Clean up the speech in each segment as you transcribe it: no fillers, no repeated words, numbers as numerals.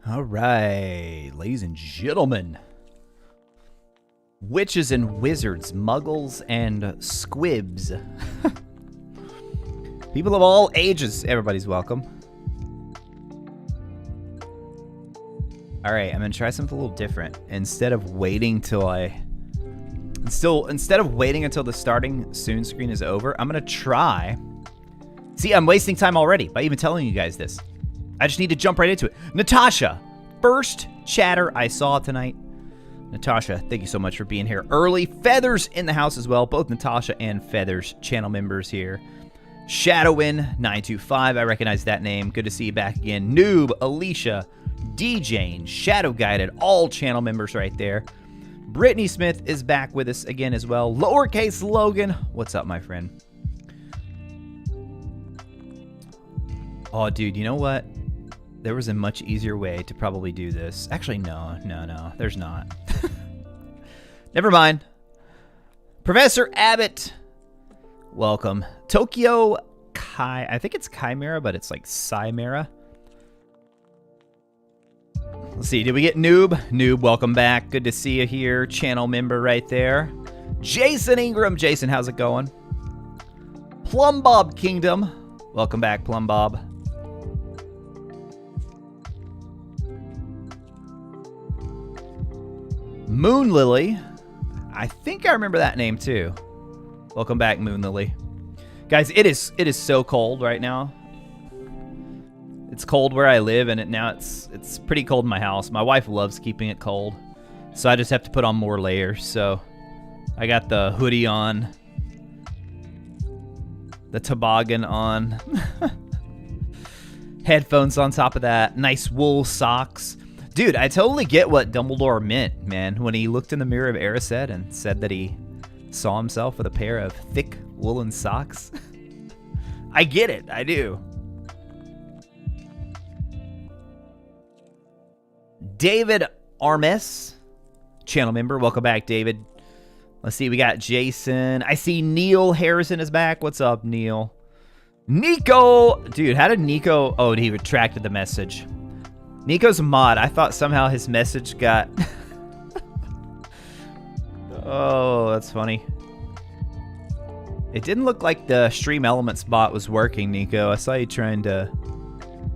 All right, ladies and gentlemen. Witches and wizards, muggles and squibs. People of all ages, everybody's welcome. All right, I'm gonna try something a little different. Instead of waiting until the starting soon screen is over, I'm gonna try. See, I'm wasting time already by even telling you guys this. I just need to jump right into it. Natasha, first chatter I saw tonight. Natasha, thank you so much for being here early. Feathers in the house as well. Both Natasha and Feathers channel members here. Shadowin925, I recognize that name. Good to see you back again. Noob, Alicia, DJane, Shadow Guided, all channel members right there. Brittany Smith is back with us again as well. Lowercase Logan, what's up, my friend? Oh, dude, you know what? There was a much easier way to probably do this. Actually, no, there's not. Never mind. Professor Abbott, welcome. Tokyo Kai, I think it's Chimera, but it's like Chimera. Let's see, did we get Noob? Noob, welcome back. Good to see you here. Channel member right there. Jason Ingram. Jason, how's it going? Plum Bob Kingdom. Welcome back, Plum Bob. Moon Lily. I think I remember that name too. Welcome back, Moon Lily. Guys, it is so cold right now. It's cold where I live, and now it's pretty cold in my house. My wife loves keeping it cold, so I just have to put on more layers. So I got the hoodie on, the toboggan on, headphones on top of that, nice wool socks. Dude, I totally get what Dumbledore meant, man, when he looked in the mirror of Erised and said that he saw himself with a pair of thick woolen socks. I get it, I do. David Armes, channel member. Welcome back, David. Let's see, we got Jason. I see Neil Harrison is back. What's up, Neil? Nico! Dude, how did Nico... Oh, he retracted the message. Nico's a mod. I thought somehow his message got... Oh, that's funny. It didn't look like the Stream Elements bot was working, Nico. I saw you trying to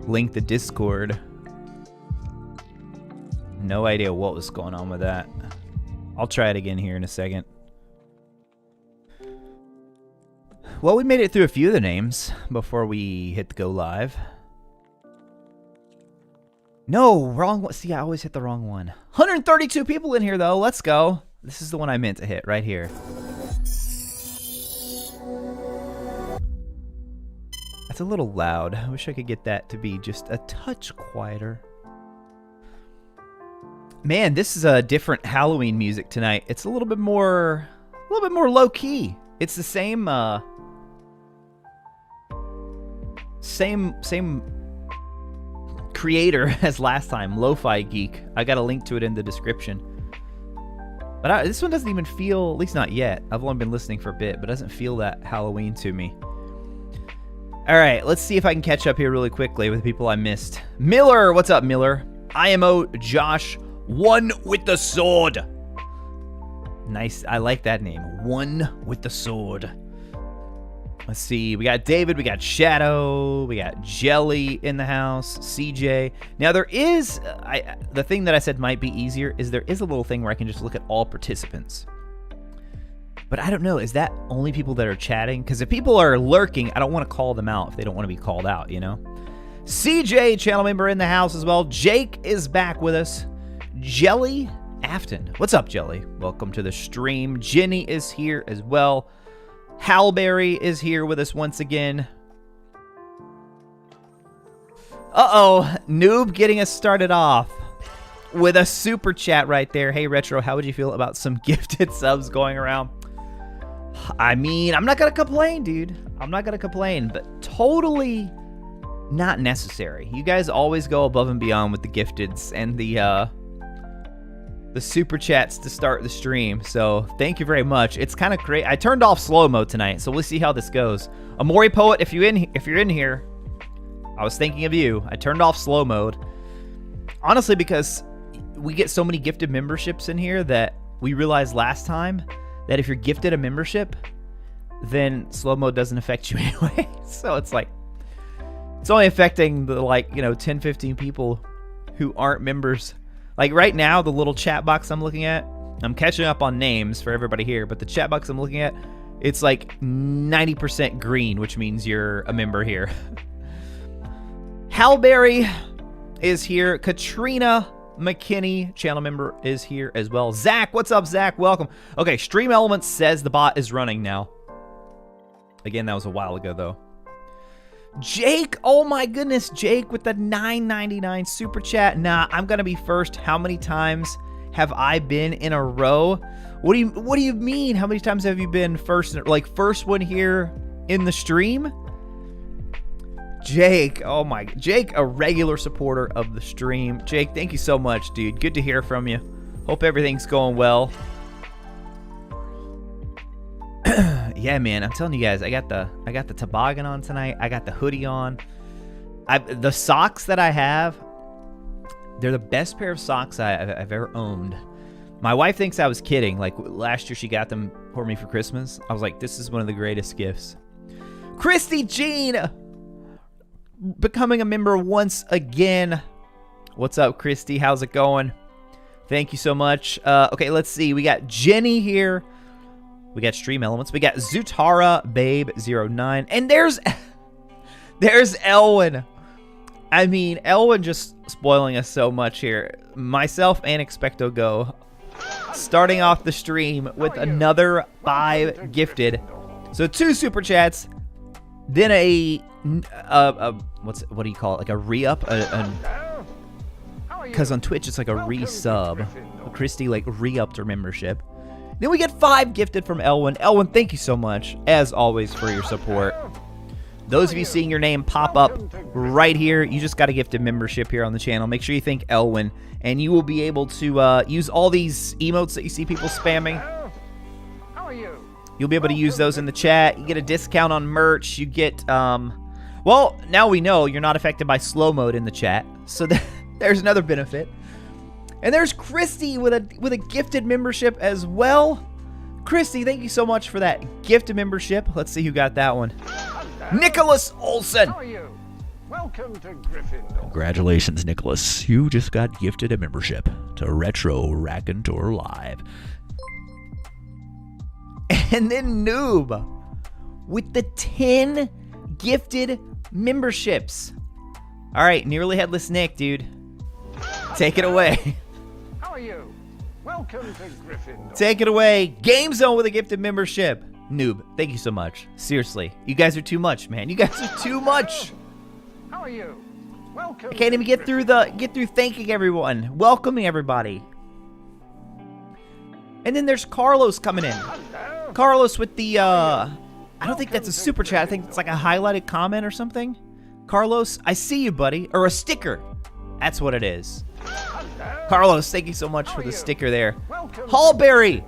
link the Discord. No idea what was going on with that. I'll try it again here in a second. Well, we made it through a few of the names before we hit the go live. No, wrong one. See, I always hit the wrong one. 132 people in here, though. Let's go. This is the one I meant to hit right here. That's a little loud. I wish I could get that to be just a touch quieter. Man, this is a different Halloween music tonight. It's a little bit more low key. It's the same same creator as last time, Lo-Fi Geek. I got a link to it in the description. But this one doesn't even feel, at least not yet. I've only been listening for a bit, but it doesn't feel that Halloween to me. All right, let's see if I can catch up here really quickly with the people I missed. Miller, what's up, Miller? IMO Josh, One with the Sword. Nice, I like that name. One with the Sword. Let's see, we got David, we got Shadow, we got Jelly in the house, CJ. Now there is, the thing that I said might be easier is there is a little thing where I can just look at all participants. But I don't know, is that only people that are chatting? Because if people are lurking, I don't want to call them out if they don't want to be called out, you know? CJ, channel member in the house as well. Jake is back with us. Jelly Afton. What's up, Jelly? Welcome to the stream. Jenny is here as well. Halberry is here with us once again. Uh-oh, Noob getting us started off with a super chat right there. Hey, Retro, how would you feel about some gifted subs going around? I mean, I'm not going to complain, dude. I'm not going to complain, but totally not necessary. You guys always go above and beyond with the gifteds and the super chats to start the stream, so thank you very much. It's kind of great. I turned off slow mode tonight, so we'll see how this goes. Amori Poet, if you're in here, I was thinking of you. I turned off slow mode. Honestly, because we get so many gifted memberships in here that we realized last time that if you're gifted a membership, then slow-mo doesn't affect you anyway. So it's like, it's only affecting the, like, you know, 10, 15 people who aren't members. Like right now, the little chat box I'm looking at, I'm catching up on names for everybody here, but the chat box I'm looking at, it's like 90% green, which means you're a member here. Halberry is here. Katrina McKinney, channel member, is here as well. Zach, what's up, Zach? Welcome. Okay, Stream Elements says the bot is running now. Again, that was a while ago, though. Jake, oh my goodness, Jake with the $9.99 super chat. Nah, I'm gonna be first. How many times have I been in a row? What do you mean? How many times have you been first? Like first one here in the stream? Jake, oh my, Jake, a regular supporter of the stream. Jake, thank you so much, dude. Good to hear from you. Hope everything's going well. Yeah, man, I'm telling you guys, I got the toboggan on tonight. I got the hoodie on. The socks that I have, they're the best pair of socks I've ever owned. My wife thinks I was kidding. Like last year, she got them for me for Christmas. I was like, this is one of the greatest gifts. Christy Jean, becoming a member once again. What's up, Christy? How's it going? Thank you so much. Okay, let's see. We got Jenny here. We got Stream Elements. We got Zutara Babe 09. And there's Elwin. I mean, Elwin just spoiling us so much here. Myself and Expecto Go starting off the stream with another 5 gifted. So 2 super chats, then a what do you call it? Like a re-up? Because on Twitch it's like a re-sub. Christy like re-upped her membership. Then we get 5 gifted from Elwin. Elwin, thank you so much, as always, for your support. Those of you seeing your name pop up right here, you just got a gifted membership here on the channel. Make sure you thank Elwin, and you will be able to use all these emotes that you see people spamming. You'll be able to use those in the chat. You get a discount on merch. You get, well, now we know you're not affected by slow mode in the chat, so there's another benefit. And there's Christy with a gifted membership as well. Christy, thank you so much for that gifted membership. Let's see who got that one. Nicholas Olson. How are you? Welcome to Gryffindor. Congratulations, Nicholas. You just got gifted a membership to RetroRaconteur Live. And then Noob with the 10 gifted memberships. All right, Nearly Headless Nick, dude. Take it away. How are you? Welcome to Gryffindor. Take it away. Game Zone with a gifted membership. Noob, thank you so much. Seriously, you guys are too much, man. You guys are too much. How are you? Welcome. I can't even get through thanking everyone, welcoming everybody. And then there's Carlos coming in. Carlos with the I don't think that's a super chat. I think it's like a highlighted comment or something. Carlos, I see you, buddy, or a sticker. That's what it is. Carlos, thank you so much for the sticker there. Hallberry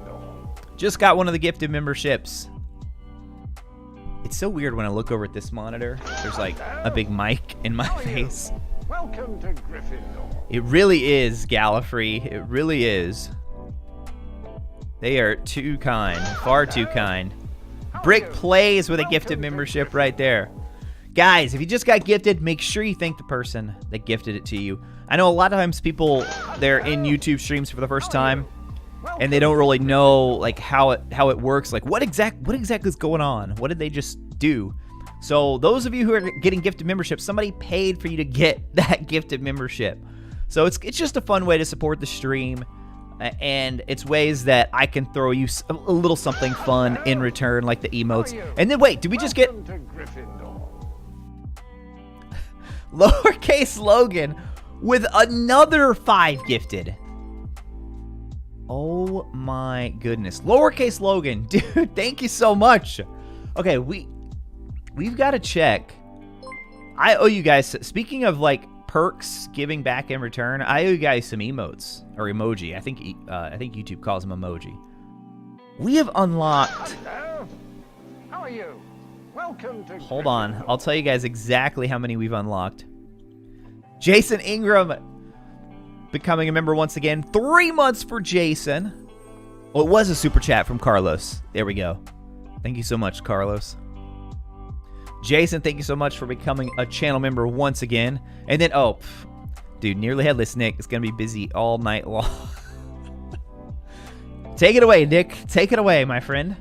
just got one of the gifted memberships. It's so weird when I look over at this monitor. There's like a big mic in my face. Welcome to Gryffindor. It really is, Gallifrey. It really is. They are too kind. Far too kind. Brick Plays with a gifted membership right there. Guys, if you just got gifted, make sure you thank the person that gifted it to you. I know a lot of times people, they're in YouTube streams for the first time, and they don't really know like how it works. Like what exactly is going on? What did they just do? So those of you who are getting gifted memberships, somebody paid for you to get that gifted membership. So it's just a fun way to support the stream, and it's ways that I can throw you a little something fun in return, like the emotes. And then wait, did we just get Lowercase Logan with another 5 gifted? Oh my goodness. Lowercase Logan, dude, thank you so much. Okay, we've got to check. I owe you guys, speaking of like perks giving back in return, I owe you guys some emotes or emoji. I think YouTube calls them emoji. We have unlocked. How are you? Welcome to Hold on, I'll tell you guys exactly how many we've unlocked. Jason Ingram, becoming a member once again. 3 months for Jason. Oh, it was a super chat from Carlos. There we go. Thank you so much, Carlos. Jason, thank you so much for becoming a channel member once again. And then, dude, Nearly Headless Nick is going to be busy all night long. Take it away, Nick. Take it away, my friend.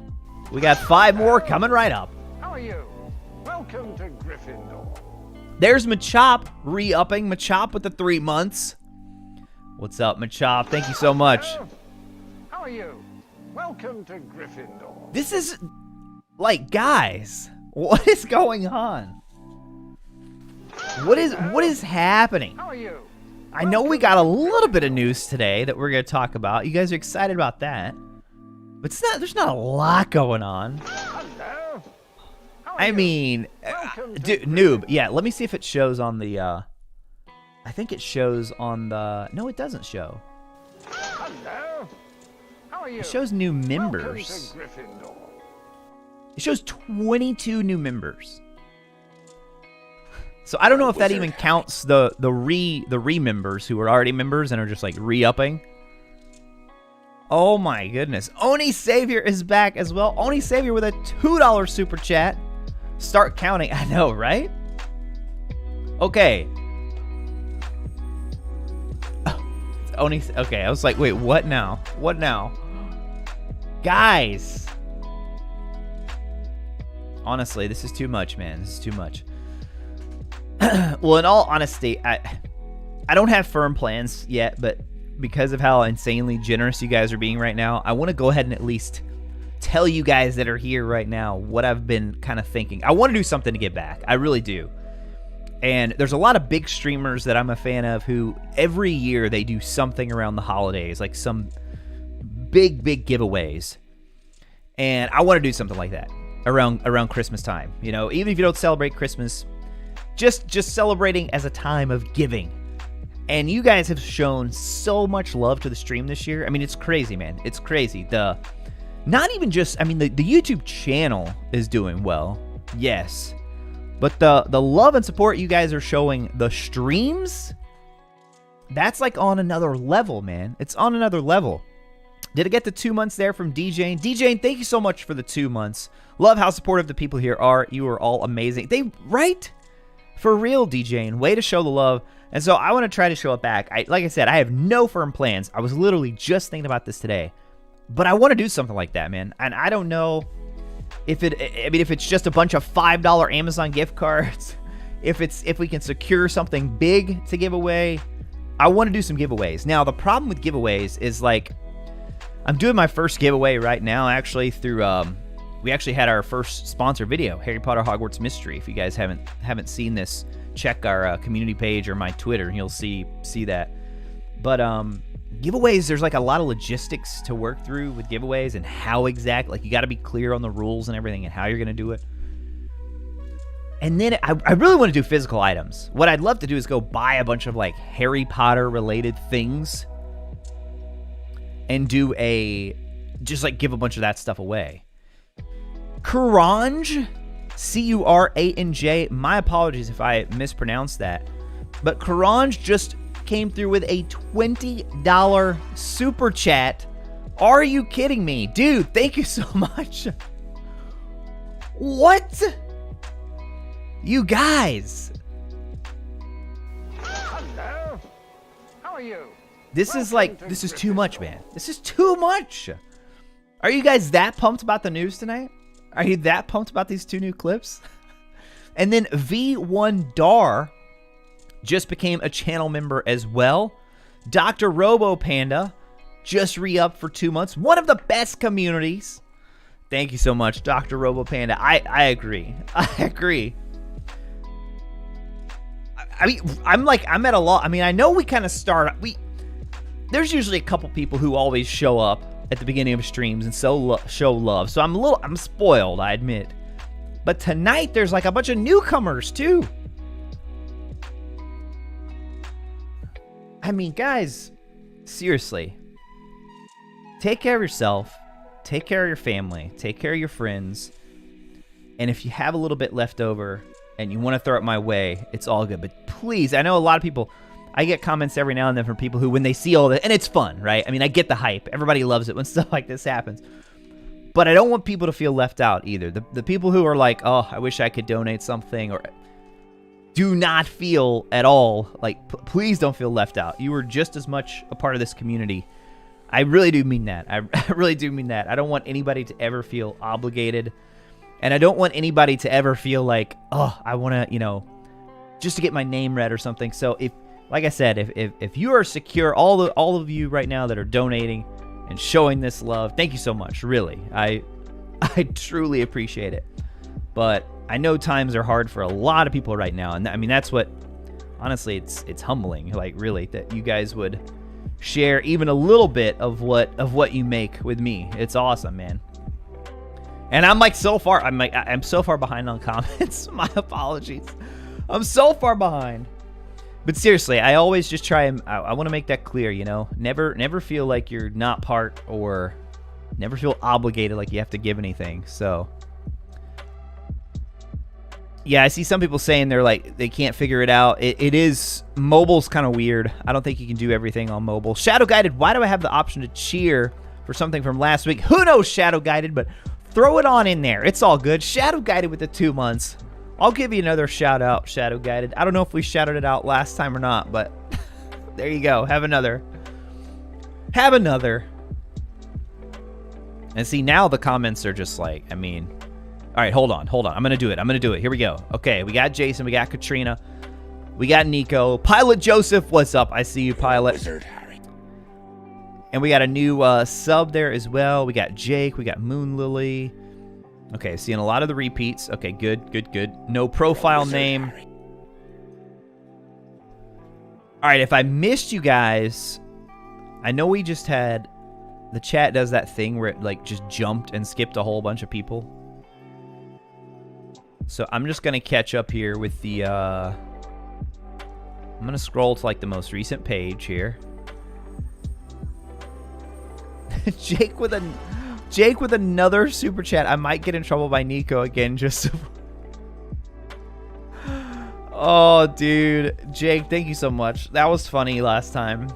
We got 5 more coming right up. How are you? Welcome to Gryffindor. There's Machop re-upping. Machop with the 3 months. What's up, Machop? Thank you so much. How are you? Welcome to Gryffindor. This is, like, guys, what is going on? What is happening? How are you? I know we got a little bit of news today that we're going to talk about. You guys are excited about that. But there's not a lot going on. Hello. I mean, dude, noob. Yeah, let me see if it shows on the, I think it shows on the, no, it doesn't show. Hello. How are you? It shows new members. Welcome to Gryffindor. It shows 22 new members. So I don't know if that even counts the re-members who are already members and are just like re-upping. Oh my goodness. Oni Savior is back as well. Oni Savior with a $2 super chat. Start counting. I know, right? Okay. Oni, okay, I was like, wait, what now? What now? Guys. Honestly, this is too much, man. This is too much. Well, in all honesty, I don't have firm plans yet, but because of how insanely generous you guys are being right now, I want to go ahead and at least tell you guys that are here right now what I've been kind of thinking. I want to do something to get back. I really do. And there's a lot of big streamers that I'm a fan of who every year they do something around the holidays, like some big giveaways. And I want to do something like that around Christmas time. You know, even if you don't celebrate Christmas, just celebrating as a time of giving. And you guys have shown so much love to the stream this year. I mean, it's crazy, man. It's crazy. Not even just, I mean, the YouTube channel is doing well. Yes. But the love and support you guys are showing the streams, that's like on another level, man. It's on another level. Did I get the 2 months there from DJing? DJing, thank you so much for the 2 months. Love how supportive the people here are. You are all amazing. Right? For real, DJing. Way to show the love. And so I want to try to show it back. Like I said, I have no firm plans. I was literally just thinking about this today. But I want to do something like that, man. And I don't know if it's just a bunch of $5 Amazon gift cards, if we can secure something big to give away. I want to do some giveaways. Now, the problem with giveaways is, like, I'm doing my first giveaway right now, actually, through we actually had our first sponsor video, Harry Potter Hogwarts Mystery. If you guys haven't seen this, check our community page or my Twitter, and you'll see that. But giveaways, there's like a lot of logistics to work through with giveaways and how exact, like, you got to be clear on the rules and everything and how you're going to do it. And then I really want to do physical items. What I'd love to do is go buy a bunch of, like, Harry Potter related things and do just like give a bunch of that stuff away. Curanj, Curanj, my apologies if I mispronounced that, but Curanj just came through with a $20 super chat. Are you kidding me? Dude, thank you so much. What? You guys. Hello. How are you? This is too much, man. This is too much. Are you guys that pumped about the news tonight? Are you that pumped about these 2 new clips? And then V1 Dar just became a channel member as well. Dr. Robo Panda just re-upped for 2 months. One of the best communities. Thank you so much, Dr. Robo Panda. I agree. I agree. I mean, I'm at a lot. I mean, I know we kind of start. There's usually a couple people who always show up at the beginning of streams and show love. So I'm spoiled, I admit. But tonight there's like a bunch of newcomers too. I mean, guys, seriously. Take care of yourself. Take care of your family. Take care of your friends. And if you have a little bit left over and you want to throw it my way, it's all good. But please, I know a lot of people, I get comments every now and then from people who, when they see all this, and it's fun, right? I mean, I get the hype. Everybody loves it when stuff like this happens. But I don't want people to feel left out either. The people who are like, oh, I wish I could donate something, or do not feel at all like, please don't feel left out. You are just as much a part of this community. I really do mean that. I really do mean that. I don't want anybody to ever feel obligated. And I don't want anybody to ever feel like, oh, I want to, just to get my name read or something. So if, like I said, if you are secure, all of you right now that are donating and showing this love, thank you so much. Really, I truly appreciate it. But I know times are hard for a lot of people right now, and I mean that's what, honestly, it's humbling. Like really, that you guys would share even a little bit of what you make with me. It's awesome, man. And I'm like so far. I'm so far behind on comments. My apologies. I'm so far behind. But seriously, I always just try and I want to make that clear, Never feel like you're not part, or never feel obligated like you have to give anything. So yeah, I see some people saying they're like they can't figure it out. It is, mobile's kind of weird. I don't think you can do everything on mobile. Shadow Guided, why do I have the option to cheer for something from last week? Who knows, Shadow Guided, but throw it on in there. It's all good. Shadow Guided with the 2 months. I'll give you another shout out, Shadow Guided. I don't know if we shouted it out last time or not, but there you go. Have another. Have another. And see, now the comments are just like, I mean, all right, hold on. I'm going to do it. Here we go. Okay, we got Jason. We got Katrina. We got Nico. Pilot Joseph, what's up? I see you, Pilot. Wizard Harry. And we got a new sub there as well. We got Jake. We got Moon Lily. Okay, seeing a lot of the repeats. Okay, good. No profile name. All right, if I missed you guys, I know we just had, the chat does that thing where it like just jumped and skipped a whole bunch of people. So I'm just going to catch up here with the, I'm going to scroll to like the most recent page here. Jake with another super chat. I might get in trouble by Nico again. Oh, dude. Jake, thank you so much. That was funny last time.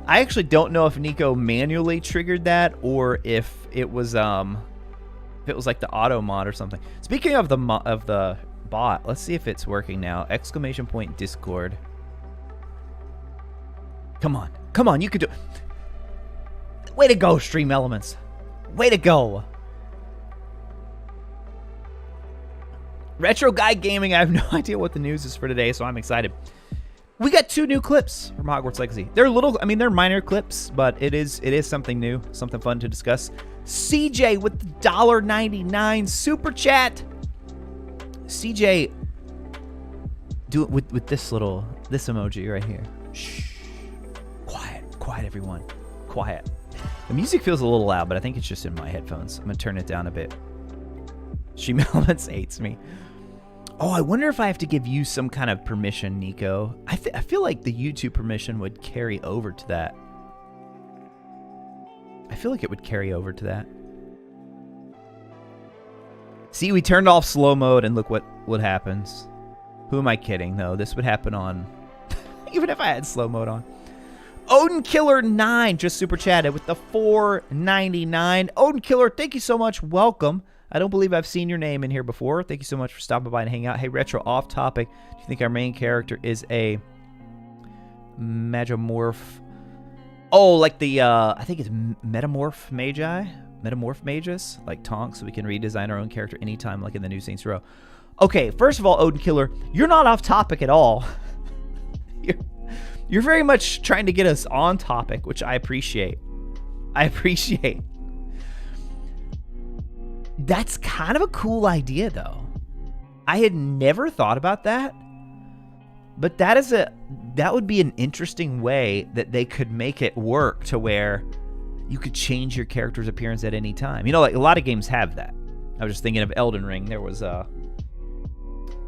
I actually don't know if Nico manually triggered that or if it was like the auto mod or something. Speaking of the bot, let's see if it's working now. ! Discord. Come on, you could do it. Way to go, Stream Elements. Way to go. Retro Guy Gaming, I have no idea what the news is for today, so I'm excited. We got 2 new clips from Hogwarts Legacy. They're they're minor clips, but it is something new, something fun to discuss. CJ with the $1.99 super chat. CJ, do it with this emoji right here. Shh. Quiet, everyone. Quiet. The music feels a little loud, but I think it's just in my headphones. I'm going to turn it down a bit. Stream Elements hates me. Oh, I wonder if I have to give you some kind of permission, Nico. I feel like the YouTube permission would carry over to that. I feel like it would carry over to that. See, we turned off slow mode, and look what happens. Who am I kidding, though? This would happen on... even if I had slow mode on. Odin Killer 9 just super chatted with the $4.99. Odin Killer, thank you so much. Welcome. I don't believe I've seen your name in here before. Thank you so much for stopping by and hanging out. Hey, Retro, off topic. Do you think our main character is a Magomorph? Oh, like the, I think it's Metamorph Magi? Metamorph Magus? Like Tonk, so we can redesign our own character anytime, like in the new Saints Row. Okay, first of all, Odin Killer, you're not off topic at all. You're very much trying to get us on topic, which I appreciate. That's kind of a cool idea, though. I had never thought about that. But that would be an interesting way that they could make it work to where you could change your character's appearance at any time. You know, like a lot of games have that. I was just thinking of Elden Ring.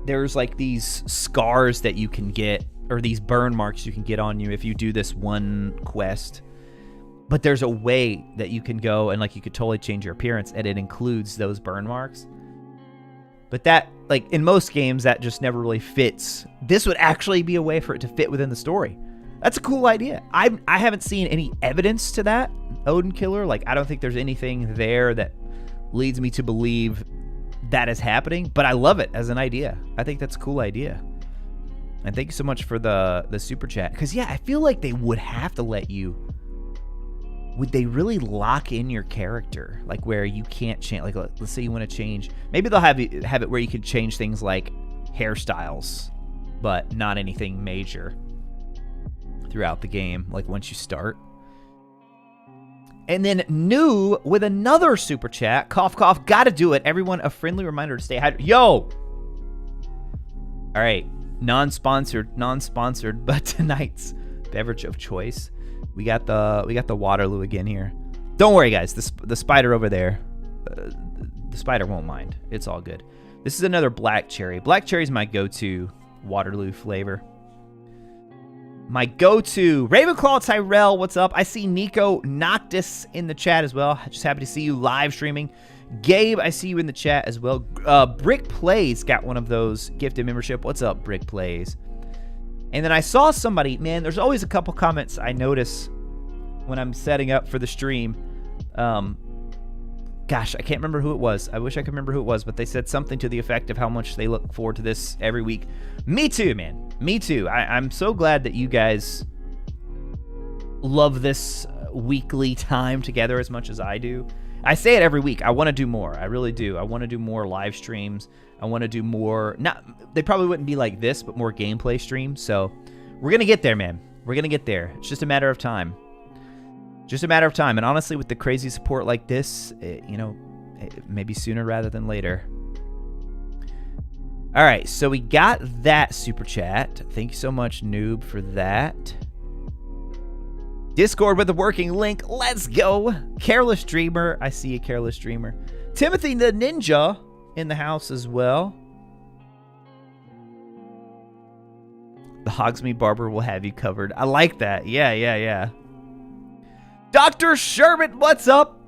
There's like these scars that you can get, or these burn marks you can get on you if you do this one quest. But there's a way that you can go and like you could totally change your appearance, and it includes those burn marks. But that like in most games that just never really fits. This would actually be a way for it to fit within the story. That's a cool idea. I haven't seen any evidence to that, Odin Killer. Like, I don't think there's anything there that leads me to believe that is happening, but I love it as an idea. I think that's a cool idea. And thank you so much for the super chat. Because, yeah, I feel like they would have to let you... Would they really lock in your character? Like, where you can't change... Like, let's say you want to change... Maybe they'll have it where you can change things like hairstyles, but not anything major throughout the game, like once you start. And then New with another super chat. Cough, cough. Gotta do it. Everyone, a friendly reminder to stay hydrated. Yo! All right. Non-sponsored, but tonight's beverage of choice. We got the Waterloo again here. Don't worry, guys. The spider over there, the spider won't mind. It's all good. This is another black cherry. Black cherry is my go-to Waterloo flavor. My go-to. Ravenclaw Tyrell, what's up? I see Nico Noctis in the chat as well. Just happy to see you live streaming. Gabe, I see you in the chat as well. Brick Plays got one of those gifted membership. What's up, Brick Plays? And then I saw somebody, man, there's always a couple comments I notice when I'm setting up for the stream. Gosh, I can't remember who it was. I wish I could remember who it was, but they said something to the effect of how much they look forward to this every week. Me too, man. Me too. I'm so glad that you guys love this weekly time together as much as I do. I say it every week. I want to do more. I really do. I want to do more live streams. I want to do more. They probably wouldn't be like this, but more gameplay streams. So we're going to get there, man. We're going to get there. It's just a matter of time. Just a matter of time. And honestly, with the crazy support like this, maybe sooner rather than later. All right, so we got that super chat. Thank you so much, Noob, for that. Discord with a working link. Let's go. Careless Dreamer. I see a Careless Dreamer. Timothy the Ninja in the house as well. The Hogsmeade Barber will have you covered. I like that. Yeah. Dr. Sherbet, what's up?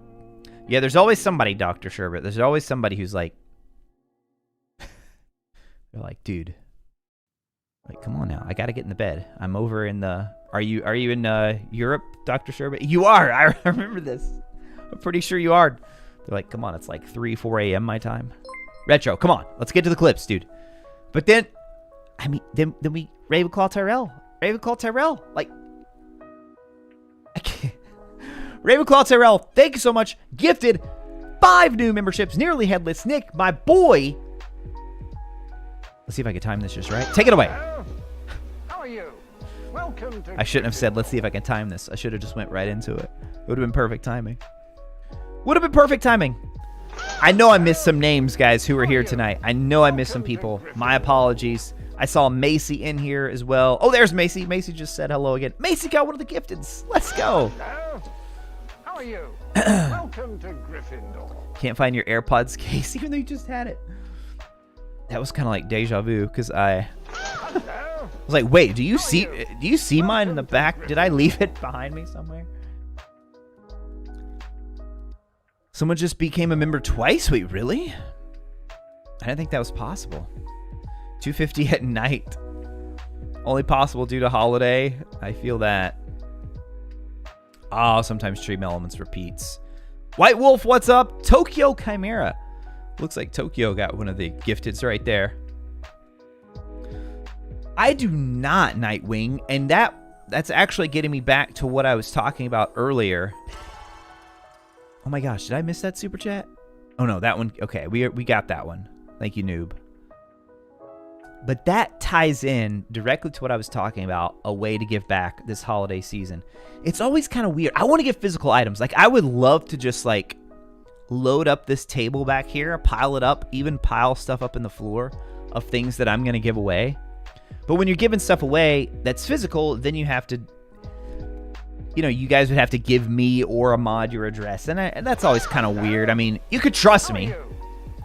Yeah, there's always somebody, Dr. Sherbet. There's always somebody who's like, they're like, dude, like, come on now. I got to get in the bed. I'm over in the... Are you in Europe, Dr. Sherbet? You are. I remember this. I'm pretty sure you are. They're like, come on. It's like 3, 4 a.m. my time. Retro, come on. Let's get to the clips, dude. But then, then we... Ravenclaw Tyrell. Like, I can't... Ravenclaw Tyrell, thank you so much. Gifted 5 new memberships. Nearly Headless Nick, my boy... Let's see if I can time this just right. Take it away. How are you? Welcome to... I shouldn't have said, let's see if I can time this. I should have just went right into it. It would have been perfect timing. I know I missed some names, guys, who were here tonight. I know I missed some people. My apologies. I saw Macy in here as well. Oh, there's Macy. Macy just said hello again. Macy got one of the gifteds. Let's go. Hello. How are you? Welcome to Gryffindor. Can't find your AirPods case, even though you just had it. That was kind of like deja vu, because I was like, wait, do you see mine in the back? Did I leave it behind me somewhere? Someone just became a member twice? Wait, really? I didn't think that was possible. 2:50 at night. Only possible due to holiday. I feel that. Oh, sometimes Stream Elements repeats. White Wolf, what's up? Tokyo Chimera. Looks like Tokyo got one of the gifteds right there. I do not, Nightwing, and that's actually getting me back to what I was talking about earlier. Oh my gosh, did I miss that super chat? Oh no, that one. Okay, we got that one. Thank you, Noob. But that ties in directly to what I was talking about, a way to give back this holiday season. It's always kind of weird. I want to give physical items. Like, I would love to just, like, load up this table back here, pile it up, even pile stuff up in the floor of things that I'm going to give away. But when you're giving stuff away that's physical, then you have to, you guys would have to give me or a mod your address. And that's always kind of weird. I mean, you could trust me.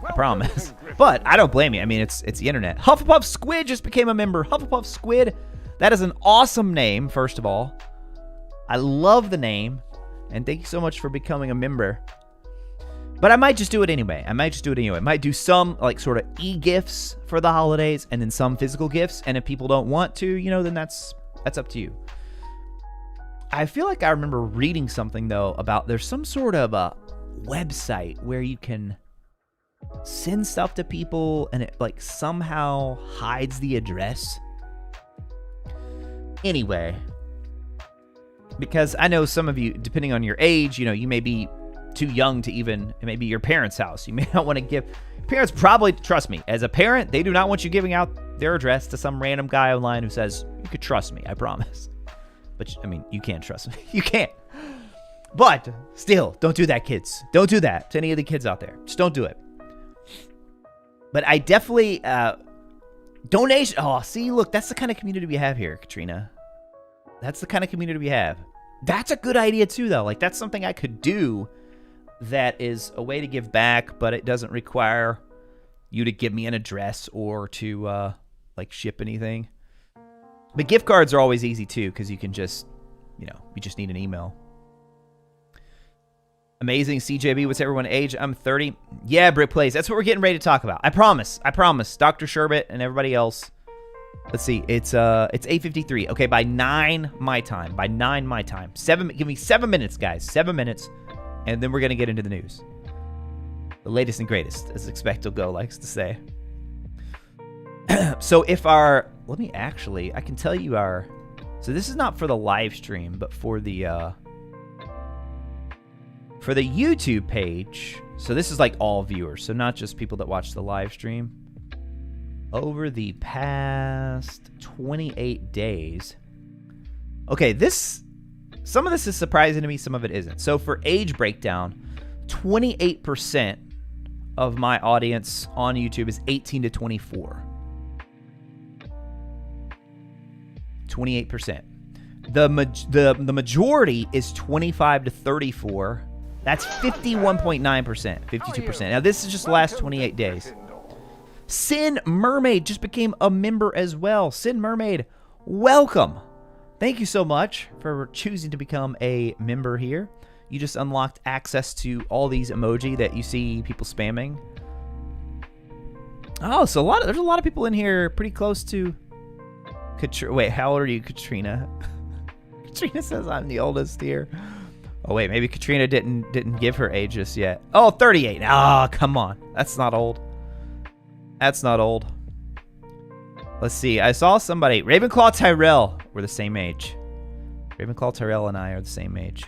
I promise. But I don't blame you. I mean, it's the internet. Hufflepuff Squid just became a member. Hufflepuff Squid. That is an awesome name, first of all. I love the name. And thank you so much for becoming a member. But I might just do it anyway. I might do some like sort of e-gifts for the holidays and then some physical gifts. And if people don't want to, you know, then that's up to you. I feel like I remember reading something though about there's some sort of a website where you can send stuff to people and it like somehow hides the address. Anyway, because I know some of you, depending on your age, you know, you may be too young to even, maybe your parents' house. You may not want to give. Parents probably, trust me, as a parent, they do not want you giving out their address to some random guy online who says, you could trust me, I promise. But, I mean, you can't trust me. You can't. But, still, don't do that, kids. Don't do that to any of the kids out there. Just don't do it. But I definitely, donation. Oh, see, look, that's the kind of community we have here, Katrina. That's the kind of community we have. That's a good idea, too, though. Like, that's something I could do that is a way to give back, but it doesn't require you to give me an address or to, like, ship anything. But gift cards are always easy, too, because you can just, you know, you just need an email. Amazing, CJB. What's everyone age? I'm 30. Yeah, Brick Plays. That's what we're getting ready to talk about. I promise. I promise. Dr. Sherbet and everybody else. Let's see. It's 8:53. Okay, by 9 my time. By 9 my time. Give me 7 minutes, guys. 7 minutes. And then we're going to get into the news. The latest and greatest, as Expecto likes to say. So if our... Let me actually... I can tell you our... So this is not for the live stream, but for the YouTube page. So this is like all viewers. So not just people that watch the live stream. Over the past 28 days... Okay, this... Some of this is surprising to me, some of it isn't. So for age breakdown, 28% of my audience on YouTube is 18 to 24. 28%. The majority is 25 to 34. That's 51.9%, 52%. Now this is just the last 28 days. Sin Mermaid just became a member as well. Sin Mermaid, welcome. Thank you so much for choosing to become a member here. You just unlocked access to all these emoji that you see people spamming. Oh, so there's a lot of people in here pretty close to... Wait, how old are you, Katrina? Katrina says I'm the oldest here. Oh, wait, maybe Katrina didn't give her age just yet. Oh, 38. Ah, come on. That's not old. That's not old. Let's see. I saw somebody. Ravenclaw Tyrell. We're the same age. Ravenclaw Tyrell and I are the same age.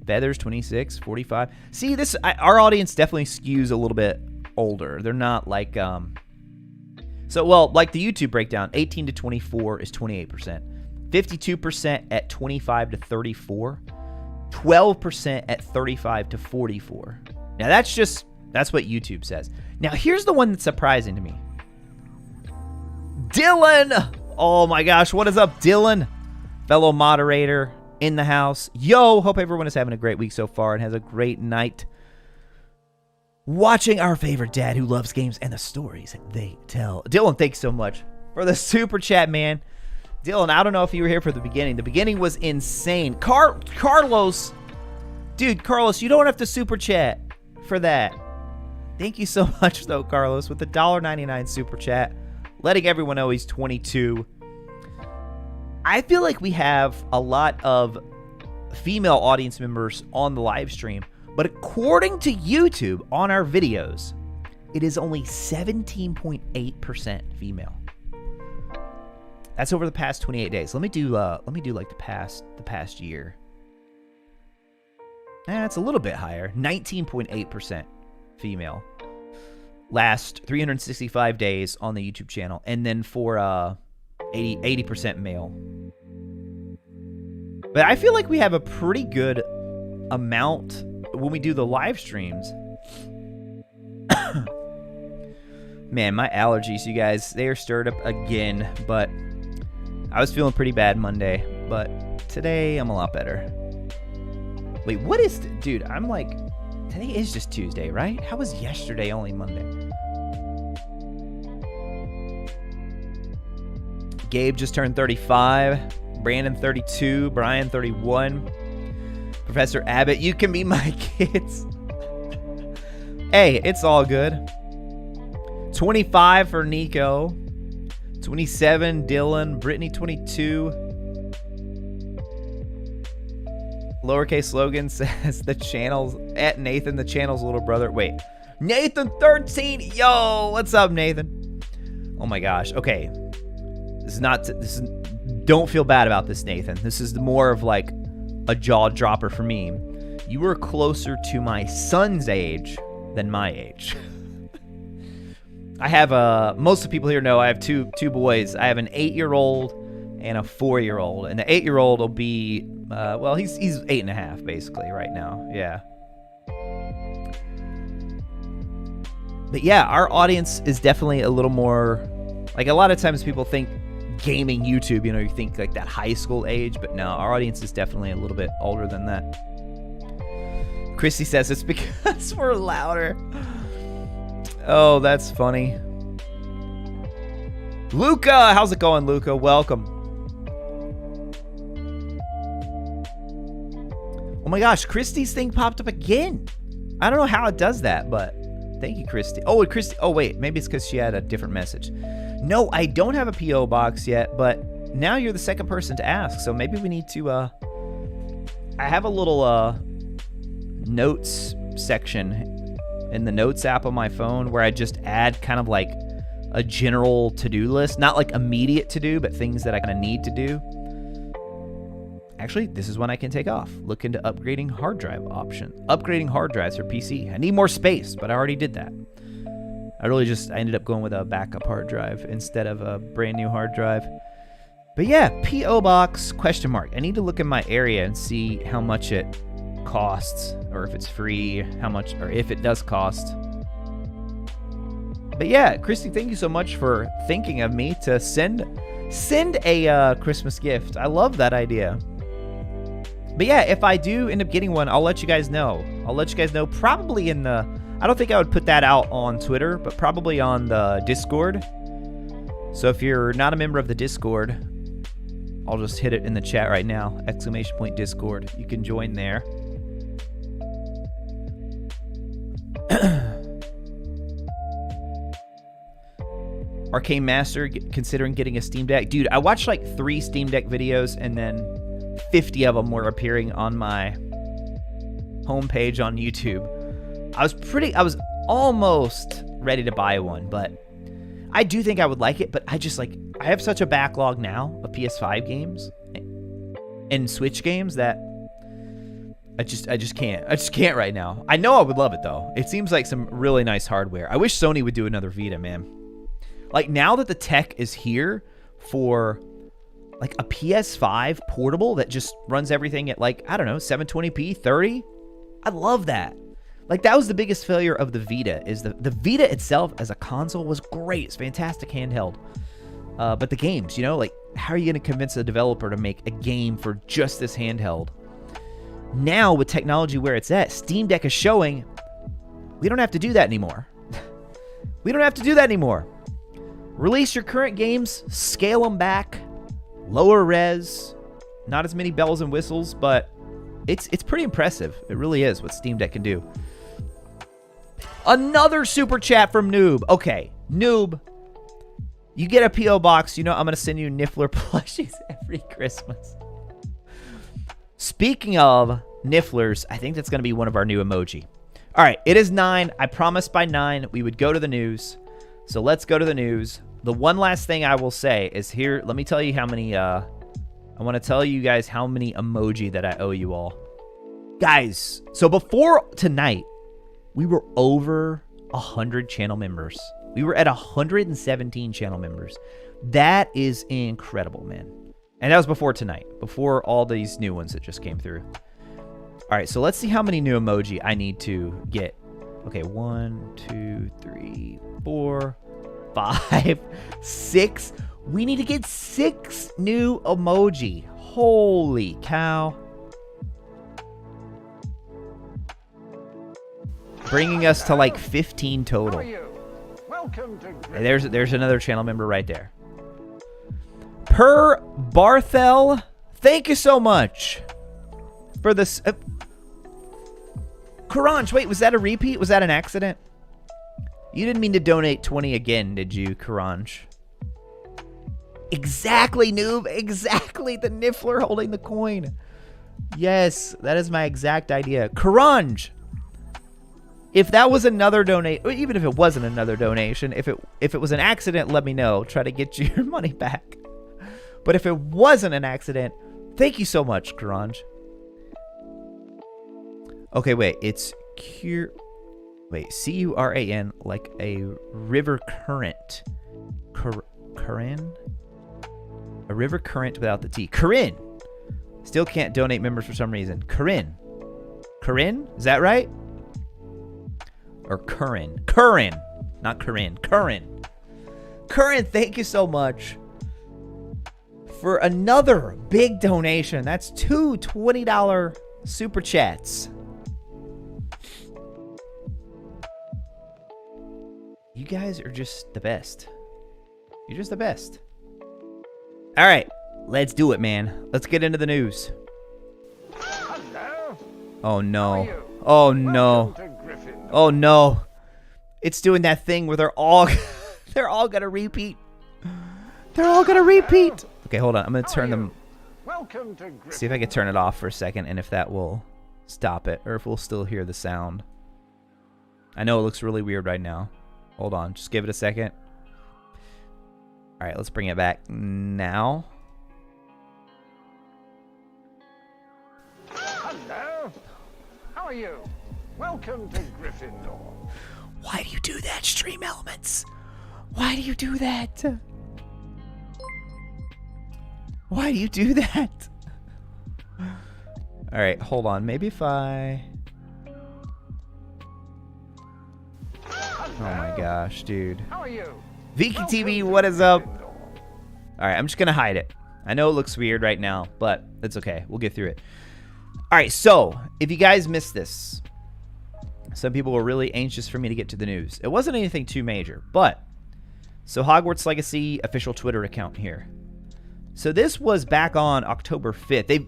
Feathers, 26, 45. See, our audience definitely skews a little bit older. They're not like... like the YouTube breakdown, 18 to 24 is 28%. 52% at 25 to 34. 12% at 35 to 44. Now, that's what YouTube says. Now, here's the one that's surprising to me. Dylan! Oh my gosh, what is up, Dylan? Fellow moderator in the house. Yo, hope everyone is having a great week so far and has a great night watching our favorite dad who loves games and the stories they tell. Dylan, thanks so much for the super chat, man. Dylan, I don't know if you were here for the beginning. The beginning was insane. Carlos. Dude, Carlos, you don't have to super chat for that. Thank you so much, though, Carlos, with the $1.99 super chat. Letting everyone know he's 22. I feel like we have a lot of female audience members on the live stream, but according to YouTube on our videos, it is only 17.8% female. That's over the past 28 days. Let me do like the past year. It's a little bit higher. 19.8% female. Last 365 days on the YouTube channel, and then for 80% male. But I feel like we have a pretty good amount when we do the live streams. Man, my allergies, you guys, they are stirred up again. But I was feeling pretty bad Monday, but today I'm a lot better. Wait, what is... Dude, I'm like... Today is just Tuesday, right? How was yesterday only Monday? Gabe just turned 35. Brandon 32. Brian 31. Professor Abbott, you can be my kids. Hey, it's all good. 25 for Nico. 27, Dylan. Brittany, 22. Lowercase Logan says the channel's at Nathan, the channel's little brother. Wait, Nathan 13. Yo, what's up, Nathan? Oh my gosh. Okay, don't feel bad about this, Nathan. This is more of like a jaw dropper for me. You were closer to my son's age than my age. I have most of the people here know I have two boys. I have an 8-year-old and a 4-year-old, and the 8-year-old will be well, he's 8.5 basically right now. Yeah. But yeah, our audience is definitely a little more, like, a lot of times people think gaming YouTube, you know, you think like that high school age, but no, our audience is definitely a little bit older than that. Christy says it's because we're louder. Oh, that's funny. Luca, how's it going, Luca? Welcome. Oh my gosh, Christy's thing popped up again. I don't know how it does that, but thank you, Christy. Oh, Christy. Oh, wait, maybe it's because she had a different message. No, I don't have a P.O. box yet, but now you're the second person to ask, so maybe we need to, I have a little, notes section in the notes app on my phone where I just add kind of like a general to-do list, not like immediate to-do, but things that I kind of need to do. Actually, this is one I can take off. Look into upgrading hard drive option. Upgrading hard drives for PC. I need more space, but I already did that. I ended up going with a backup hard drive instead of a brand new hard drive. But yeah, P.O. Box, question mark. I need to look in my area and see how much it costs, or if it's free, how much, or if it does cost. But yeah, Christy, thank you so much for thinking of me to send a Christmas gift. I love that idea. But yeah, if I do end up getting one, I'll let you guys know. I'll let you guys know probably in the, I don't think I would put that out on Twitter, but probably on the Discord. So if you're not a member of the Discord, I'll just hit it in the chat right now. ! Discord. You can join there. Arcane Master considering getting a Steam Deck. Dude, I watched like 3 Steam Deck videos and then 50 of them were appearing on my homepage on YouTube. I was almost ready to buy one, but I do think I would like it, but I have such a backlog now of PS5 games and Switch games that I just can't right now. I know I would love it though. It seems like some really nice hardware. I wish Sony would do another Vita, man. Like, now that the tech is here for like a PS5 portable that just runs everything at, like, I don't know, 720p, 30. I love that. Like, that was the biggest failure of the Vita, is the Vita itself as a console was great. It's fantastic handheld. But the games, you know, like, how are you going to convince a developer to make a game for just this handheld? Now, with technology where it's at, Steam Deck is showing we don't have to do that anymore. We don't have to do that anymore. Release your current games, scale them back, lower res, not as many bells and whistles, but it's pretty impressive. It really is what Steam Deck can do. Another super chat from Noob. Okay, Noob, you get a P.O. box. You know I'm going to send you Niffler plushies every Christmas. Speaking of Nifflers, I think that's going to be one of our new emoji. All right, it is 9. I promised by 9 we would go to the news. So let's go to the news. The one last thing I will say is here. Let me tell you how many, I want to tell you guys how many emoji that I owe you all. Guys, so before tonight, we were over 100 channel members. We were at 117 channel members. That is incredible, man. And that was before tonight, before all these new ones that just came through. All right, so let's see how many new emoji I need to get. Okay, 1, 2, 3, 4, 5, 6. We need to get 6 new emoji. Holy cow. Bringing us to like 15 total. Welcome to There's another channel member right there. Per Barthel, thank you so much for this. Karanj, wait, was that a repeat? Was that an accident? You didn't mean to donate 20 again, did you, Karanj? Exactly, noob. Exactly. The Niffler holding the coin. Yes, that is my exact idea. Karanj, if that was another donate, or even if it wasn't another donation, if it was an accident, let me know. Try to get you your money back. But if it wasn't an accident, thank you so much, Karanj. Okay, wait. It's C-U-R-A-N, like a river current. Corinne? A river current without the T. Corinne! Still can't donate members for some reason. Corinne. Corinne? Is that right? Or Curran. Curran! Not Corinne. Curran. Curran, thank you so much for another big donation. That's two $20 super chats. You guys are just the best. You're just the best. All right, let's do it, man. Let's get into the news. Hello. Oh, no. How are you? Oh, no. Welcome to Gryffindor. Oh, no. It's doing that thing where they're all going to repeat. They're all going to repeat. Okay, hold on. I'm going to turn them. Welcome to Gryffindor. See if I can turn it off for a second and if that will stop it or if we'll still hear the sound. I know it looks really weird right now. Hold on. Just give it a second. All right, let's bring it back now. Hello. How are you? Welcome to Gryffindor. Why do you do that, Stream Elements? Why do you do that? Why do you do that? All right, hold on. Maybe if I... Oh my gosh, dude. How are you? Viki TV, what is up? All right, I'm just going to hide it. I know it looks weird right now, but it's okay. We'll get through it. All right, so if you guys missed this, some people were really anxious for me to get to the news. It wasn't anything too major, but so Hogwarts Legacy official Twitter account here. So this was back on October 5th.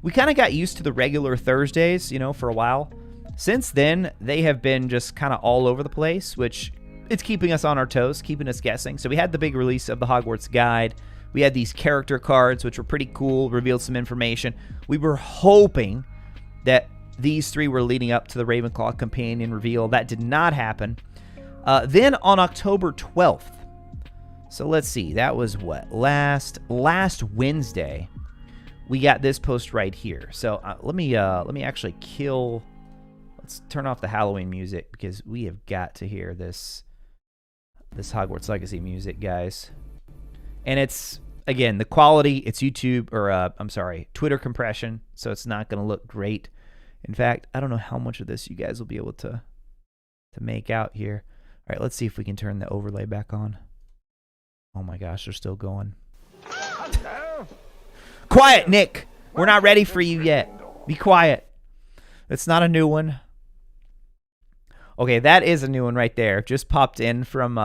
We kind of got used to the regular Thursdays, you know, for a while. Since then, they have been just kind of all over the place, which it's keeping us on our toes, keeping us guessing. So we had the big release of the Hogwarts Guide. We had these character cards, which were pretty cool, revealed some information. We were hoping that these three were leading up to the Ravenclaw Companion reveal. That did not happen. Then on October 12th, so let's see, that was what? Last Wednesday, we got this post right here. So let me actually kill... Let's turn off the Halloween music because we have got to hear this Hogwarts Legacy music, guys. And it's, again, the quality, it's YouTube, or I'm sorry, Twitter compression, so it's not going to look great. In fact, I don't know how much of this you guys will be able to make out here. All right, let's see if we can turn the overlay back on. Oh my gosh, they're still going. Hello. Quiet, Nick! We're not ready for you yet. Be quiet. It's not a new one. Okay, that is a new one right there. Just popped in from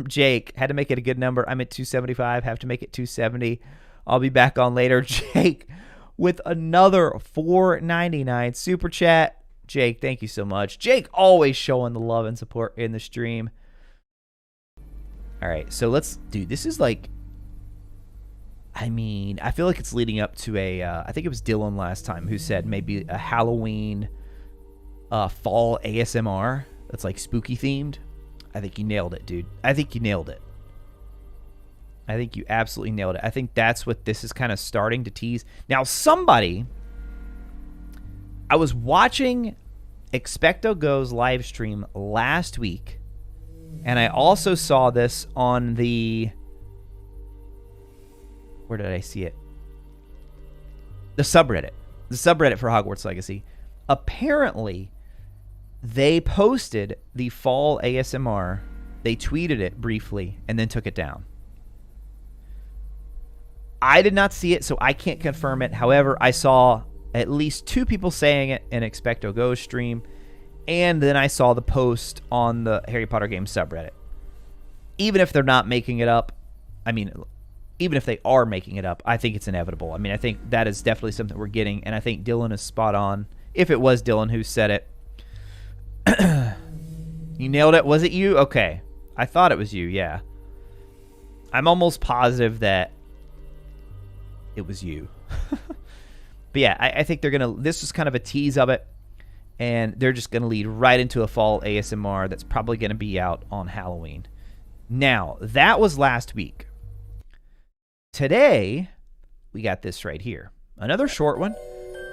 Jake. Had to make it a good number. I'm at 275. Have to make it 270. I'll be back on later. Jake with another $4.99 super chat. Jake, thank you so much. Jake always showing the love and support in the stream. All right, so let's do. This is like, I mean, I feel like it's leading up to a. I think it was Dylan last time who said maybe a Halloween. Fall ASMR that's like spooky themed. I think you nailed it, dude. I think you nailed it. I think you absolutely nailed it. I think that's what this is kind of starting to tease. Now, I was watching Expecto Go's live stream last week, and I also saw this on the... Where did I see it? The subreddit. The subreddit for Hogwarts Legacy. Apparently... They posted the fall ASMR. They tweeted it briefly and then took it down. I did not see it, so I can't confirm it. However, I saw at least 2 people saying it in Expecto Go stream, and then I saw the post on the Harry Potter game subreddit. Even if they're not making it up, I mean, even if they are making it up, I think it's inevitable. I mean, I think that is definitely something we're getting, and I think Dylan is spot on if it was Dylan who said it. You nailed it. Was it you? Okay. I thought it was you, yeah. I'm almost positive that it was you. But yeah, I think they're going to... This is kind of a tease of it. And they're just going to lead right into a fall ASMR that's probably going to be out on Halloween. Now, that was last week. Today, we got this right here. Another short one.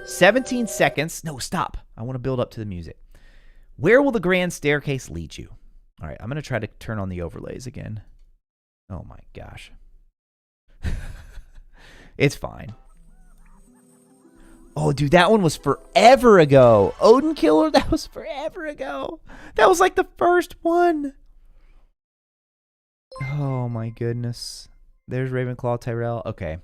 17 seconds. No, stop. I want to build up to the music. Where will the grand staircase lead you? All right, I'm going to try to turn on the overlays again. Oh my gosh. It's fine. Oh, dude, that one was forever ago. Odin Killer, that was forever ago. That was like the first one. Oh my goodness. There's Ravenclaw Tyrell. Okay.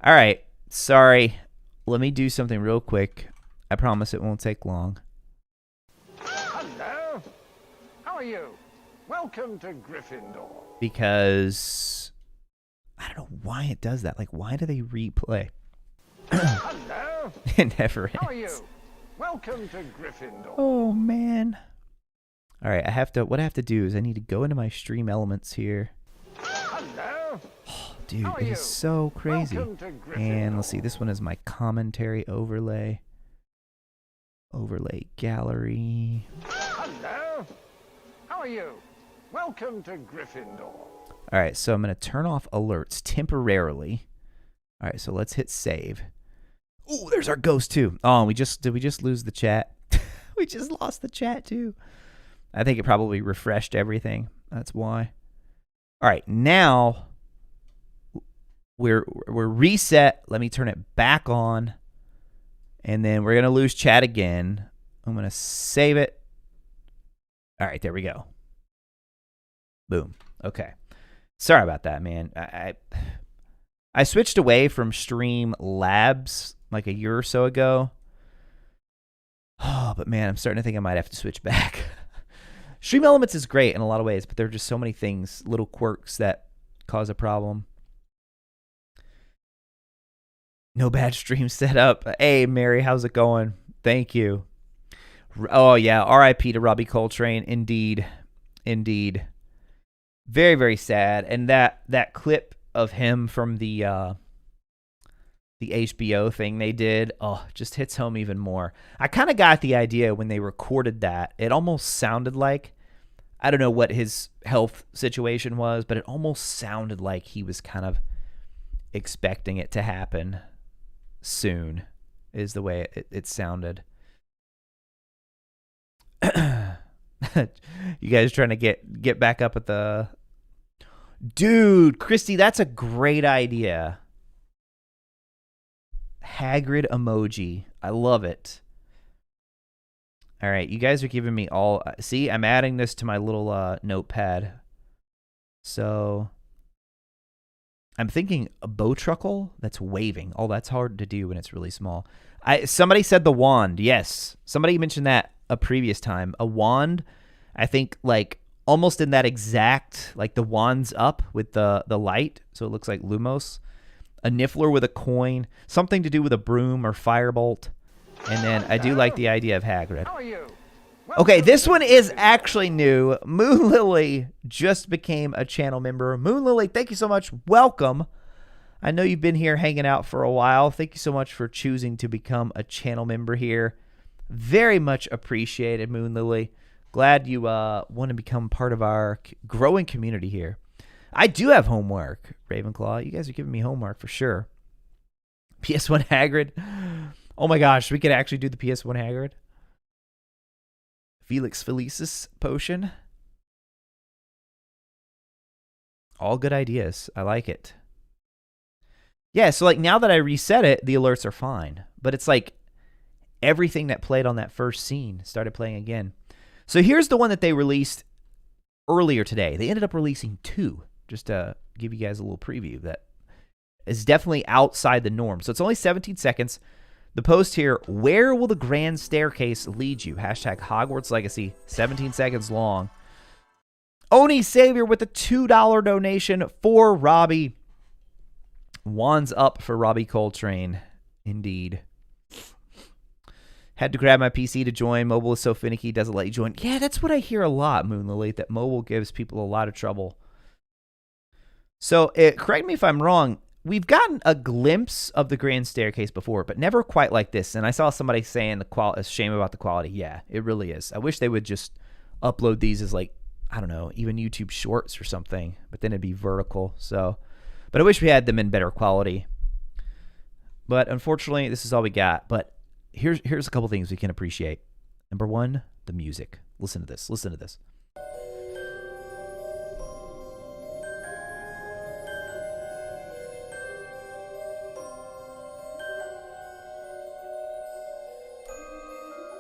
All right. Sorry. Let me do something real quick. I promise it won't take long. Hello. How are you? Welcome to Gryffindor. Because I don't know why it does that. Like, why do they replay? Hello. It never ends. How are you? Welcome to Gryffindor. Oh man. All right, what I have to do is I need to go into my stream elements here. Hello. Oh, dude, How are it you? is so crazy. Welcome to Gryffindor. And let's see, this one is my commentary overlay. Overlay gallery. Hello. How are you? Welcome to Gryffindor. All right, so I'm going to turn off alerts temporarily. All right, so let's hit save. Ooh, there's our ghost too. Oh, did we just lose the chat? We just lost the chat too. I think it probably refreshed everything. That's why. All right, now we're reset. Let me turn it back on. And then we're going to lose chat again. I'm going to save it. All right, there we go. Boom. Okay. Sorry about that, man. I switched away from Streamlabs like a year or so ago. Oh, but man, I'm starting to think I might have to switch back. Stream Elements is great in a lot of ways, but there are just so many things, little quirks that cause a problem. No bad stream setup. Hey, Mary, how's it going? Thank you. Oh, yeah. RIP to Robbie Coltrane. Indeed. Indeed. Very, very sad. And that clip of him from the HBO thing they did, just hits home even more. I kind of got the idea when they recorded that. It almost sounded like, I don't know what his health situation was, but it almost sounded like he was kind of expecting it to happen soon, is the way it sounded. You guys trying to get back up at the... Dude, Christy, that's a great idea. Hagrid emoji. I love it. All right, you guys are giving me all... See, I'm adding this to my little notepad. So... I'm thinking a bowtruckle that's waving. Oh, that's hard to do when it's really small. Somebody said the wand. Yes. Somebody mentioned that a previous time. A wand, I think, like, almost in that exact, like, the wand's up with the light, so it looks like Lumos. A niffler with a coin. Something to do with a broom or firebolt. And then I do like the idea of Hagrid. How are you? Okay, this one is actually new. Moon Lily just became a channel member. Moon Lily, thank you so much. Welcome. I know you've been here hanging out for a while. Thank you so much for choosing to become a channel member here. Very much appreciated, Moon Lily. Glad you want to become part of our growing community here. I do have homework, Ravenclaw. You guys are giving me homework for sure. PS1 Hagrid. Oh my gosh, we could actually do the PS1 Hagrid. Felix Felicis potion. All good ideas. I like it. Yeah, so like now that I reset it, the alerts are fine. But it's like everything that played on that first scene started playing again. So here's the one that they released earlier today. They ended up releasing 2, just to give you guys a little preview that is definitely outside the norm. So it's only 17 seconds. The post here, where will the grand staircase lead you? Hashtag Hogwarts Legacy, 17 seconds long. Oni Savior with a $2 donation for Robbie. Wands up for Robbie Coltrane. Indeed. Had to grab my PC to join. Mobile is so finicky, doesn't let you join. Yeah, that's what I hear a lot, Moon Lily, that mobile gives people a lot of trouble. So, correct me if I'm wrong, we've gotten a glimpse of the Grand Staircase before, but never quite like this. And I saw somebody saying a shame about the quality. Yeah, it really is. I wish they would just upload these as like, I don't know, even YouTube Shorts or something, but then it'd be vertical. So, but I wish we had them in better quality. But unfortunately, this is all we got. But here's a couple things we can appreciate. Number one, the music. Listen to this. Listen to this.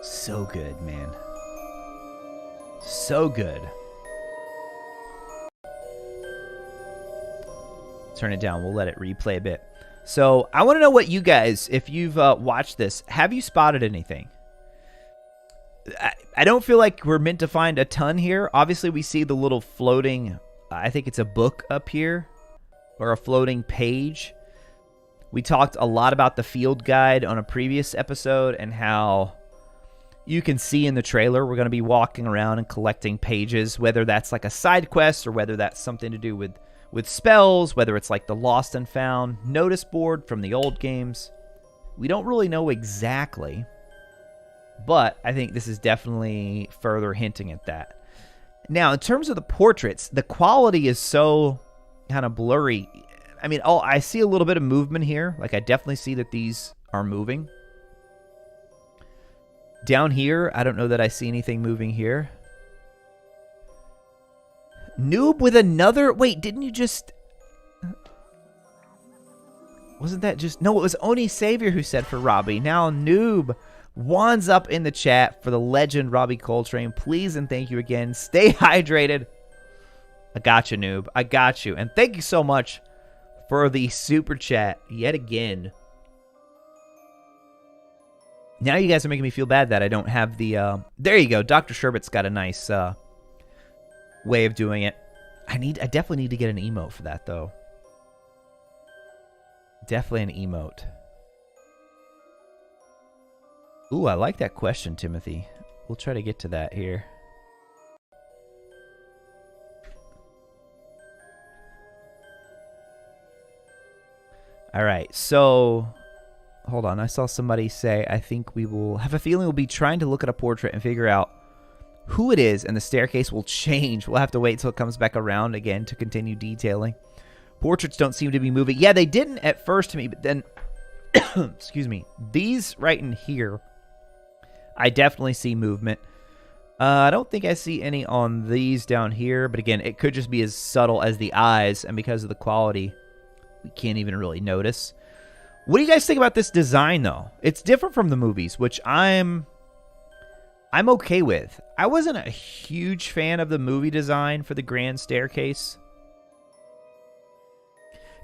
So good, man. So good. Turn it down. We'll let it replay a bit. So I want to know what you guys, if you've watched this, have you spotted anything? I don't feel like we're meant to find a ton here. Obviously, we see the little floating, I think it's a book up here, or a floating page. We talked a lot about the field guide on a previous episode and how you can see in the trailer we're going to be walking around and collecting pages, whether that's like a side quest or whether that's something to do with spells, whether it's like the lost and found notice board from the old games. We don't really know exactly, but I think this is definitely further hinting at that. Now, in terms of the portraits, the quality is so kind of blurry. I mean, I see a little bit of movement here. Like, I definitely see that these are moving. Down here, I don't know that I see anything moving here. Noob with another... Wait, didn't you just... Wasn't that just... No, it was Oni Savior who said for Robbie. Now Noob wands up in the chat for the legend Robbie Coltrane. Please and thank you again. Stay hydrated. I got you, Noob. I got you. And thank you so much for the super chat yet again. Now you guys are making me feel bad that I don't have the... There you go. Dr. Sherbet's got a nice way of doing it. I definitely need to get an emote for that, though. Definitely an emote. Ooh, I like that question, Timothy. We'll try to get to that here. All right, so... Hold on, I saw somebody say, I think we will have a feeling we'll be trying to look at a portrait and figure out who it is, and the staircase will change. We'll have to wait till it comes back around again to continue detailing. Portraits don't seem to be moving. Yeah, they didn't at first to me, but then, excuse me, these right in here, I definitely see movement. I don't think I see any on these down here, but again, it could just be as subtle as the eyes, and because of the quality, we can't even really notice. What do you guys think about this design, though? It's different from the movies, which I'm okay with. I wasn't a huge fan of the movie design for the Grand Staircase.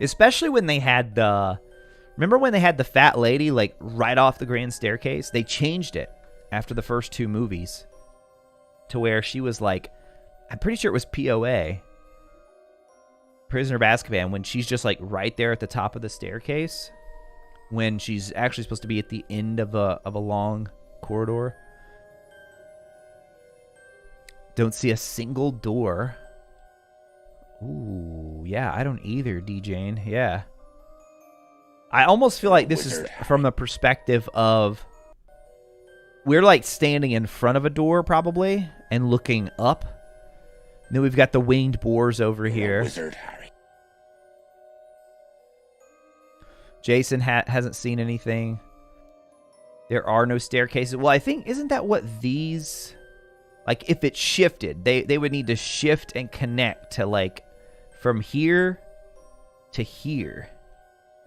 Especially when they had the... Remember when they had the fat lady, like, right off the Grand Staircase? They changed it after the first two movies to where she was, like... I'm pretty sure it was POA. Prisoner of Azkaban, when she's just, like, right there at the top of the staircase. When she's actually supposed to be at the end of a long corridor. Don't see a single door. Ooh, yeah, I don't either, D-Jane. Yeah. I almost feel like this is from the perspective of... We're, like, standing in front of a door, probably, and looking up. And then we've got the winged boars over here. Wizard Harry. Jason hasn't seen anything. There are no staircases. Well, I think, isn't that what these... Like, if it shifted, they would need to shift and connect to, like, from here to here,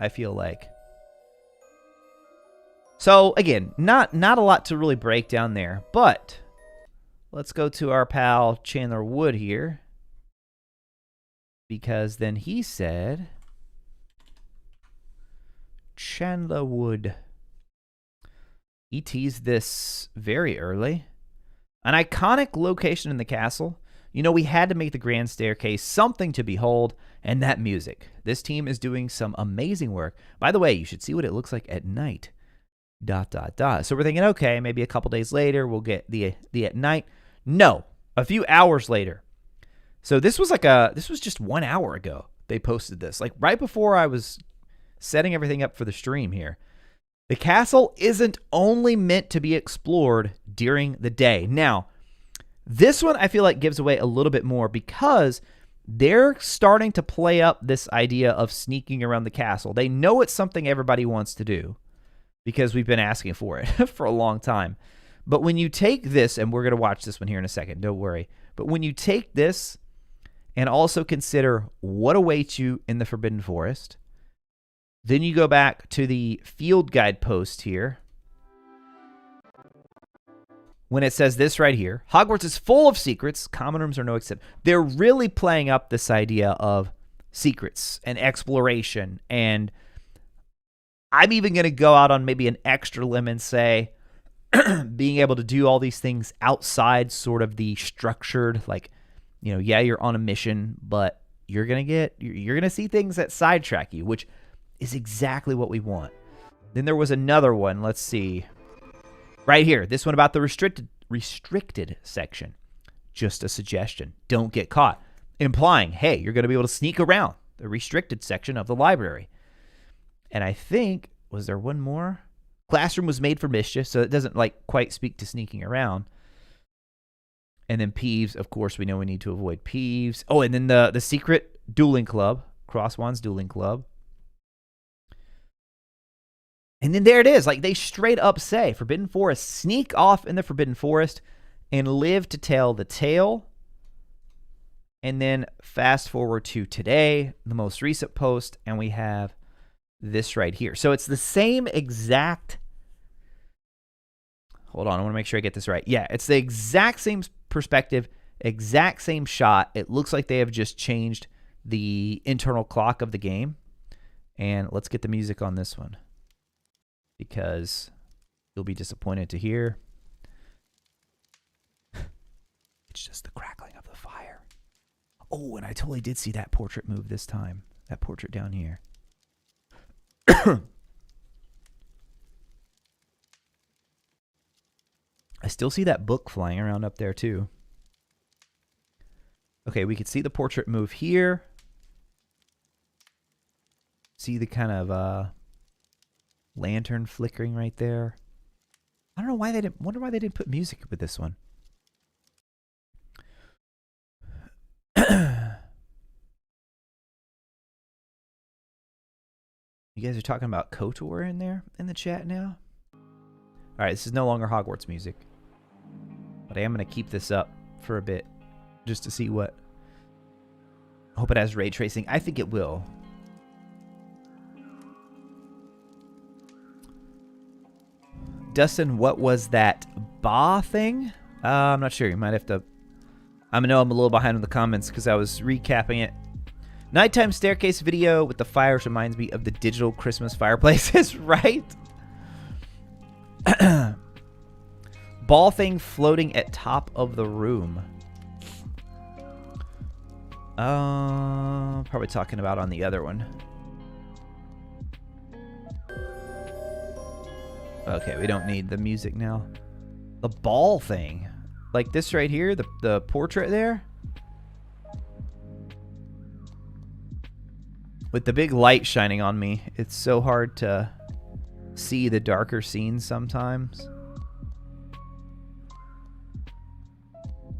I feel like. So, again, not a lot to really break down there. But, let's go to our pal Chandler Wood here. Because then he said... Chandler Wood. He teased this very early. An iconic location in the castle. You know, we had to make the Grand Staircase something to behold, and that music. This team is doing some amazing work. By the way, you should see what it looks like at night. dot, dot, dot. So we're thinking, okay, maybe a couple days later, we'll get the at night. No, a few hours later. So this was just 1 hour ago they posted this. Like right before I was setting everything up for the stream here. The castle isn't only meant to be explored during the day. Now, this one I feel like gives away a little bit more because they're starting to play up this idea of sneaking around the castle. They know it's something everybody wants to do because we've been asking for it for a long time. But when you take this, and we're going to watch this one here in a second, don't worry. But when you take this and also consider what awaits you in the Forbidden Forest, then you go back to the field guide post here. When it says this right here, Hogwarts is full of secrets. Common rooms are no exception. They're really playing up this idea of secrets and exploration. And I'm even going to go out on maybe an extra limb and say being able to do all these things outside sort of the structured, like, you know, yeah, you're on a mission, but you're going to see things that sidetrack you, which is exactly what we want. Then there was another one. Let's see. Right here. This one about the restricted section. Just a suggestion. Don't get caught. Implying, hey, you're going to be able to sneak around the restricted section of the library. And I think, was there one more? Classroom was made for mischief, so it doesn't like quite speak to sneaking around. And then Peeves, of course, we know we need to avoid Peeves. Oh, and then the secret dueling club. Crosswands Dueling Club. And then there it is. Like they straight up say, Forbidden Forest, sneak off in the Forbidden Forest and live to tell the tale. And then fast forward to today, the most recent post, and we have this right here. So it's the same exact, hold on, I want to make sure I get this right. Yeah, it's the exact same perspective, exact same shot. It looks like they have just changed the internal clock of the game. And let's get the music on this one, because you'll be disappointed to hear it's just the crackling of the fire. Oh, and I totally did see that portrait move this time. That portrait down here. I still see that book flying around up there too. Okay, we can see the portrait move here. See the kind of lantern flickering right there. I don't know why they didn't. Wonder why they didn't put music with this one. You guys are talking about KOTOR in there in the chat now. All right, this is no longer Hogwarts music, but I am going to keep this up for a bit just to see what. I hope it has ray tracing. I think it will. Dustin, what was that Ba thing? I'm not sure. You might have to. I know I'm a little behind in the comments because I was recapping it. Nighttime staircase video with the fires reminds me of the digital Christmas fireplaces, right? Ball thing floating at top of the room. Probably talking about on the other one. Okay, we don't need the music now. The ball thing. Like this right here, the portrait there. With the big light shining on me, it's so hard to see the darker scenes sometimes.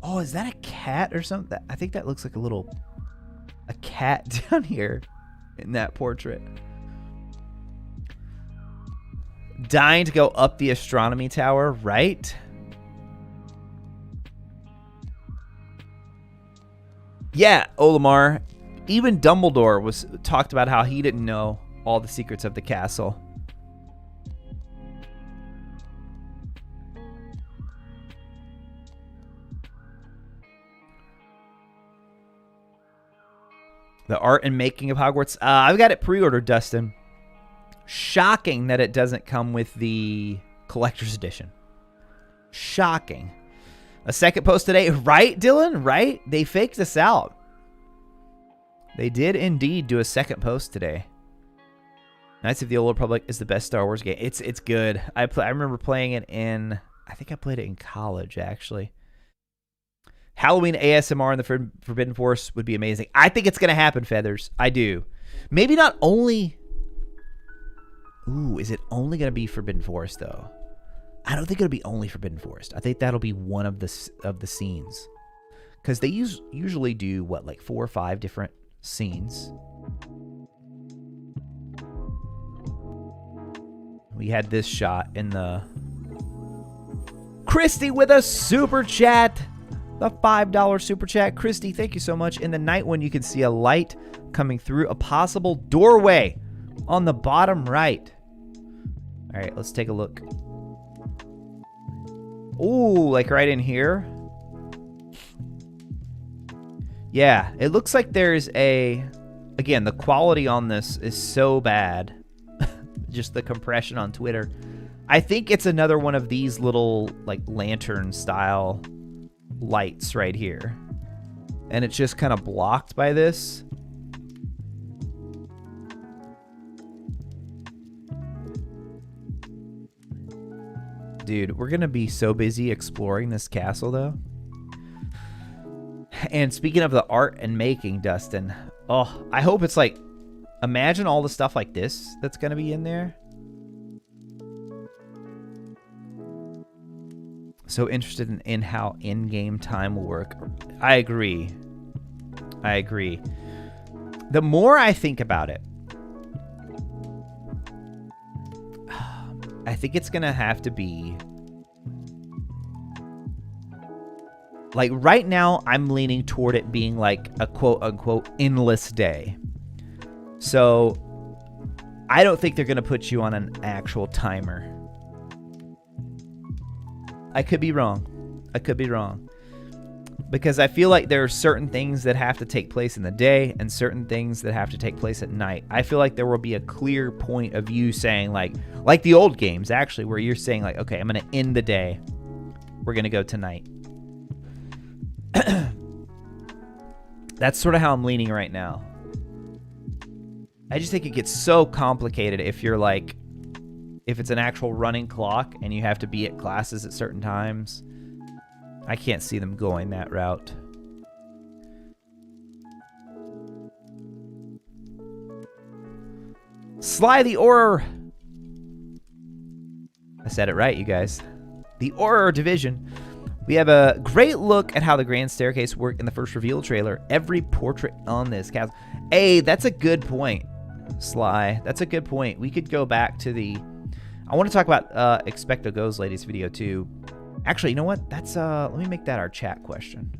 Oh, is that a cat or something? I think that looks like a cat down here in that portrait. Dying to go up the astronomy tower, right? Yeah, Olimar. Even Dumbledore talked about how he didn't know all the secrets of the castle. The art and making of Hogwarts. I've got it pre-ordered, Dustin. Shocking that it doesn't come with the collector's edition. Shocking. A second post today. Right, Dylan? Right? They faked us out. They did indeed do a second post today. Knights of the Old Republic is the best Star Wars game. It's good. I remember playing it in, I think I played it in college, actually. Halloween ASMR in the Forbidden Forest would be amazing. I think it's going to happen, Feathers. I do. Maybe not only... Ooh, is it only going to be Forbidden Forest, though? I don't think it'll be only Forbidden Forest. I think that'll be one of the scenes. Because they usually do, what, like 4 or 5 different scenes. We had this shot in the... Christy with a super chat! The $5 super chat. Christy, thank you so much. In the night one, you can see a light coming through a possible doorway on the bottom right. All right, let's take a look. Ooh, like right in here. Yeah, it looks like there's a... Again, the quality on this is so bad. Just the compression on Twitter. I think it's another one of these little, like, lantern-style lights right here. And it's just kind of blocked by this. Dude, we're going to be so busy exploring this castle, though. And speaking of the art and making, Dustin, oh, I hope it's like, imagine all the stuff like this that's going to be in there. So interested in how in-game time will work. I agree. I agree. The more I think about it, I think it's going to have to be... Like, right now, I'm leaning toward it being like a quote-unquote endless day. So, I don't think they're going to put you on an actual timer. I could be wrong. I could be wrong. Because I feel like there are certain things that have to take place in the day and certain things that have to take place at night. I feel like there will be a clear point of you saying, like the old games, actually, where you're saying, like, okay, I'm going to end the day. We're going to go tonight. That's sort of how I'm leaning right now. I just think it gets so complicated if you're like, if it's an actual running clock and you have to be at classes at certain times. I can't see them going that route. Sly the Auror. I said it right, you guys. The Auror Division. We have a great look at how the Grand Staircase worked in the first reveal trailer. Every portrait on this castle. Hey, that's a good point, Sly. That's a good point. We could go back to the... I want to talk about Expecto Goes Ladies video too. Actually, you know what? That's let me make that our chat question.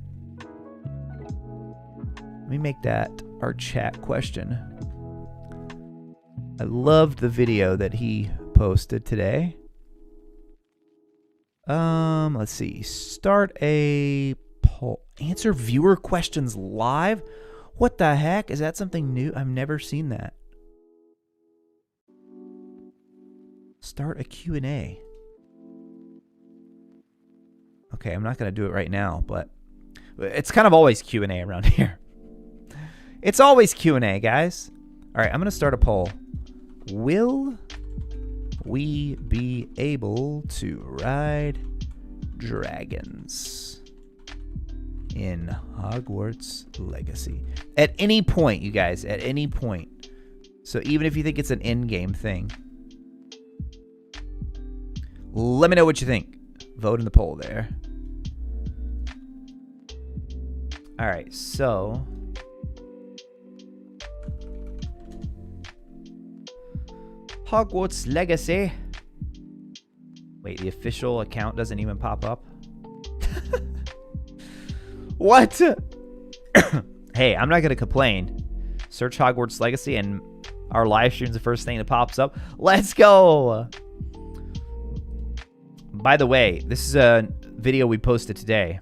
Let me make that our chat question. I loved the video that he posted today. Let's see. Start a poll. Answer viewer questions live? What the heck? Is that something new? I've never seen that. Start a Q&A. Okay, I'm not going to do it right now, but it's kind of always Q&A around here. It's always Q&A, guys. All right, I'm going to start a poll. Will we be able to ride dragons in Hogwarts Legacy? At any point, you guys, at any point. So even if you think it's an in-game thing, let me know what you think. Vote in the poll there. All right, so... Hogwarts Legacy. Wait, the official account doesn't even pop up? What? Hey, I'm not going to complain. Search Hogwarts Legacy and our live stream's the first thing that pops up. Let's go! By the way, this is a video we posted today.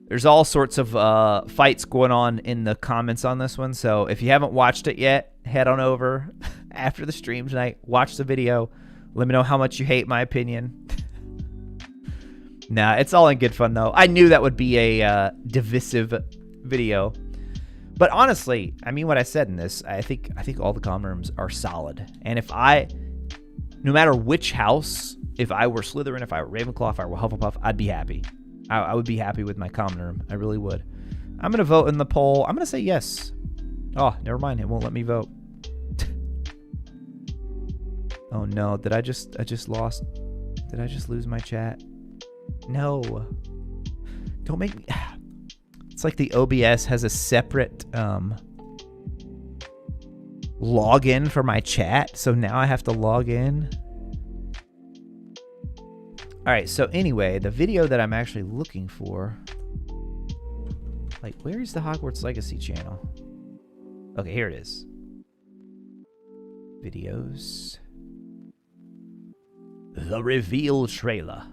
There's all sorts of fights going on in the comments on this one, so if you haven't watched it yet, head on over after the stream tonight. Watch the video. Let me know how much you hate my opinion. Nah, it's all in good fun, though. I knew that would be a divisive video. But honestly, I mean what I said in this. I think all the common rooms are solid. And if no matter which house, if I were Slytherin, if I were Ravenclaw, if I were Hufflepuff, I'd be happy. I would be happy with my common room. I really would. I'm gonna vote in the poll. I'm gonna say yes. Oh, never mind. It won't let me vote. Oh no! Did I just lost? Did I just lose my chat? No. Don't make me. It's like the OBS has a separate login for my chat, so now I have to log in. All right. So anyway, the video that I'm actually looking for. Like, where is the Hogwarts Legacy channel? Okay, here it is. Videos. The reveal trailer.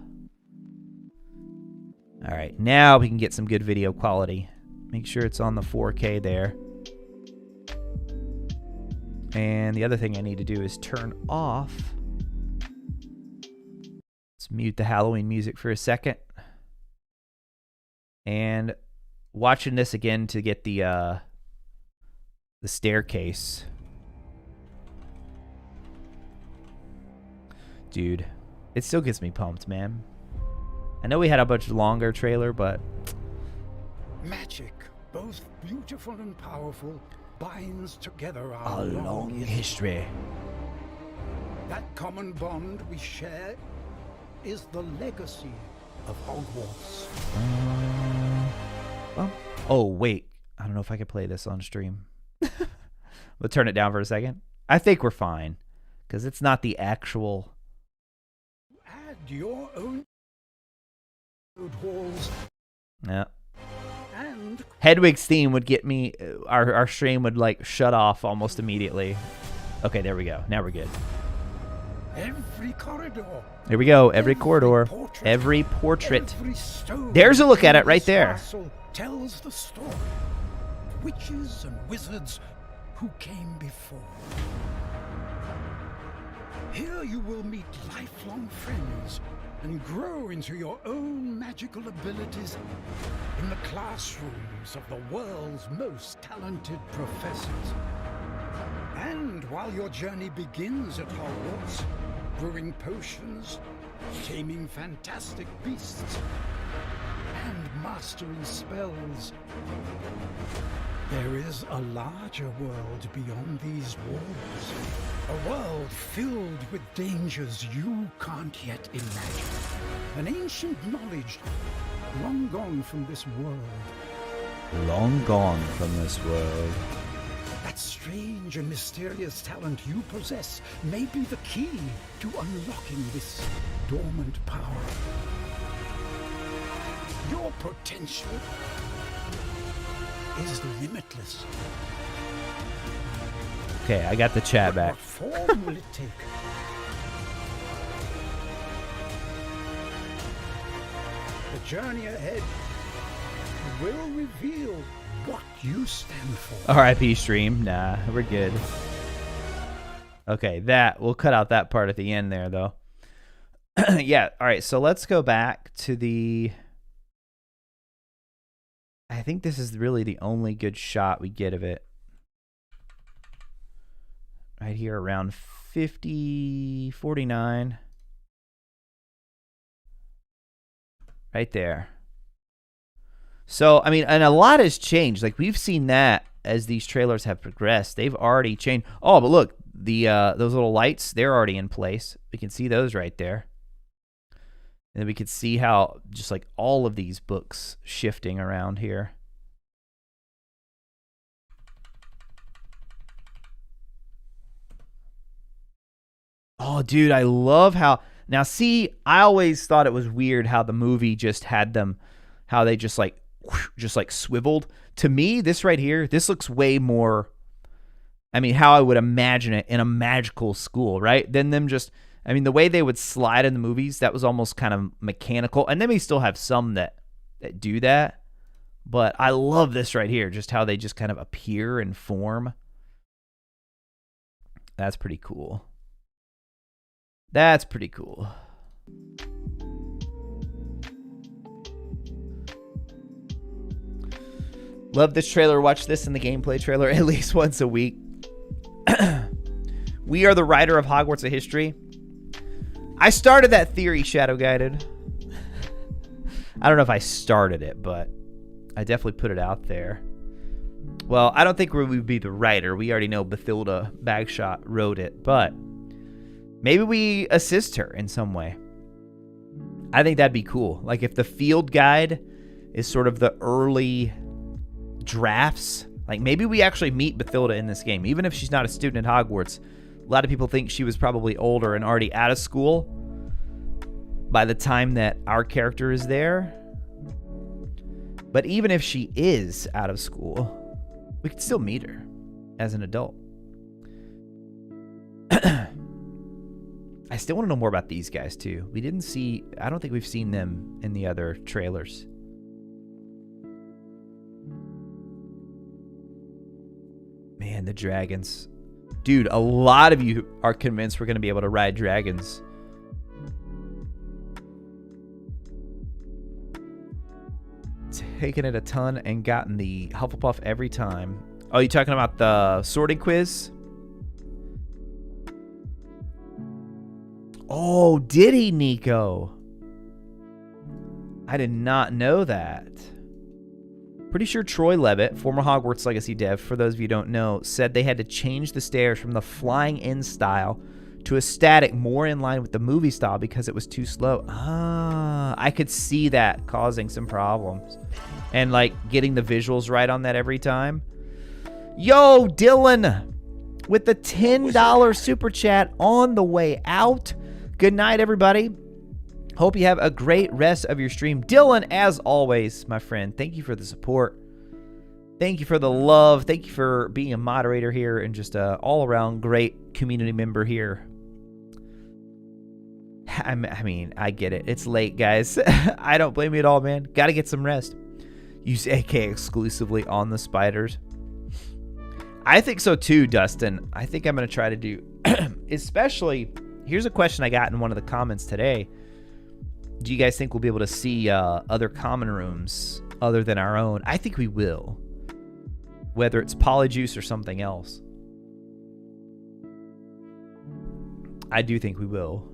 All right, now we can get some good video quality. Make sure it's on the 4K there. And the other thing I need to do is turn off. Let's mute the Halloween music for a second. And watching this again to get the staircase. Dude, it still gets me pumped, man. I know we had a much longer trailer, but... Magic, both beautiful and powerful, binds together a long history. That common bond we share is the legacy of Hogwarts. Well, oh, wait. I don't know if I can play this on stream. We'll turn it down for a second. I think we're fine, because it's not the actual... Add your own walls. Yeah. And Hedwig's theme would get me... Our stream would, like, shut off almost immediately. Okay, there we go. Now we're good. every corridor. Here we go. Every corridor. Every portrait. Every stone There's a look at it right in this there. castle tells the story. Witches and wizards who came before. Here you will meet lifelong friends and grow into your own magical abilities in the classrooms of the world's most talented professors. And while your journey begins at Hogwarts, brewing potions, taming fantastic beasts, and mastering spells, there is a larger world beyond these walls. A world filled with dangers you can't yet imagine. An ancient knowledge long gone from this world. Long gone from this world. That strange and mysterious talent you possess may be the key to unlocking this dormant power. Your potential is limitless. Okay, I got the chat back. What form will it take? The journey ahead will reveal what you stand for. RIP stream. Nah, we're good. Okay, we'll cut out that part at the end there, though. Yeah, all right, so let's go back to the... I think this is really the only good shot we get of it. Right here around 50, 49. Right there. So, I mean, and a lot has changed. Like, we've seen that as these trailers have progressed. They've already changed. Oh, but look, those little lights, they're already in place. We can see those right there. And then we could see how just like all of these books shifting around here. Oh, dude, I love how... Now, see, I always thought it was weird how the movie just had them, how they just like swiveled. To me, this right here, this looks way more, I mean, how I would imagine it in a magical school, right? Than them just, I mean, the way they would slide in the movies, that was almost kind of mechanical. And then we still have some that do that. But I love this right here, just how they just kind of appear and form. That's pretty cool. That's pretty cool. Love this trailer. Watch this in the gameplay trailer at least once a week. We are the writer of Hogwarts of History. I started that theory, Shadow Guided. I don't know if I started it, but I definitely put it out there. Well, I don't think we would be the writer. We already know Bathilda Bagshot wrote it, but maybe we assist her in some way. I think that'd be cool. Like if the field guide is sort of the early drafts, like maybe we actually meet Bathilda in this game, even if she's not a student at Hogwarts. A lot of people think she was probably older and already out of school by the time that our character is there. But even if she is out of school, we could still meet her as an adult. I still want to know more about these guys too. We didn't see, I don't think we've seen them in the other trailers. Man, the dragons. Dude, a lot of you are convinced we're going to be able to ride dragons. Taken it a ton and gotten the Hufflepuff every time. Oh, you talking about the sorting quiz? Oh, did he, Nico? I did not know that. Pretty sure Troy Levitt, former Hogwarts Legacy dev, for those of you who don't know, said they had to change the stairs from the flying in style to a static more in line with the movie style because it was too slow. Ah, I could see that causing some problems. And like getting the visuals right on that every time. Yo, Dylan, with the $10 super chat on the way out. Good night, everybody. Hope you have a great rest of your stream. Dylan, as always, my friend, thank you for the support. Thank you for the love. Thank you for being a moderator here and just an all-around great community member here. I mean, I get it. It's late, guys. I don't blame you at all, man. Got to get some rest. Use AK exclusively on the spiders. I think so too, Dustin. I think I'm going to try to do, especially, here's a question I got in one of the comments today. Do you guys think we'll be able to see other common rooms other than our own? I think we will. Whether it's Polyjuice or something else. I do think we will.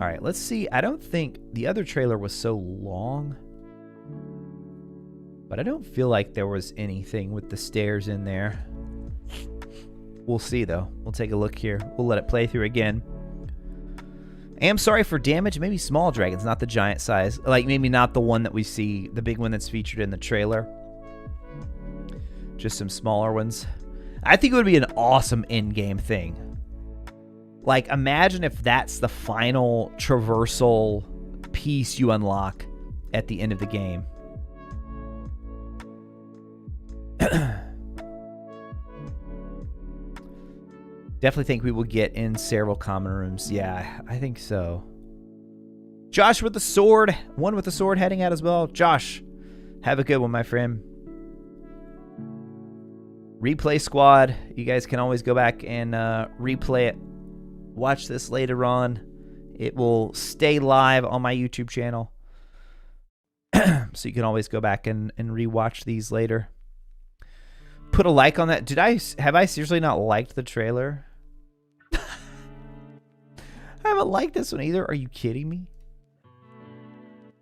All right, let's see. I don't think the other trailer was so long. But I don't feel like there was anything with the stairs in there. We'll see, though. We'll take a look here. We'll let it play through again. I am sorry for damage. Maybe small dragons, not the giant size. Like, maybe not the one that we see, the big one that's featured in the trailer. Just some smaller ones. I think it would be an awesome in-game thing. Like, imagine if that's the final traversal piece you unlock at the end of the game. Definitely think we will get in several common rooms. Yeah, I think so. Josh with the sword. One with the sword heading out as well. Josh, have a good one, my friend. Replay squad. You guys can always go back and replay it. Watch this later on. It will stay live on my YouTube channel. So you can always go back and rewatch these later. Put a like on that. Have I seriously not liked the trailer? I haven't liked this one either. Are you kidding me?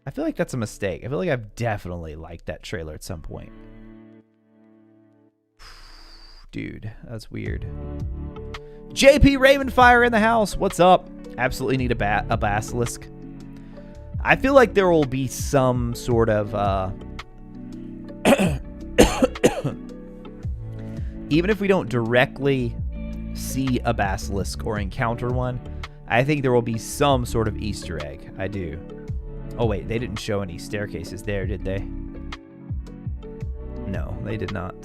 I feel like that's a mistake. I feel like I've definitely liked that trailer at some point. Dude, that's weird. JP Ravenfire in the house. What's up? Absolutely need a basilisk. I feel like there will be some sort of even if we don't directly see a basilisk or encounter one, I think there will be some sort of Easter egg. I do. Oh wait, they didn't show any staircases there, did they? No, they did not.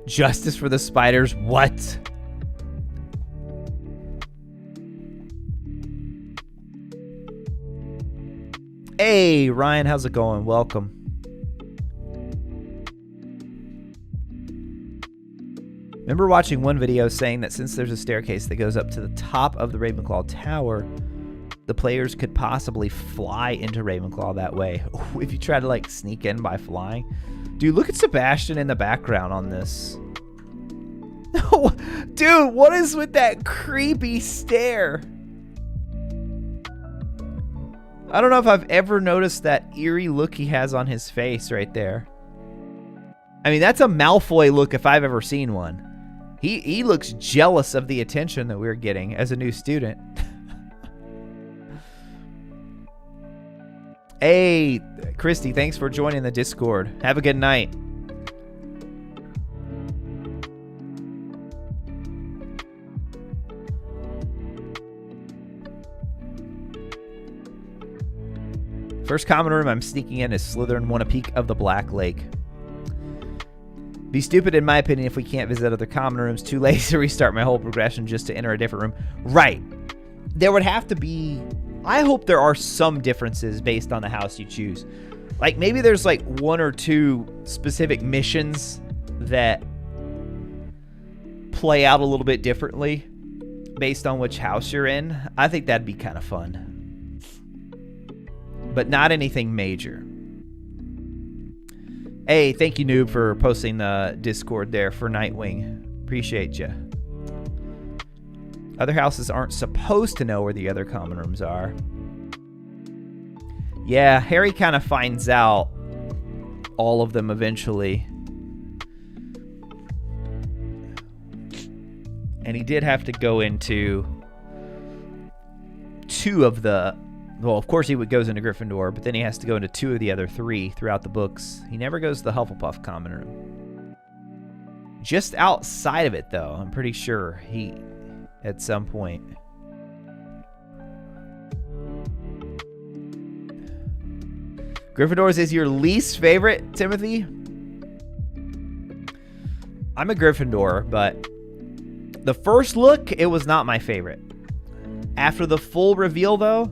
Justice for the spiders? What? Hey, Ryan, how's it going? Welcome. Remember watching one video saying that since there's a staircase that goes up to the top of the Ravenclaw Tower, the players could possibly fly into Ravenclaw that way. If you try to like sneak in by flying. Dude, look at Sebastian in the background on this. Dude, what is with that creepy stare? I don't know if I've ever noticed that eerie look he has on his face right there. I mean, that's a Malfoy look if I've ever seen one. He looks jealous of the attention that we're getting as a new student. Hey, Christy, thanks for joining the Discord. Have a good night. First common room I'm sneaking in is Slytherin want a peek of the Black Lake. Be stupid, in my opinion, if we can't visit other common rooms. Too late to restart my whole progression just to enter a different room. Right. There would have to be... I hope there are some differences based on the house you choose. Like, maybe there's, like, 1 or 2 specific missions that play out a little bit differently based on which house you're in. I think that'd be kind of fun. But not anything major. Hey, thank you, Noob, for posting the Discord there for Nightwing. Appreciate you. Other houses aren't supposed to know where the other common rooms are. Yeah, Harry kind of finds out all of them eventually. And he did have to go into 2 of the... Well, of course he goes into Gryffindor, but then he has to go into 2 of the other 3 throughout the books. He never goes to the Hufflepuff common room. Just outside of it, though, I'm pretty sure he... at some point. Gryffindor's is your least favorite, Timothy? I'm a Gryffindor, but the first look, it was not my favorite. After the full reveal, though...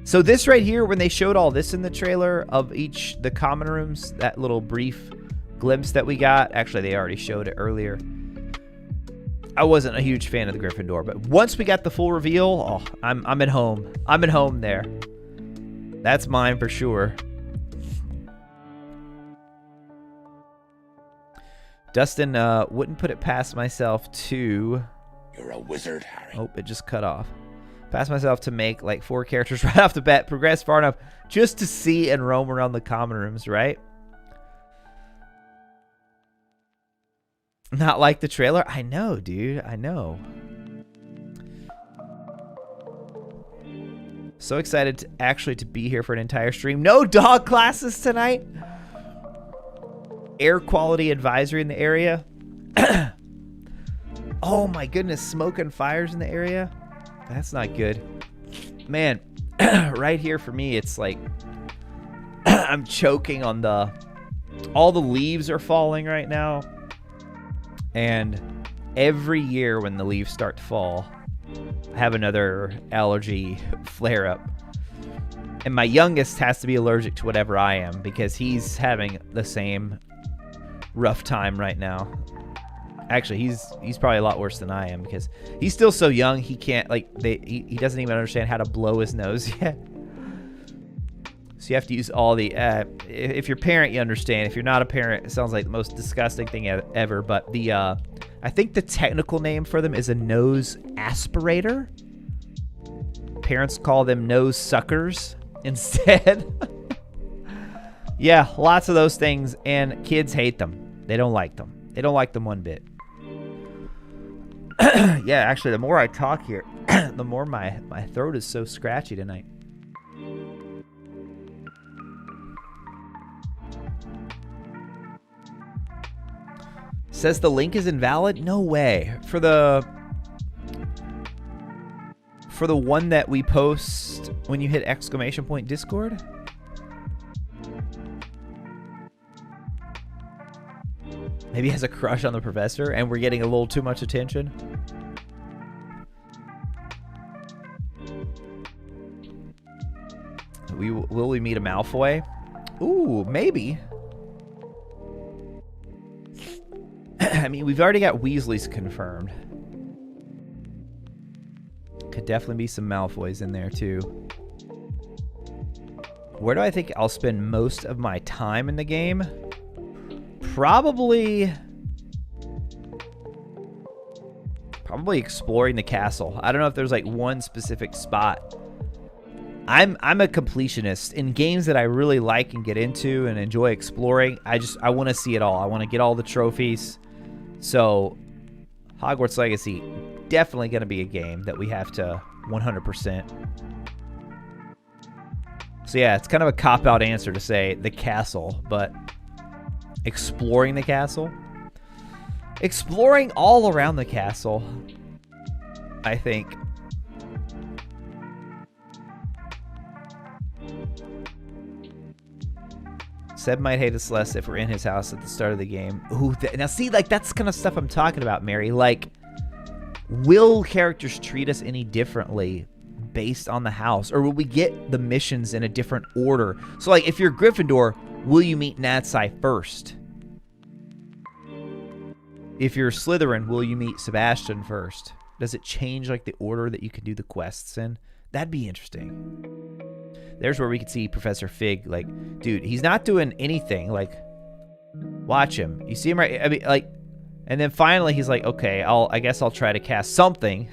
So this right here, when they showed all this in the trailer of the common rooms, that little brief glimpse that we got... Actually, they already showed it earlier. I wasn't a huge fan of the Gryffindor, but once we got the full reveal, oh, I'm at home. I'm at home there. That's mine for sure. Dustin, wouldn't put it past myself to... You're a wizard, Harry. Oh, it just cut off. Past myself to make like 4 characters right off the bat, progress far enough just to see and roam around the common rooms, right? Not like the trailer? I know, dude. I know. So excited to be here for an entire stream. No dog classes tonight. Air quality advisory in the area. Oh my goodness, smoke and fires in the area. That's not good. Man, right here for me, it's like I'm choking on all the leaves are falling right now. And every year when the leaves start to fall, I have another allergy flare-up. And my youngest has to be allergic to whatever I am because he's having the same rough time right now. Actually, he's probably a lot worse than I am because he's still so young. He can't, like, he doesn't even understand how to blow his nose yet. So you have to use all the, if you're a parent, you understand. If you're not a parent, it sounds like the most disgusting thing ever. But I think the technical name for them is a nose aspirator. Parents call them nose suckers instead. Yeah, lots of those things, and kids hate them. They don't like them. They don't like them one bit. Yeah, actually, the more I talk here, the more my throat is so scratchy tonight. Says the link is invalid? No way. For the one that we post when you hit ! Discord? Maybe he has a crush on the professor and we're getting a little too much attention. Will we meet a Malfoy? Ooh, maybe. I mean, we've already got Weasleys confirmed. Could definitely be some Malfoys in there too. Where do I think I'll spend most of my time in the game? Probably exploring the castle. I don't know if there's like one specific spot. I'm a completionist. In games that I really like and get into and enjoy exploring, I want to see it all. I want to get all the trophies. So Hogwarts Legacy, definitely going to be a game that we have to 100%. So yeah, it's kind of a cop-out answer to say the castle, but exploring the castle, exploring all around the castle, I think. Seb might hate us less if we're in his house at the start of the game. Ooh, now see, like, that's kind of stuff I'm talking about, Mary. Like, will characters treat us any differently based on the house? Or will we get the missions in a different order? So, like, if you're Gryffindor, will you meet Natsai first? If you're Slytherin, will you meet Sebastian first? Does it change, like, the order that you can do the quests in? That'd be interesting. There's where we could see Professor Fig. Like, dude, he's not doing anything. Like, watch him. You see him right? I mean, like, and then finally he's like, okay, I guess I'll try to cast something.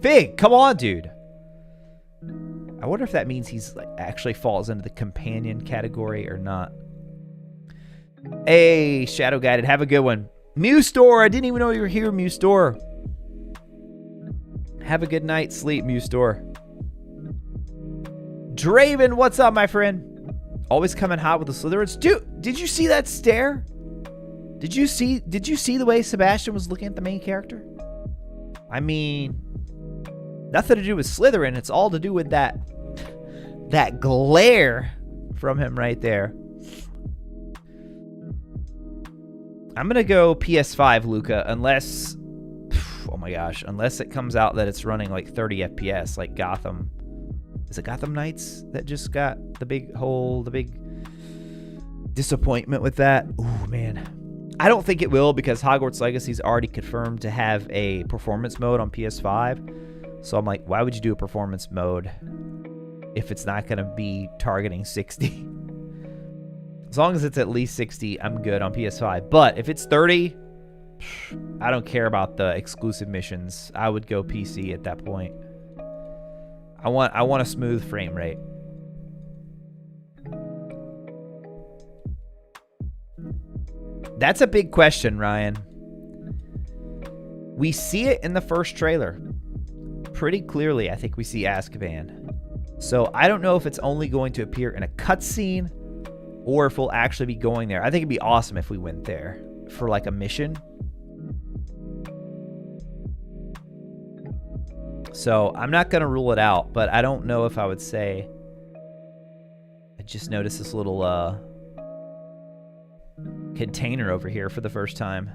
Fig, come on, dude. I wonder if that means he's like actually falls into the companion category or not. Hey, Shadow Guided, have a good one. Mew Store, I didn't even know you were here, Mew Store. Have a good night's sleep, Mew Store. Draven, what's up, my friend? Always coming hot with the Slytherins. Dude, did you see that stare? Did you see the way Sebastian was looking at the main character? I mean, nothing to do with Slytherin. It's all to do with that glare from him right there. I'm going to go PS5, Luca, unless, oh my gosh, unless it comes out that it's running like 30 FPS, like Gotham. Is it Gotham Knights that just got the big disappointment with that? Ooh, man. I don't think it will because Hogwarts Legacy is already confirmed to have a performance mode on PS5. So I'm like, why would you do a performance mode if it's not going to be targeting 60? As long as it's at least 60, I'm good on PS5. But if it's 30, I don't care about the exclusive missions. I would go PC at that point. I want a smooth frame rate. That's a big question, Ryan. We see it in the first trailer. Pretty clearly, I think we see Azkaban. So I don't know if it's only going to appear in a cutscene or if we'll actually be going there. I think it'd be awesome if we went there for like a mission. So I'm not going to rule it out, but I don't know if I would say. I just noticed this little container over here for the first time.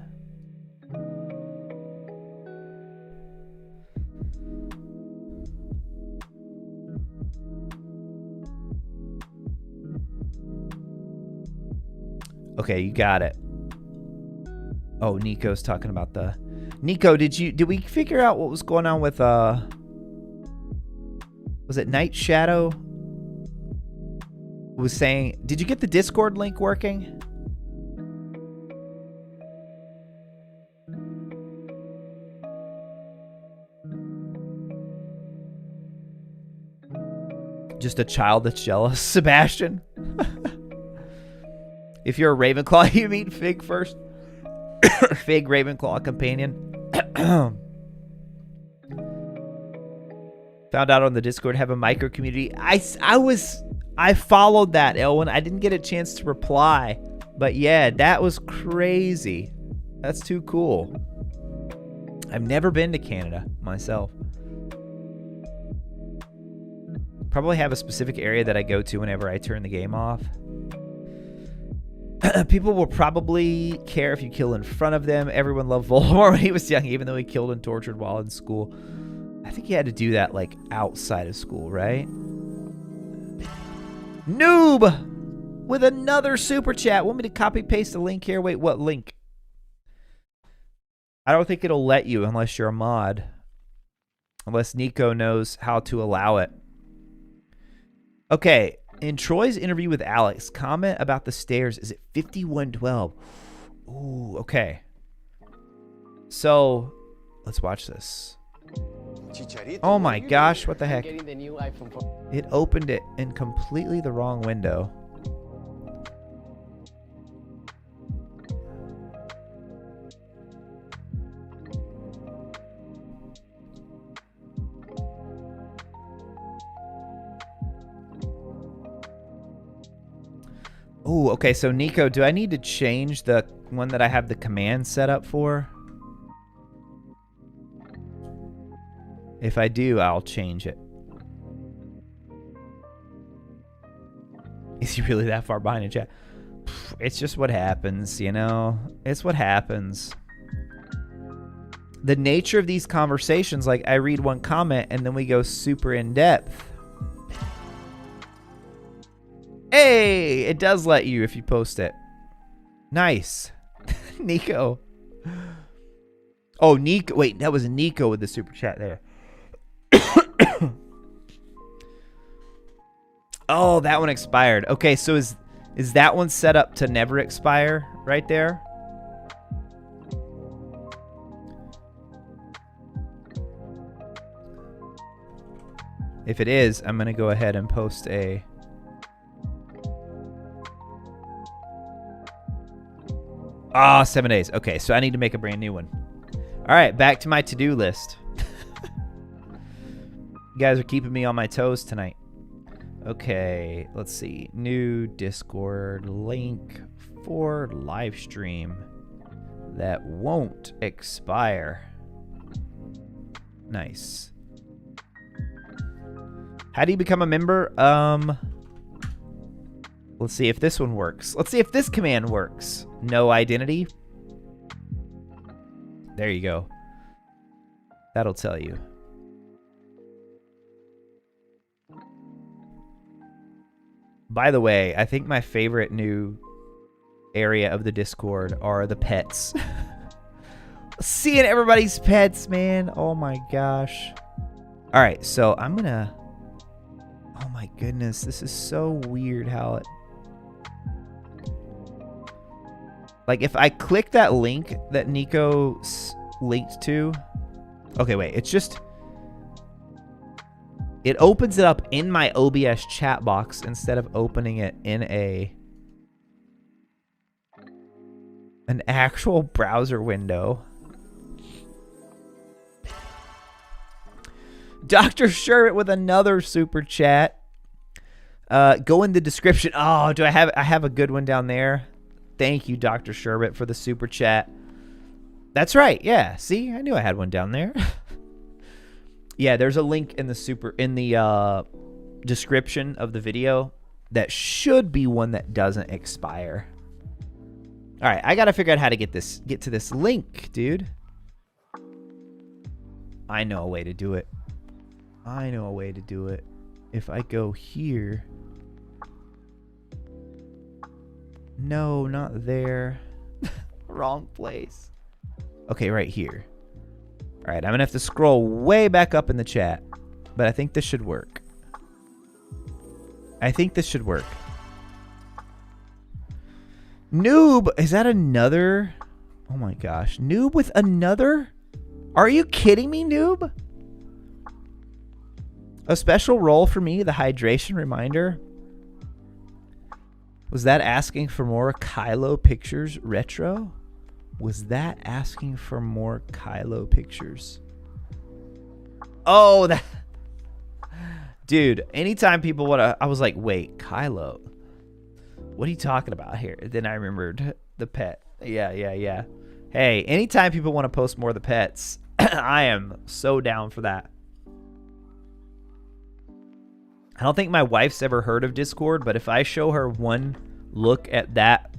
Okay, you got it. Oh, Nico's talking about the... Nico, did we figure out what was going on with was it Night Shadow? Was saying, did you get the Discord link working? Just a child that's jealous, Sebastian. If you're a Ravenclaw, you meet Fig first. Fig, Ravenclaw companion. Found out on the Discord have a micro community. I followed that, Elwin. I didn't get a chance to reply, but yeah, that was crazy. That's too cool. I've never been to Canada myself. Probably have a specific area that I go to whenever I turn the game off. People will probably care if you kill in front of them. Everyone loved Voldemort when he was young, even though he killed and tortured while in school. I think he had to do that, like, outside of school, right? Noob! With another super chat. Want me to copy-paste the link here? Wait, what link? I don't think it'll let you unless you're a mod. Unless Nico knows how to allow it. Okay. In Troy's interview with Alex, comment about the stairs is at 5112. Ooh, okay. So, let's watch this. Oh my gosh, what the heck? It opened it in completely the wrong window. Oh, okay, so Nico, do I need to change the one that I have the command set up for? If I do, I'll change it. Is he really that far behind in chat? It's just what happens, you know? It's what happens. The nature of these conversations, like I read one comment and then we go super in depth. Hey, it does let you if you post it. Nice. Nico. Oh, Nico. Wait, that was Nico with the super chat there. Oh, that one expired. Okay, so is that one set up to never expire right there? If it is, I'm going to go ahead and post a... Ah, 7 days. Okay, so I need to make a brand new one. All right, back to my to-do list. You guys are keeping me on my toes tonight. Okay, let's see. New Discord link for live stream that won't expire. Nice. How do you become a member? Let's see if this one works. Let's see if this command works. No identity. There you go. That'll tell you. By the way, I think my favorite new area of the Discord are the pets. Seeing everybody's pets, man. Oh my gosh. All right, so I'm gonna... Oh my goodness, this is so weird how it... Like, if I click that link that Nico linked to... Okay, wait, it's just... It opens it up in my OBS chat box instead of opening it in an actual browser window. Dr. Sherbet with another super chat. Go in the description. Oh, I have a good one down there. Thank you, Dr. Sherbet, for the super chat. That's right. Yeah. See, I knew I had one down there. Yeah, there's a link in the description of the video that should be one that doesn't expire. All right, I gotta figure out how to get to this link, dude. I know a way to do it. If I go here. No, not there. Wrong place. Okay, right here. All right, I'm gonna have to scroll way back up in the chat, but I think this should work. Noob, is that another? Oh my gosh, Noob with another? Are you kidding me, Noob? A special role for me, the hydration reminder. Was that asking for more Kylo pictures retro? Was that asking for more Kylo pictures? Oh, that... Dude, anytime people want to... I was like, wait, Kylo? What are you talking about here? Then I remembered the pet. Yeah. Hey, anytime people want to post more of the pets, I am so down for that. I don't think my wife's ever heard of Discord, but if I show her one look at that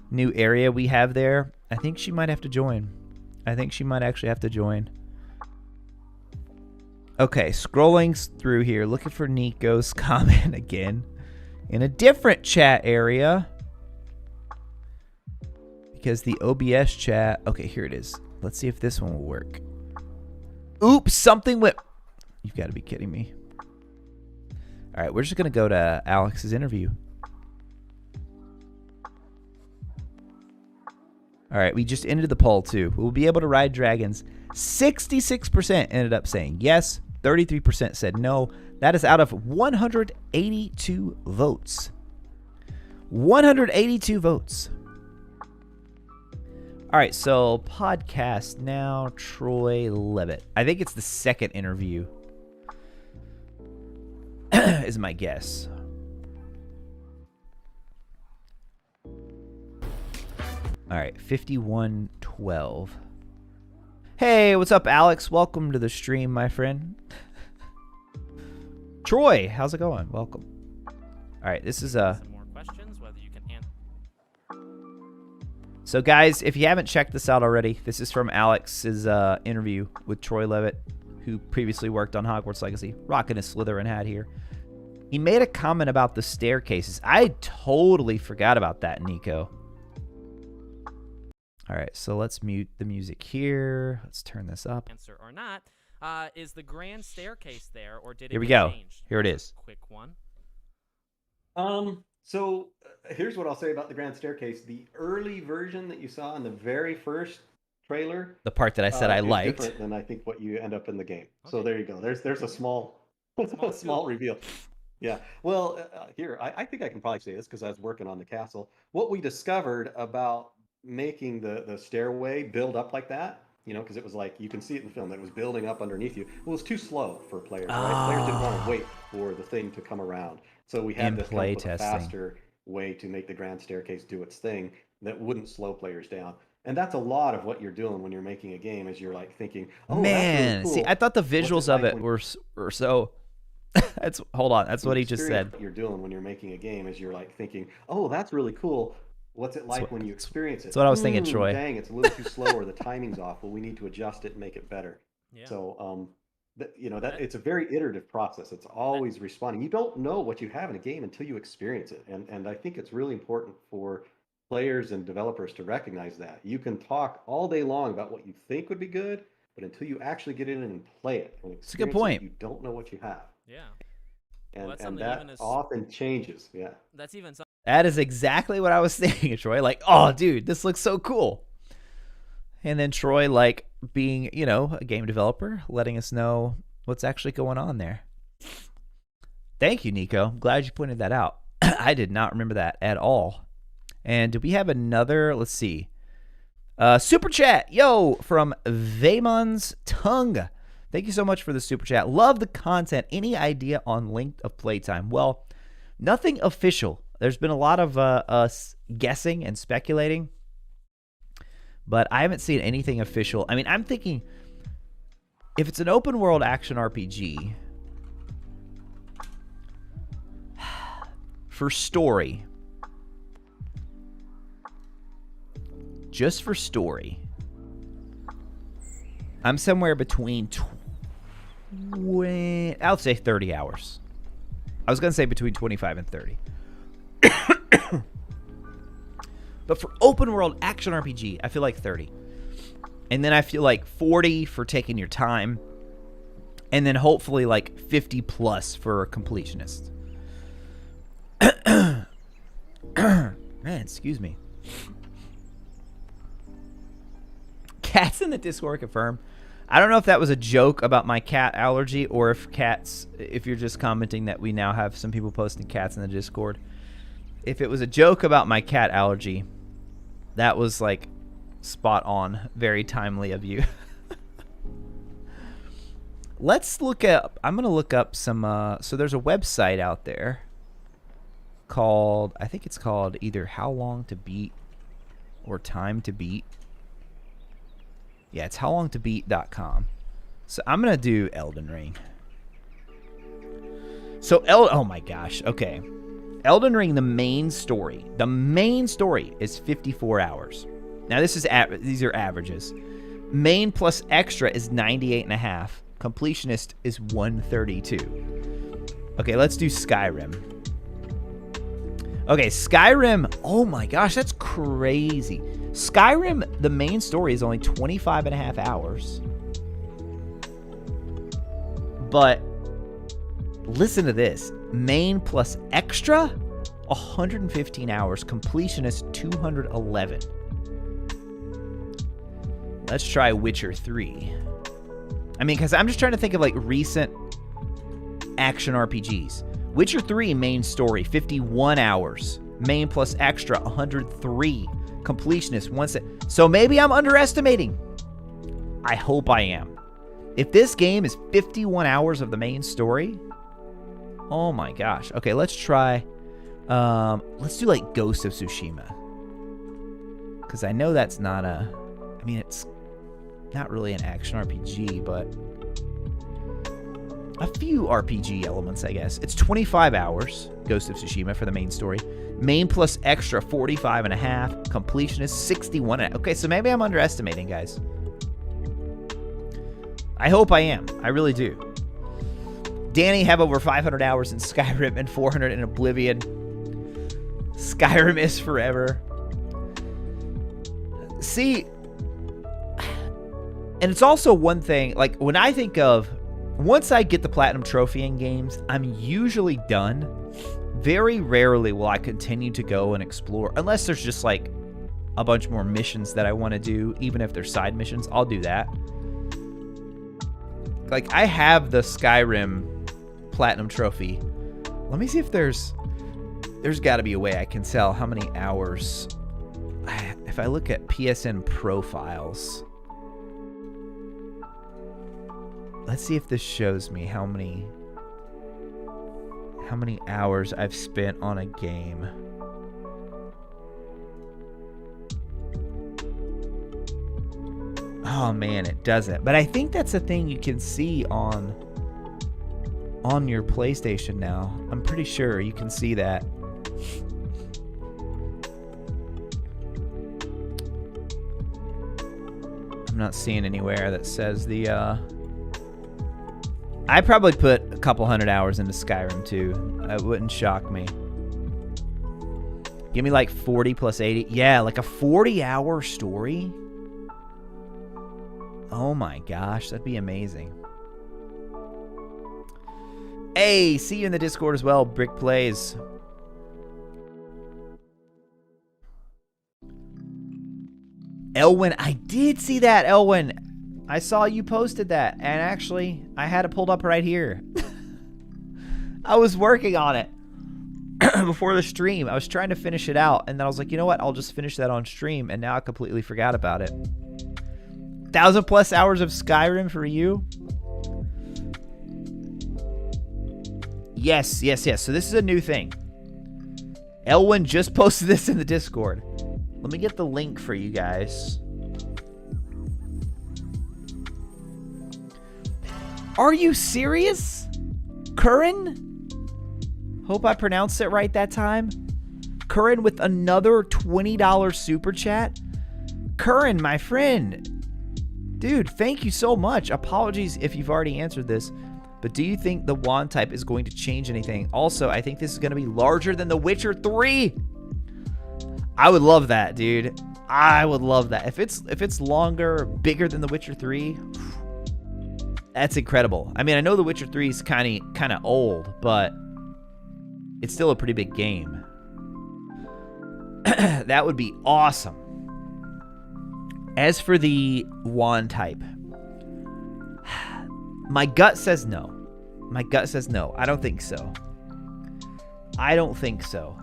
new area we have there, I think she might have to join. I think she might actually have to join. Okay, scrolling through here, looking for Nico's comment again in a different chat area. Because the OBS chat... Okay, here it is. Let's see if this one will work. Oops, something went... You've got to be kidding me. All right, we're just going to go to Alex's interview. All right, we just ended the poll, too. We'll be able to ride dragons. 66% ended up saying yes. 33% said no. That is out of 182 votes. 182 votes. All right, so podcast now, Troy Levitt. I think it's the second interview, is my guess. All right, 5112. Hey, what's up, Alex? Welcome to the stream, my friend. Troy, how's it going? Welcome. All right, this is a... Some more questions, whether you can answer. So, guys, if you haven't checked this out already, this is from Alex's interview with Troy Levitt, who previously worked on Hogwarts Legacy, rocking his Slytherin hat here. He made a comment about the staircases. I totally forgot about that, Nico. All right, so let's mute the music here. Let's turn this up. Answer or not, is the grand staircase there, or did it Here we get go. changed? Here it is. Quick one. So here's what I'll say about the grand staircase. The early version that you saw in the very first trailer, The part that I said I is liked. different than I think what you end up in the game. So Okay. there you go. There's a small Small reveal. Yeah. Well, here I think I can probably say this because I was working on the castle. What we discovered about making the stairway build up like that, you know, because it was like, you can see it in the film, that it was building up underneath you. It was too slow for players, right? Players didn't want to wait for the thing to come around. So we had In this play kind of a testing. faster way to make the grand staircase do its thing that wouldn't slow players down. And that's a lot of what you're doing when you're making a game, is you're like thinking, oh, Man, that's really cool. see, I thought the What's it visuals of like it when were so... Hold on, that's what he just experience said. What you're doing when you're making a game is you're like thinking, oh, that's really cool. What's it like what- when you experience it? that's what I was thinking, Troy. Dang, it's a little too slow, or the timing's off. Well, we need to adjust it and make it better. Yeah. So, that it's a very iterative process. It's always responding. You don't know what you have in a game until you experience it, and I think it's really important for players and developers to recognize that. You can talk all day long about what you think would be good, but until you actually get in and play it and It's a good experience point. it, you don't know what you have, Yeah. and that's and something that even as- often changes. Yeah. That's even something. That is exactly what I was thinking, Troy. Like, oh, dude, this looks so cool. And then Troy, like, being, you know, a game developer, letting us know what's actually going on there. Thank you, Nico. I'm glad you pointed that out. I did not remember that at all. And do we have another? Let's see. Super chat, yo, from Vaymon's Tongue. Thank you so much for the super chat. Love the content. Any idea on length of playtime? Well, nothing official. There's been a lot of us guessing and speculating, but I haven't seen anything official. I mean, I'm thinking if it's an open world action RPG, for story, just for story, I'm somewhere between I'll say 30 hours. I was going to say between 25 and 30. But for open world action RPG, I feel like 30. And then I feel like 40 for taking your time. And then hopefully like 50 plus for a completionist. Man, excuse me. Cats in the Discord confirm. I don't know if that was a joke about my cat allergy, or if you're just commenting that we now have some people posting cats in the Discord. If it was a joke about my cat allergy, that was like spot on, very timely of you. Let's look up, I'm going to look up some, so there's a website out there called, I think it's called either How Long to Beat or Time to Beat. Yeah, it's howlongtobeat.com. So I'm going to do Elden Ring. So, oh my gosh, okay. Elden Ring, the main story is 54 hours. Now, these are averages. Main plus extra is 98.5. Completionist is 132. Okay, let's do Skyrim. Okay, Skyrim, oh my gosh, that's crazy. Skyrim, the main story is only 25.5 hours. But listen to this. Main plus extra, 115 hours. Completion is 211. Let's try Witcher 3. I mean, because I'm just trying to think of like recent action RPGs. Witcher 3 main story, 51 hours. Main plus extra, 103. Completionist, 1 So maybe I'm underestimating. I hope I am. If this game is 51 hours of the main story, oh my gosh. Okay, let's try. Let's do like Ghost of Tsushima. Because I know that's not a... I mean, it's not really an action RPG, but a few RPG elements, I guess. It's 25 hours, Ghost of Tsushima, for the main story. Main plus extra, 45 and a half. Completion is 61. Okay, so maybe I'm underestimating, guys. I hope I am. I really do. Danny have over 500 hours in Skyrim and 400 in Oblivion. Skyrim is forever. See, and it's also one thing, like when I think of, once I get the Platinum Trophy in games, I'm usually done. Very rarely will I continue to go and explore, unless there's just like a bunch more missions that I want to do, even if they're side missions, I'll do that. Like, I have the Skyrim Platinum Trophy. Let me see if there's got to be a way I can tell how many hours. If I look at PSN profiles, let's see if this shows me how many hours I've spent on a game. Oh man, it doesn't. But I think that's a thing you can see on your PlayStation now. I'm pretty sure you can see that. I'm not seeing anywhere that says the I probably put a couple hundred hours into Skyrim too. It wouldn't shock me. Give me like 40 plus 80. Yeah, like a 40-hour story. Oh my gosh, that'd be amazing. Hey, see you in the Discord as well, Brick Plays. Elwin, I did see that, Elwin. I saw you posted that, and actually, I had it pulled up right here. I was working on it before the stream. I was trying to finish it out, and then I was like, you know what? I'll just finish that on stream, and now I completely forgot about it. 1,000+ hours of Skyrim for you? Yes, yes, yes. So this is a new thing. Elwin just posted this in the Discord. Let me get the link for you guys. Are you serious? Curran? Hope I pronounced it right that time. Curran with another $20 super chat. Curran, my friend. Dude, thank you so much. Apologies if you've already answered this. But do you think the wand type is going to change anything? Also, I think this is going to be larger than The Witcher 3. I would love that, dude. I would love that. If it's longer, bigger than The Witcher 3, that's incredible. I mean, I know The Witcher 3 is kind of old, but it's still a pretty big game. That would be awesome. As for the wand type, my gut says no. My gut says no. I don't think so. I don't think so.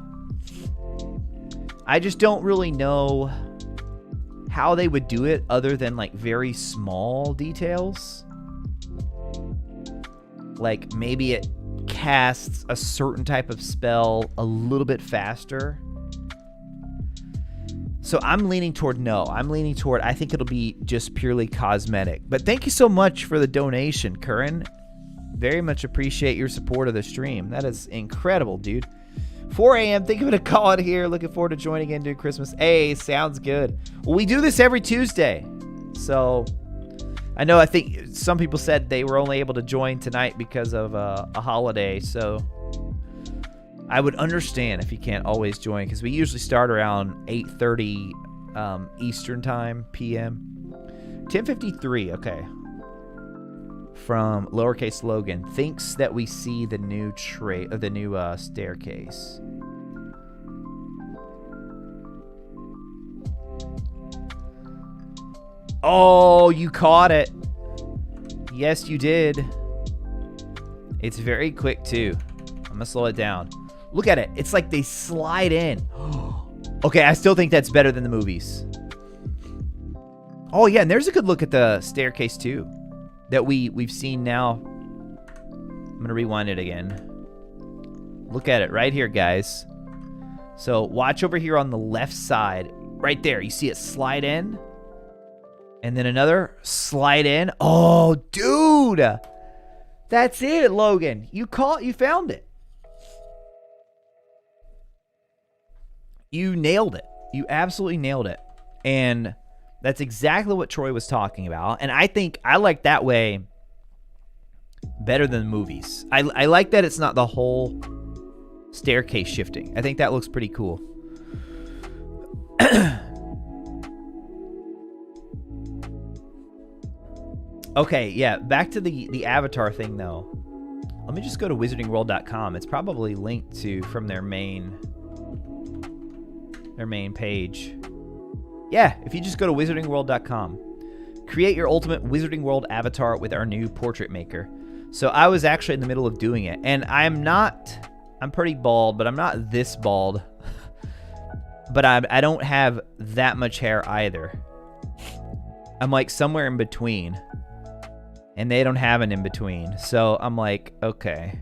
I just don't really know how they would do it other than like very small details. Like maybe it casts a certain type of spell a little bit faster. So I'm leaning toward no. I'm leaning toward I think it'll be just purely cosmetic. But thank you so much for the donation, Curran. Very much appreciate your support of the stream. That is incredible, dude. 4 a.m. Think I'm going to call it here. Looking forward to joining in during Christmas. Hey, sounds good. Well, we do this every Tuesday. So I know I think some people said they were only able to join tonight because of a holiday. So I would understand if you can't always join because we usually start around 8:30 Eastern time, PM. 10:53, okay. from lowercase Logan thinks that we see the new staircase. Oh, you caught it. Yes, you did. It's very quick too. I'm gonna slow it down. Look at it. It's like they slide in. Okay, I still think that's better than the movies. Oh yeah, and there's a good look at the staircase too, that we've seen now. I'm gonna rewind it again. Look at it right here, guys. So watch over here on the left side, right there. You see it slide in, and then another slide in. Oh, dude, that's it, Logan. You found it. You nailed it. You absolutely nailed it. And that's exactly what Troy was talking about. And I think I like that way better than the movies. I like that it's not the whole staircase shifting. I think that looks pretty cool. Okay, yeah, back to the avatar thing though. Let me just go to wizardingworld.com. It's probably linked to from their main page. Yeah, if you just go to wizardingworld.com, create your ultimate Wizarding World avatar with our new portrait maker. So I was actually in the middle of doing it, and I'm pretty bald, but I'm not this bald. But I don't have that much hair either. I'm like somewhere in between, and they don't have an in between. So I'm like, okay,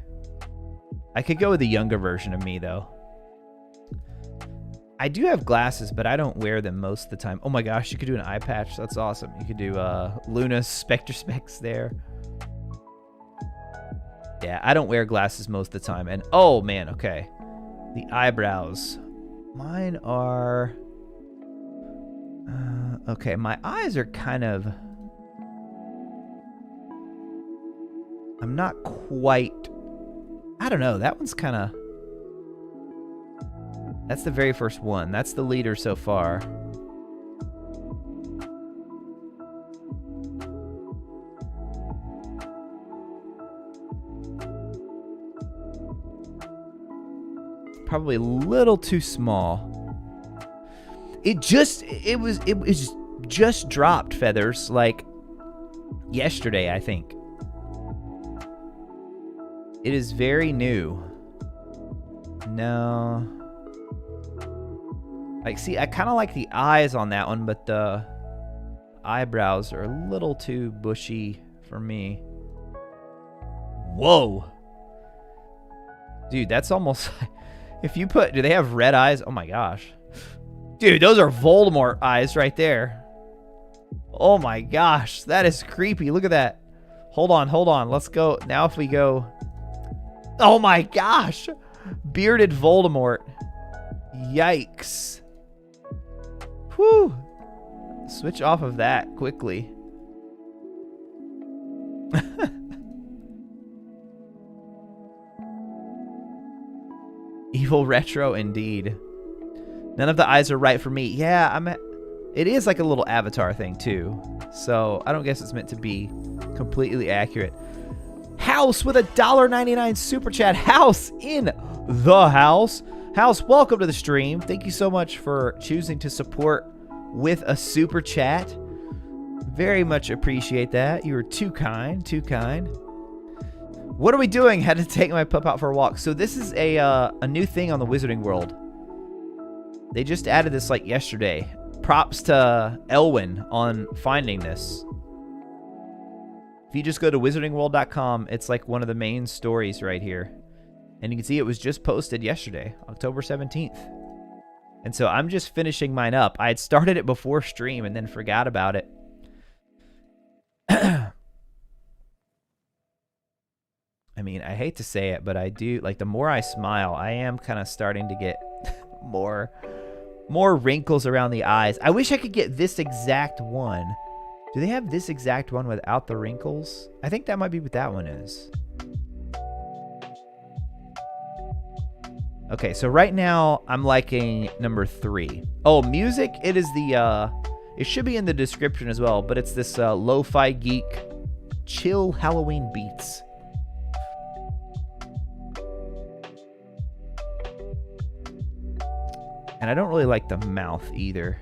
I could go with the younger version of me though. I do have glasses, but I don't wear them most of the time. Oh my gosh, you could do an eye patch. That's awesome. You could do Luna's Spectre Specs there. Yeah, I don't wear glasses most of the time. And oh man, okay. The eyebrows. Mine are... okay, my eyes are kind of... I'm not quite... I don't know. That one's kind of... That's the very first one. That's the leader so far. Probably a little too small. It was just dropped, Feathers, like yesterday, I think. It is very new. No. Like, see, I kind of like the eyes on that one, but the eyebrows are a little too bushy for me. Whoa. Dude, that's almost... If you put... Do they have red eyes? Oh my gosh. Dude, those are Voldemort eyes right there. Oh my gosh. That is creepy. Look at that. Hold on. Let's go. Now if we go... Oh my gosh. Bearded Voldemort. Yikes. Whew. Switch off of that quickly. Evil retro indeed. None of the eyes are right for me. Yeah, it is like a little avatar thing too. So I don't guess it's meant to be completely accurate. House with a $1.99 super chat. House in the house. House, welcome to the stream. Thank you so much for choosing to support with a super chat. Very much appreciate that. You were too kind, too kind. What are we doing? Had to take my pup out for a walk. So this is a new thing on the Wizarding World. They just added this like yesterday. Props to Elwin on finding this. If you just go to wizardingworld.com, it's like one of the main stories right here. And you can see it was just posted yesterday, October 17th. And so I'm just finishing mine up. I had started it before stream and then forgot about it. I mean, I hate to say it, but I do, like, the more I smile, I am kind of starting to get more wrinkles around the eyes. I wish I could get this exact one. Do they have this exact one without the wrinkles? I think that might be what that one is. Okay, so right now I'm liking number 3. Oh, music, it is the, it should be in the description as well, but it's this Lo-Fi Geek chill Halloween beats. And I don't really like the mouth either.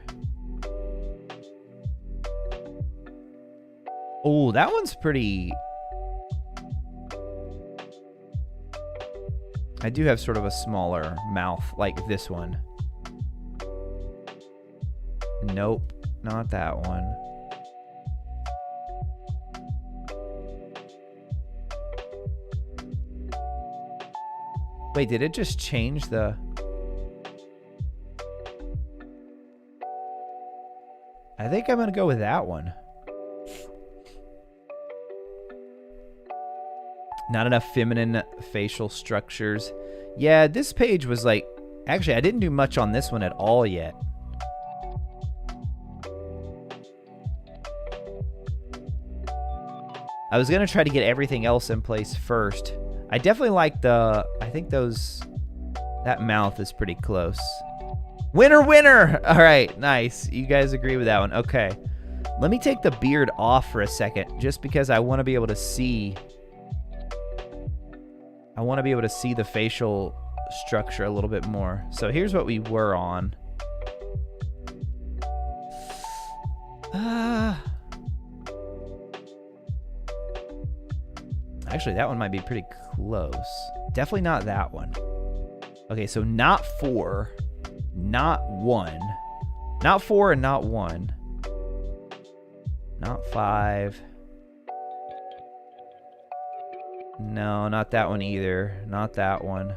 Oh, that one's pretty... I do have sort of a smaller mouth like this one. Nope, not that one. Wait, did it just change the... I think I'm gonna go with that one. Not enough feminine facial structures. Yeah, this page was like... Actually, I didn't do much on this one at all yet. I was gonna try to get everything else in place first. I definitely like the... I think those... That mouth is pretty close. Winner, winner! All right, nice. You guys agree with that one. Okay. Let me take the beard off for a second, just because I want to be able to see... I want to be able to see the facial structure a little bit more. So here's what we were on. Actually, that one might be pretty close. Definitely not that one. Okay, so not 4, not 1. Not 4 and not 1. Not 5. No, not that one either. Not that one.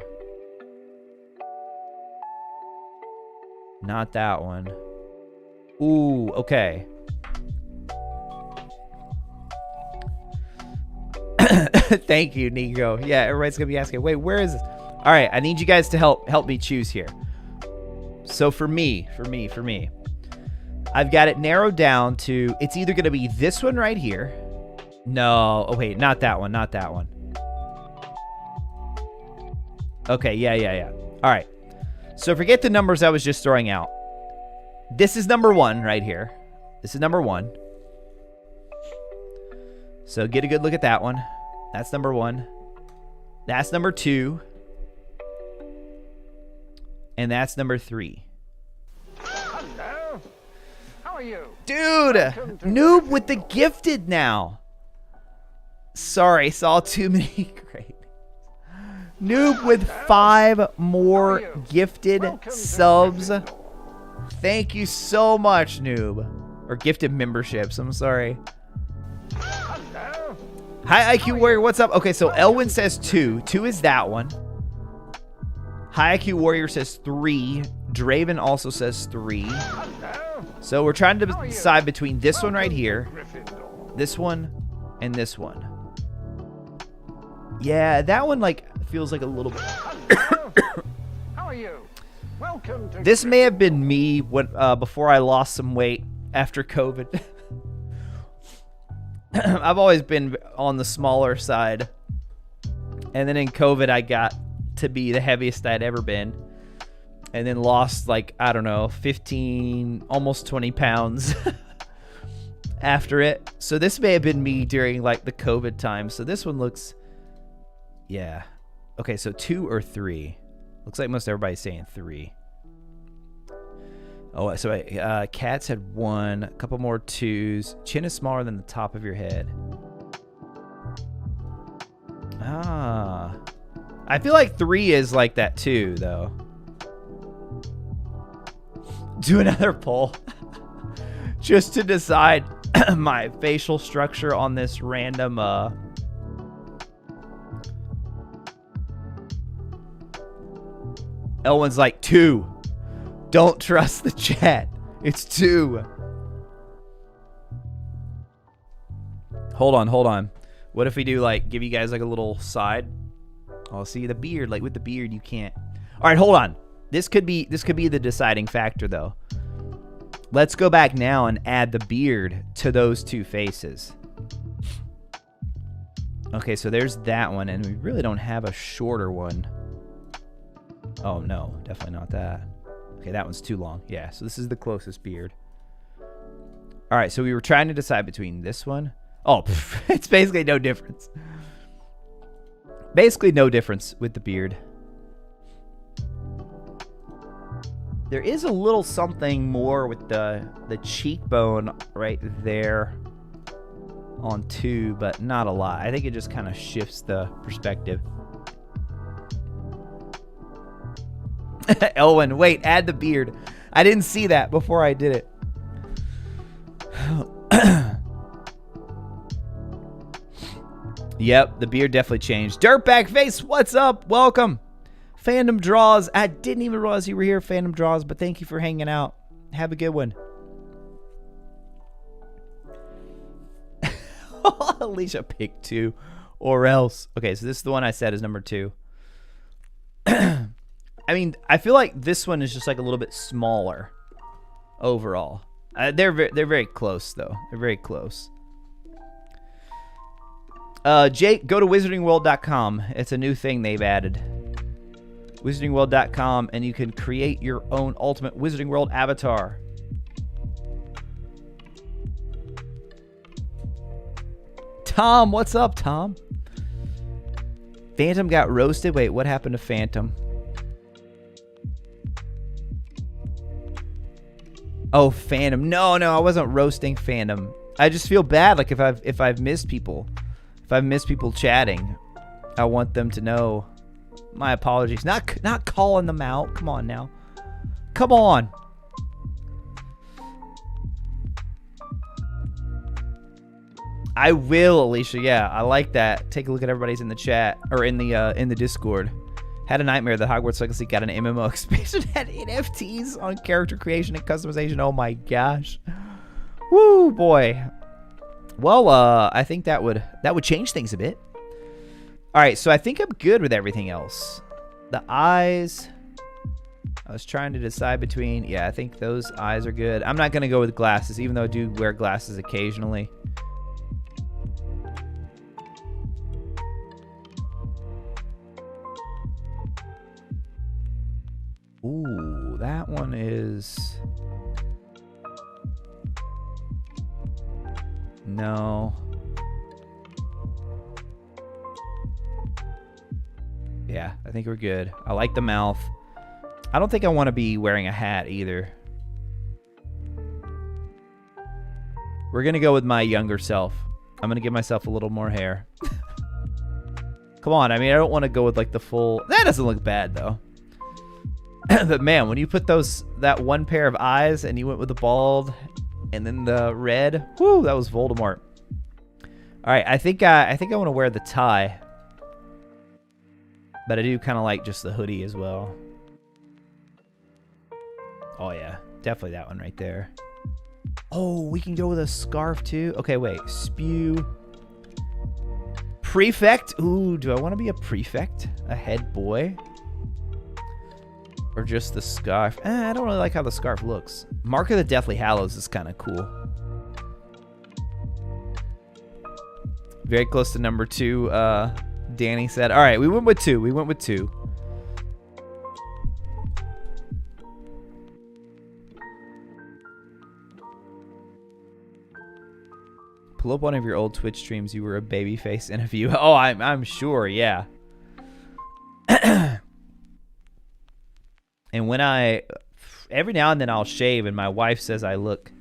Not that one. Ooh, okay. Thank you, Nico. Yeah, everybody's gonna be asking, wait, where is this? All right, I need you guys to help me choose here. So for me, I've got it narrowed down to, it's either gonna be this one right here. No, oh wait, not that one, not that one. Okay, yeah. All right. So forget the numbers I was just throwing out. This is number 1 right here. This is number 1. So get a good look at that one. That's number 1. That's number 2. And that's number 3. Hello. How are you? Dude, noob with the gifted now. Sorry, saw too many great. Noob with 5 more gifted subs. Thank you so much, Noob. Or gifted memberships, I'm sorry. Hello. Hi, IQ Warrior, what's up? Okay, so Elwin says 2. 2 is that one. Hi, IQ Warrior says 3. Draven also says 3. Hello. So we're trying to decide between this one right here, Gryffindor. this one, and this one. Yeah, that one like feels like a little bit. Hello. How are you? Welcome to This may have been me when before I lost some weight after COVID. I've always been on the smaller side. And then in COVID, I got to be the heaviest I'd ever been. And then lost like, I don't know, 15, almost 20 pounds after it. So this may have been me during like the COVID time. So this one looks, yeah. Okay, so 2 or 3. Looks like most everybody's saying 3. Oh, so Cats had 1, a couple more 2s. Chin is smaller than the top of your head. Ah. I feel like 3 is like that too, though. Do another poll. Just to decide my facial structure on this random... Elwin's like 2. Don't trust the chat. It's 2. Hold on. What if we do like give you guys like a little side? Oh, see the beard. Like with the beard, you can't. All right, hold on. This could be the deciding factor though. Let's go back now and add the beard to those 2 faces. Okay, so there's that one, and we really don't have a shorter one. Oh no, definitely not that. Okay, that one's too long. Yeah, so this is the closest beard. All right, so we were trying to decide between this one. Oh, it's basically no difference. Basically no difference with the beard. There is a little something more with the cheekbone right there on 2, but not a lot. I think it just kind of shifts the perspective. Elwin, wait, add the beard. I didn't see that before I did it. Yep, the beard definitely changed. Dirtbag Face, what's up? Welcome. Fandom Draws. I didn't even realize you were here, Fandom Draws, but thank you for hanging out. Have a good one. Alicia picked 2. Or else. Okay, so this is the one I said is number 2. I mean, I feel like this one is just like a little bit smaller overall. They're very close, though. They're very close. Jake, go to wizardingworld.com. It's a new thing they've added. Wizardingworld.com, and you can create your own ultimate Wizarding World avatar. Tom, what's up, Tom? Phantom got roasted. Wait, what happened to Phantom? Oh, Phantom. No, I wasn't roasting Phantom. I just feel bad, like if I've missed people. If I've missed people chatting, I want them to know. My apologies. Not calling them out. Come on now. Come on. I will, Alicia. Yeah, I like that. Take a look at everybody's in the chat or in the Discord. Had a nightmare that Hogwarts Legacy got an MMO expansion had NFTs on character creation and customization. Oh my gosh. Woo, boy. Well, I think that would change things a bit. All right, so I think I'm good with everything else. The eyes, I was trying to decide between, yeah, I think those eyes are good. I'm not going to go with glasses, even though I do wear glasses occasionally. Ooh, that one is... No. Yeah, I think we're good. I like the mouth. I don't think I want to be wearing a hat either. We're going to go with my younger self. I'm going to give myself a little more hair. Come on, I mean, I don't want to go with like the full... That doesn't look bad though. But man, when you put that one pair of eyes and you went with the bald and then the red, whoo, that was Voldemort. All right, I think I want to wear the tie. But I do kind of like just the hoodie as well. Oh, yeah. Definitely that one right there. Oh, we can go with a scarf, too. Okay, wait. Spew. Prefect. Ooh, do I want to be a prefect? A head boy? Or just the scarf? I don't really like how the scarf looks. Mark of the Deathly Hallows is kind of cool. Very close to number 2. Danny said, all right, we went with 2. We went with 2. Pull up one of your old Twitch streams. You were a babyface in a few. Oh, I'm sure, yeah. And when every now and then I'll shave, and my wife says I look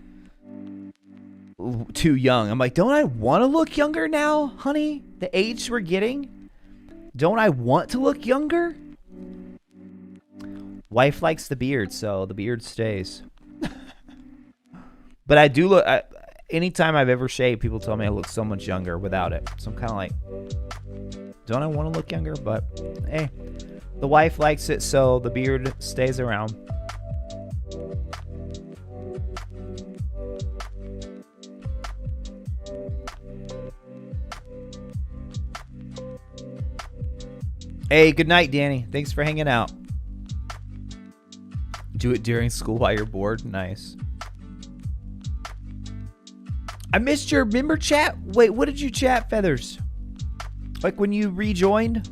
too young. I'm like, don't I want to look younger now, honey? The age we're getting? Don't I want to look younger? Wife likes the beard, so the beard stays. But I do look... anytime I've ever shaved, people tell me I look so much younger without it. So I'm kind of like... Don't I want to look younger? But, hey. The wife likes it, so the beard stays around. Hey, good night, Danny. Thanks for hanging out. Do it during school while you're bored? Nice. I missed your member chat. Wait, what did you chat, Feathers? Like when you rejoined?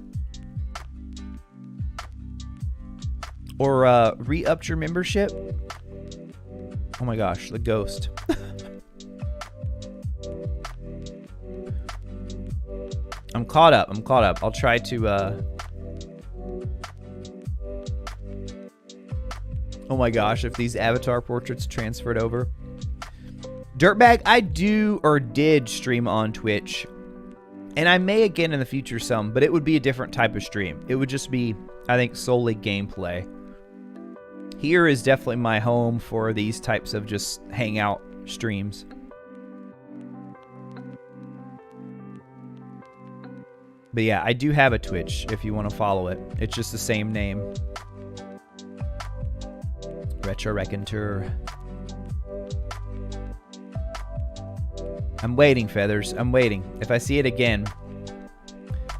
Or re-upped your membership? Oh my gosh, the ghost. I'm caught up. I'll try to oh my gosh, if these avatar portraits transferred over. Dirtbag, I do or did stream on Twitch. And I may again in the future some, but it would be a different type of stream. It would just be, I think, solely gameplay. Here is definitely my home for these types of just hangout streams. But yeah, I do have a Twitch if you want to follow it. It's just the same name. RetroRaconteur. I'm waiting, Feathers. I'm waiting. If I see it again.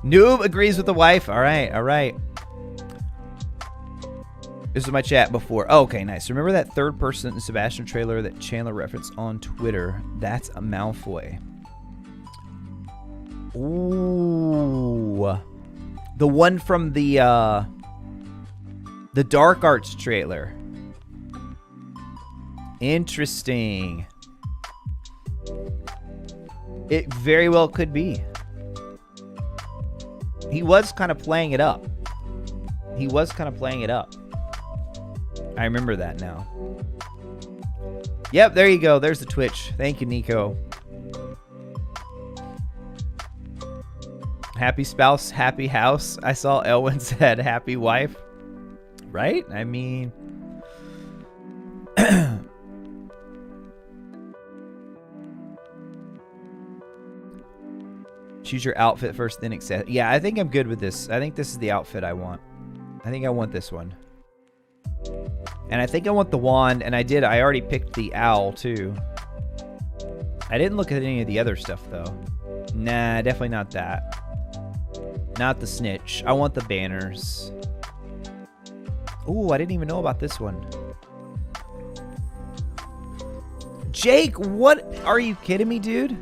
Noob agrees with the wife. All right, all right. This was my chat before. Oh, okay, nice. Remember that third person Sebastian trailer that Chandler referenced on Twitter? That's a Malfoy. Ooh. The one from the Dark Arts trailer. Interesting. It very well could be. He was kind of playing it up. He was kind of playing it up. I remember that now. Yep, there you go. There's the Twitch. Thank you, Nico. Happy spouse, happy house. I saw Elwin said happy wife. Right? I mean... Choose your outfit first, then accept. Yeah, I think I'm good with this. I think this is the outfit I want. I think I want this one. And I think I want the wand, and I already picked the owl, too. I didn't look at any of the other stuff, though. Nah, definitely not that. Not the snitch. I want the banners. Ooh, I didn't even know about this one. Jake, what? Are you kidding me, dude?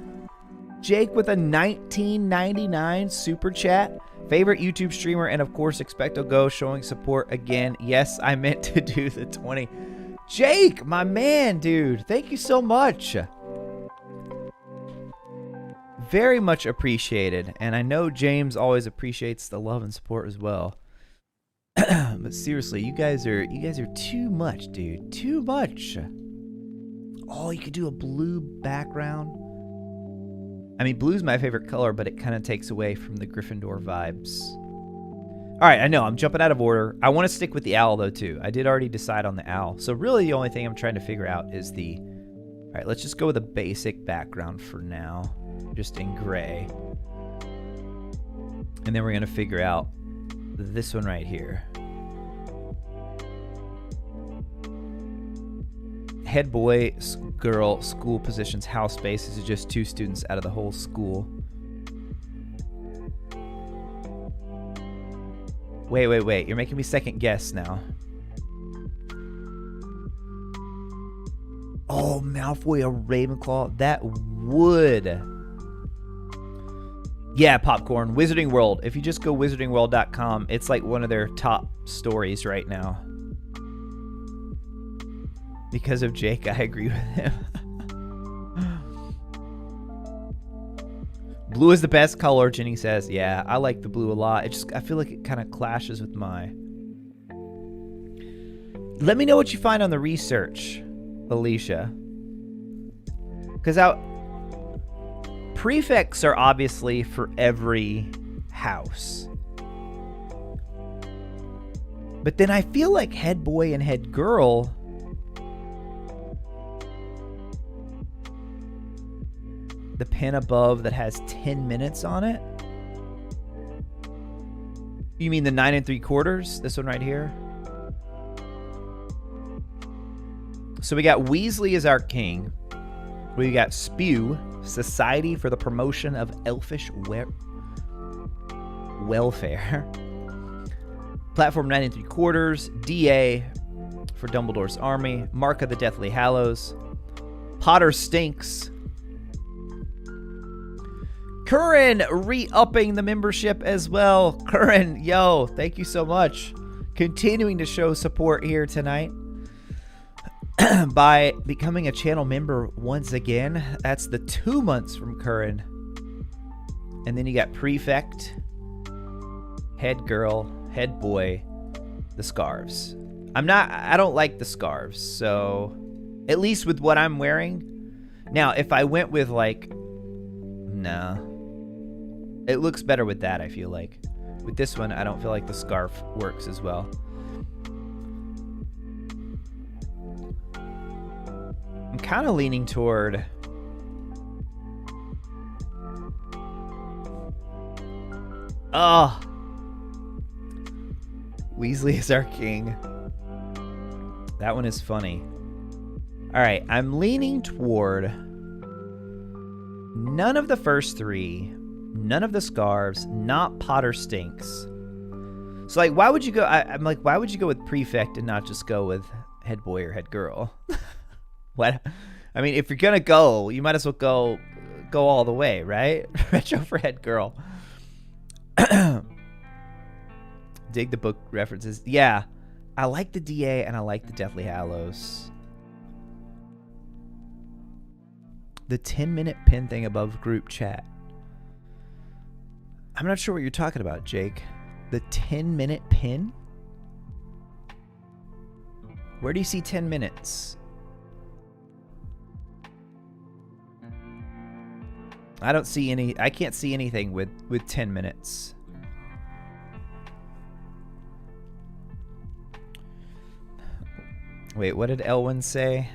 Jake with a $19.99 super chat. Favorite YouTube streamer, and of course, Expecto Go showing support again. Yes, I meant to do the 20. Jake, my man, dude. Thank you so much. Very much appreciated. And I know James always appreciates the love and support as well. But seriously, you guys are too much, dude. Too much. Oh, you could do a blue background. I mean, blue's my favorite color, but it kind of takes away from the Gryffindor vibes. All right, I know, I'm jumping out of order. I want to stick with the owl, though, too. I did already decide on the owl. So really, the only thing I'm trying to figure out is the... All right, let's just go with a basic background for now. Just in gray. And then we're going to figure out this one right here. Head boy, girl, school positions, house space. This is just 2 students out of the whole school. Wait. You're making me second guess now. Oh, Malfoy, a Ravenclaw. That would... Yeah, Popcorn. Wizarding World. If you just go wizardingworld.com, it's like one of their top stories right now. Because of Jake, I agree with him. Blue is the best color, Jenny says. Yeah, I like the blue a lot. I feel like it kind of clashes with my... Let me know what you find on the research, Alicia. Because prefects are obviously for every house. But then I feel like head boy and head girl... The pin above that has 10 minutes on it? You mean the 9 3/4? This one right here? So we got Weasley as our king. We got Spew, Society for the Promotion of Elfish Welfare. Platform 9 3/4. DA for Dumbledore's Army. Mark of the Deathly Hallows. Potter Stinks. Curran re-upping the membership as well. Curran, yo, thank you so much. Continuing to show support here tonight by becoming a channel member once again. That's the 2 months from Curran. And then you got prefect, head girl, head boy, the scarves. I don't like the scarves, so at least with what I'm wearing. Now, if I went with like, nah, it looks better with that, I feel like. With this one, I don't feel like the scarf works as well. I'm kind of leaning toward... Oh! Weasley is our king. That one is funny. Alright, I'm leaning toward none of the first three, none of the scarves, not Potter Stinks. So, like, why would you go... I'm like, why would you go with prefect and not just go with head boy or head girl? What? I mean, if you're gonna go, you might as well go all the way, right? Retro for head girl. Dig the book references. Yeah, I like the DA and I like the Deathly Hallows. The 10-minute pin thing above group chat. I'm not sure what you're talking about, Jake. The 10-minute pin? Where do you see 10 minutes? I don't see any. I can't see anything with 10 minutes. Wait, what did Elwin say?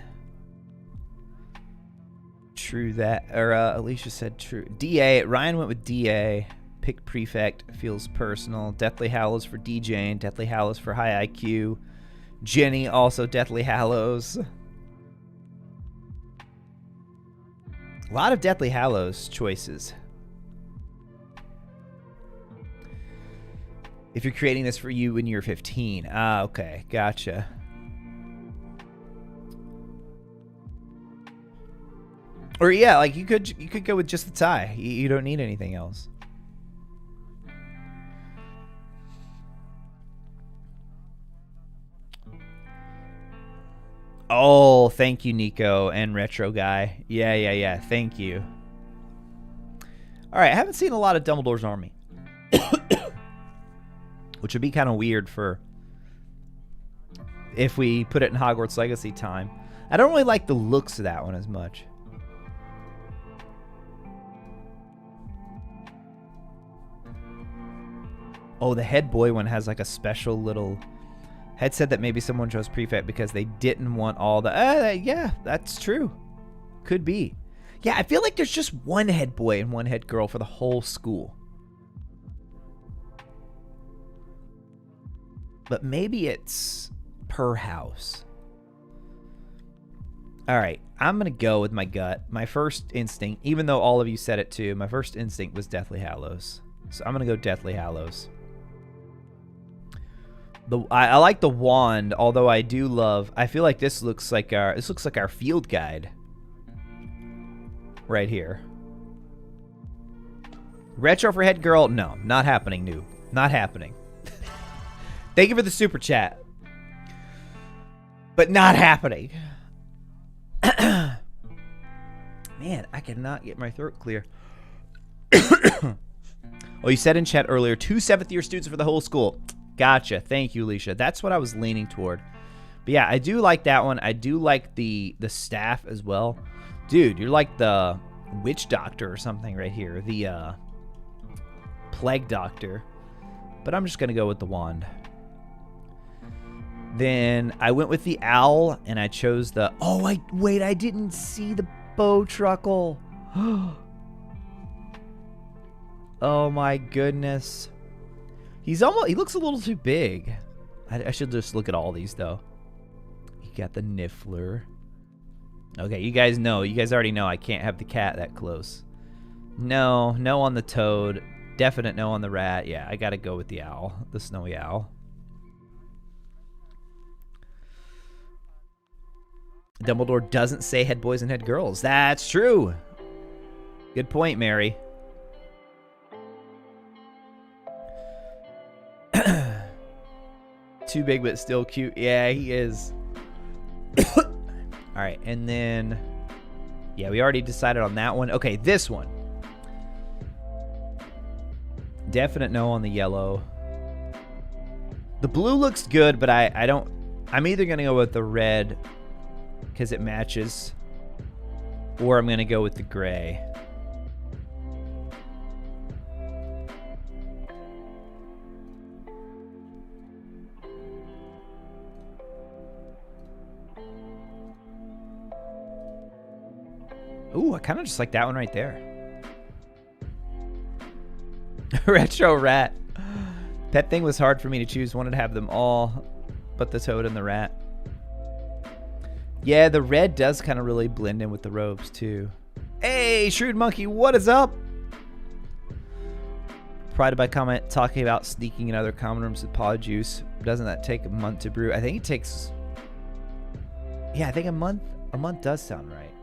True that. Or Alicia said true. DA. Ryan went with DA. Picked prefect. Feels personal. Deathly Hallows for DJ. Deathly Hallows for high IQ. Jenny also Deathly Hallows. A lot of Deathly Hallows choices. If you're creating this for you when you're 15. Ah, okay. Gotcha. Or yeah, like you could go with just the tie. You don't need anything else. Oh, thank you, Nico and Retro Guy. Yeah. Thank you. All right, I haven't seen a lot of Dumbledore's Army. Which would be kind of weird for if we put it in Hogwarts Legacy time. I don't really like the looks of that one as much. Oh, the head boy one has like a special little... Head said that maybe someone chose prefect because they didn't want all the... yeah, that's true. Could be. Yeah, I feel like there's just one head boy and one head girl for the whole school. But maybe it's per house. All right, I'm going to go with my gut. My first instinct, even though all of you said it too, my first instinct was Deathly Hallows. So I'm going to go Deathly Hallows. I like the wand, although I do love... I feel like this looks like our field guide. Right here. Retro for head girl? No, not happening, noob. Not happening. Thank you for the super chat. But not happening. Man, I cannot get my throat clear. Oh, you said in chat earlier, 2 7th-year students for the whole school. Gotcha. Thank you, Alicia. That's what I was leaning toward. But yeah, I do like that one. I do like the staff as well. Dude, you're like the witch doctor or something right here. The plague doctor. But I'm just going to go with the wand. Then I went with the owl, and I chose the... Oh, wait, I didn't see the bow truckle. Oh, my goodness. He looks a little too big. I should just look at all these, though. You got the Niffler. Okay, you guys already know I can't have the cat that close. No on the toad. Definite no on the rat. Yeah, I gotta go with the owl. The snowy owl. Dumbledore doesn't say head boys and head girls. That's true. Good point, Mary. Too big but still cute. Yeah, he is. Alright, and then... Yeah, we already decided on that one. Okay, this one. definite no on the yellow. The blue looks good, but I don't... I'm either going to go with the red because it matches, or I'm going to go with the gray. Ooh, I kind of just like that one right there. Retro rat. That thing was hard for me to choose. Wanted to have them all, but the toad and the rat. Yeah, the red does kind of really blend in with the robes too. Hey, Shrewd Monkey, what is up? Prided by comment talking about sneaking in other common rooms with pod juice. Doesn't that take a month to brew? I think it takes... Yeah, I think a month. A month does sound right.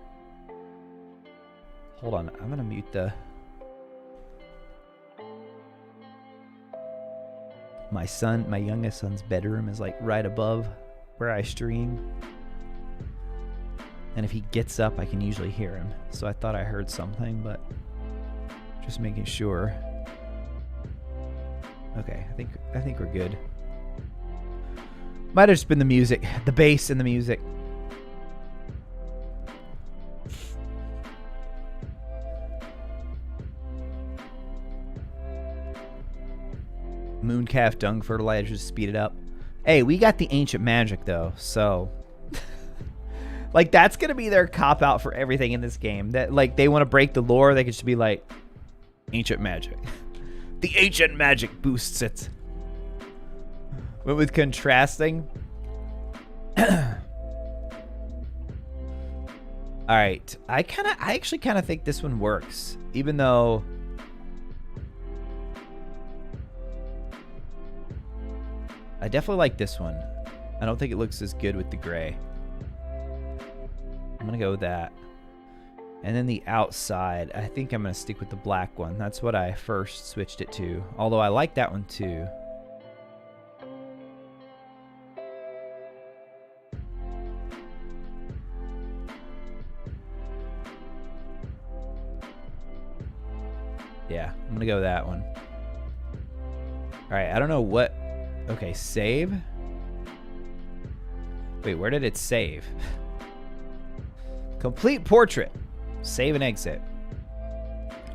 Hold on, I'm gonna mute the... My youngest son's bedroom is like right above where I stream. And if he gets up, I can usually hear him. So I thought I heard something, but just making sure. Okay, I think we're good. Might have just been the music, the bass and the music. Mooncalf dung fertilizer to speed it up. Hey, we got the ancient magic though, so like that's gonna be their cop out for everything in this game. That like they want to break the lore, they could just be like ancient magic. The ancient magic boosts it. But with contrasting. All right, I actually kind of think this one works, even though. I definitely like this one. I don't think it looks as good with the gray. I'm gonna go with that. And then the outside, I think I'm gonna stick with the black one. That's what I first switched it to. Although I like that one too. Yeah, I'm gonna go with that one. Alright, I don't know what... Okay, save. Wait, where did it save? Complete portrait. Save and exit.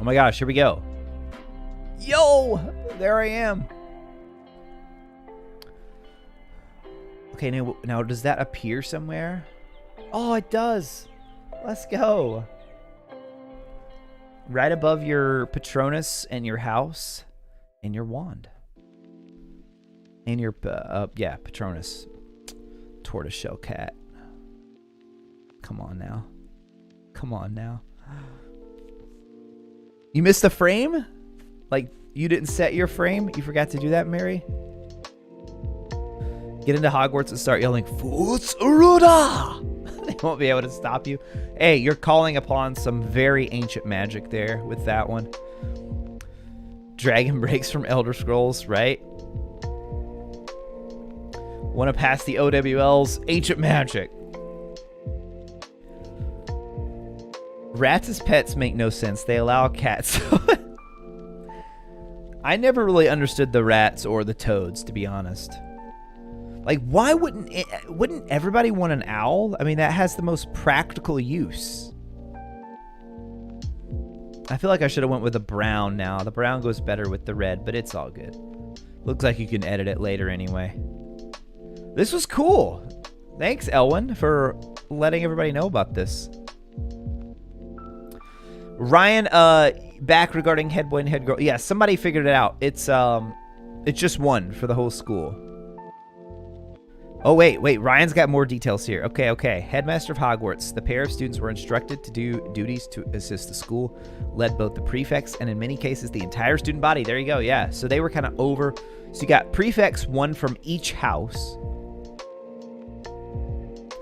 Oh my gosh, here we go. Yo! There I am. Okay, now does that appear somewhere? Oh, it does. Let's go. Right above your Patronus and your house and your wand. And your, yeah, Patronus. Tortoiseshell cat. Come on now. Come on now. You missed the frame? Like, you didn't set your frame? You forgot to do that, Mary? Get into Hogwarts and start yelling, Foots Uruda! They won't be able to stop you. Hey, you're calling upon some very ancient magic there with that one. Dragon breaks from Elder Scrolls, right? Want to pass the OWL's ancient magic. Rats as pets make no sense. They allow cats. I never really understood the rats or the toads, to be honest. Like, why wouldn't everybody want an owl? I mean, that has the most practical use. I feel like I should have went with the brown now. The brown goes better with the red, but it's all good. Looks like you can edit it later anyway. This was cool. Thanks, Elwin, for letting everybody know about this. Ryan, back regarding head boy and head girl. Yeah, somebody figured it out. It's just one for the whole school. Oh, wait. Ryan's got more details here. Okay. Headmaster of Hogwarts. The pair of students were instructed to do duties to assist the school, led both the prefects and in many cases the entire student body. There you go. Yeah. So they were kind of over. So you got prefects, one from each house.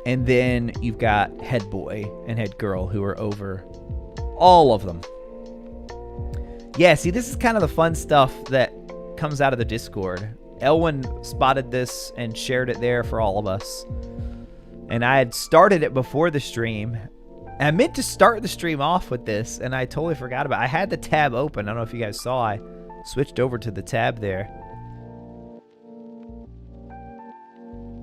And then you've got head boy and head girl who are over all of them. Yeah, see, this is kind of the fun stuff that comes out of the Discord. Elwin spotted this and shared it there for all of us. And I had started it before the stream. And I meant to start the stream off with this, and I totally forgot about it. I had the tab open. I don't know if you guys saw. I switched over to the tab there.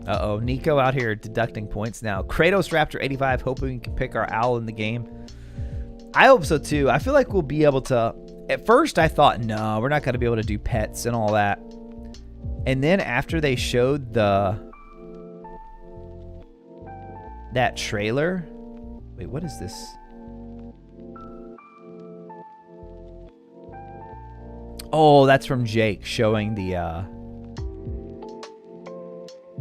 Uh-oh, Nico out here deducting points now. Kratos Raptor 85, hoping we can pick our owl in the game. I hope so too. I feel like we'll be able to... At first I thought, no, we're not going to be able to do pets and all that. And then after they showed that trailer... Wait, what is this? Oh, that's from Jake showing the...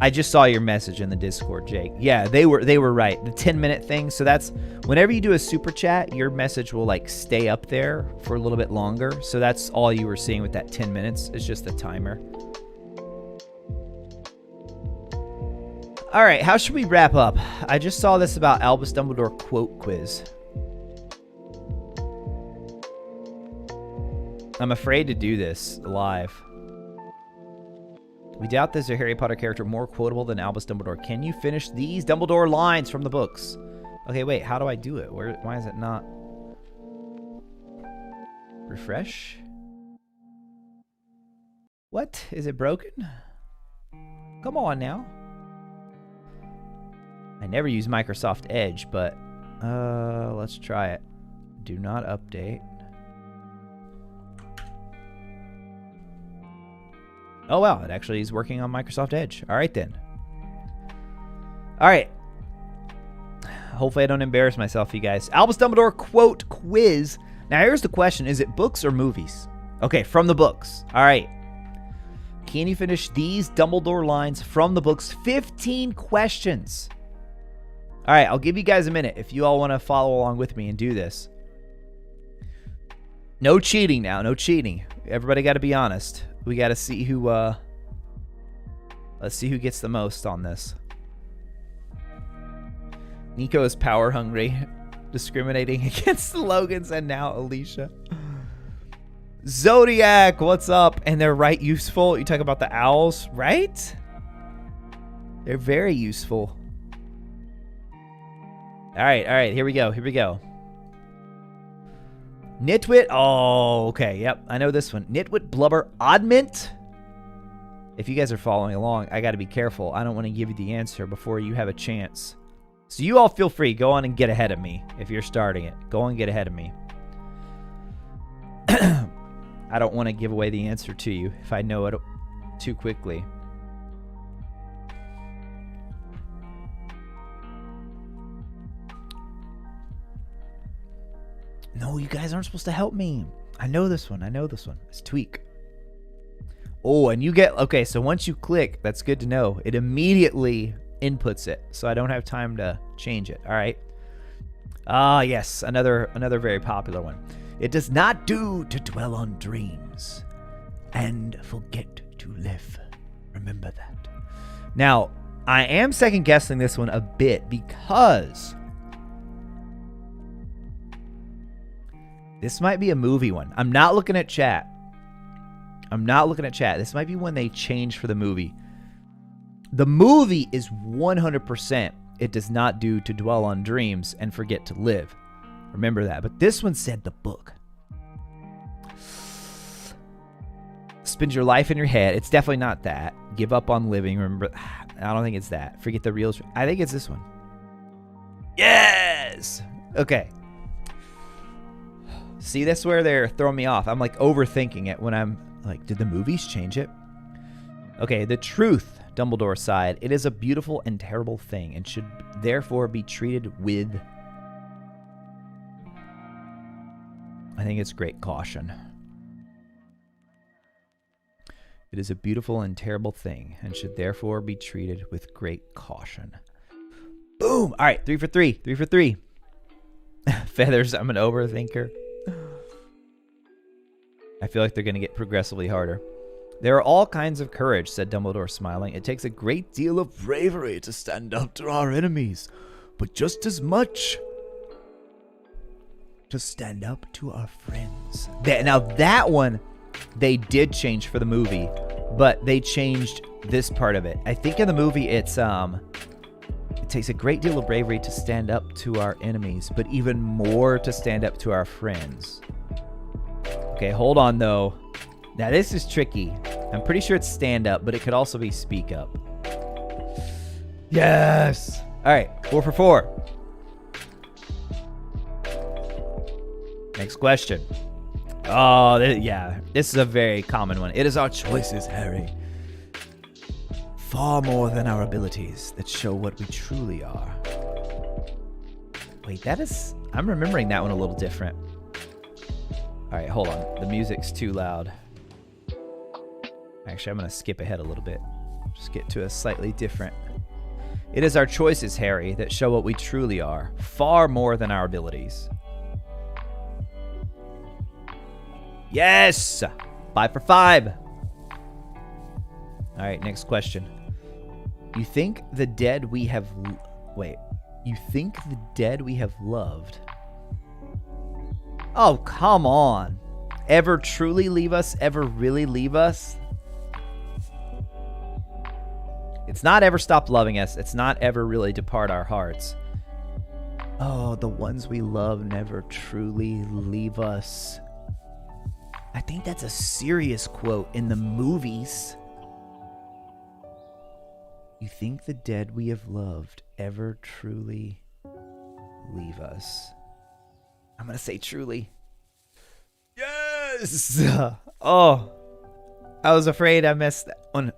I just saw your message in the Discord, Jake. Yeah, they were right. The 10-minute thing. So that's whenever you do a super chat, your message will like stay up there for a little bit longer. So that's all you were seeing with that 10 minutes. It's just the timer. All right, how should we wrap up? I just saw this about Albus Dumbledore quote quiz. I'm afraid to do this live. We doubt there's a Harry Potter character more quotable than Albus Dumbledore. Can you finish these Dumbledore lines from the books? Okay, wait, how do I do it? Why is it not? Refresh? What? Is it broken? Come on now. I never use Microsoft Edge, but let's try it. Do not update. Oh, wow. It actually is working on Microsoft Edge. All right, then. All right. Hopefully I don't embarrass myself, you guys. Albus Dumbledore quote quiz. Now, here's the question. Is it books or movies? Okay, from the books. All right. Can you finish these Dumbledore lines from the books? 15 questions. All right, I'll give you guys a minute if you all want to follow along with me and do this. No cheating now. No cheating. Everybody got to be honest. We got to see who, let's see who gets the most on this. Nico is power hungry, discriminating against the Logans and now Alicia. Zodiac, what's up? And they're right useful. You talk about the owls, right? They're very useful. All right, here we go. Nitwit, oh, okay, yep, I know this one. Nitwit Blubber Oddment. If you guys are following along, I got to be careful. I don't want to give you the answer before you have a chance. So you all feel free. Go on and get ahead of me if you're starting it. Go on and get ahead of me. I don't want to give away the answer to you if I know it too quickly. No, you guys aren't supposed to help me. I know this one. It's Tweak. Oh, and you get... Okay, so once you click, that's good to know. It immediately inputs it, so I don't have time to change it. All right. Ah, yes. Another very popular one. It does not do to dwell on dreams and forget to live. Remember that. Now, I am second-guessing this one a bit because... this might be a movie one. I'm not looking at chat. This might be one they changed for the movie. The movie is 100%. It does not do to dwell on dreams and forget to live. Remember that. But this one said the book. Spend your life in your head. It's definitely not that. Give up on living. Remember, I don't think it's that. Forget the real. I think it's this one. Yes. Okay. See, that's where they're throwing me off. I'm like overthinking it when I'm like, did the movies change it? Okay, the truth, Dumbledore sighed. It is a beautiful and terrible thing and should therefore be treated with... I think it's great caution. It is a beautiful and terrible thing and should therefore be treated with great caution. Boom! All right, 3 for 3. 3 for 3. Feathers, I'm an overthinker. I feel like they're going to get progressively harder. There are all kinds of courage, said Dumbledore, smiling. It takes a great deal of bravery to stand up to our enemies, but just as much to stand up to our friends. Now that one, they did change for the movie, but they changed this part of it. I think in the movie it's it takes a great deal of bravery to stand up to our enemies, but even more to stand up to our friends. Okay, hold on though. Now this is tricky. I'm pretty sure it's stand up, but it could also be speak up. Yes! Alright, 4 for 4. Next question. Oh, yeah. This is a very common one. It is our choices, Harry. Far more than our abilities that show what we truly are. Wait, that is... I'm remembering that one a little different. Alright, hold on. The music's too loud. Actually, I'm going to skip ahead a little bit. Just get to a slightly different... It is our choices, Harry, that show what we truly are. Far more than our abilities. Yes! 5 for 5. Alright, next question. You think the dead we have... Wait. You think the dead we have loved... Oh, come on. Ever truly leave us? Ever really leave us? It's not ever stop loving us. It's not ever really depart our hearts. Oh, the ones we love never truly leave us. I think that's a serious quote in the movies. You think the dead we have loved ever truly leave us? I'm going to say truly. Yes! Oh, I was afraid I missed that one.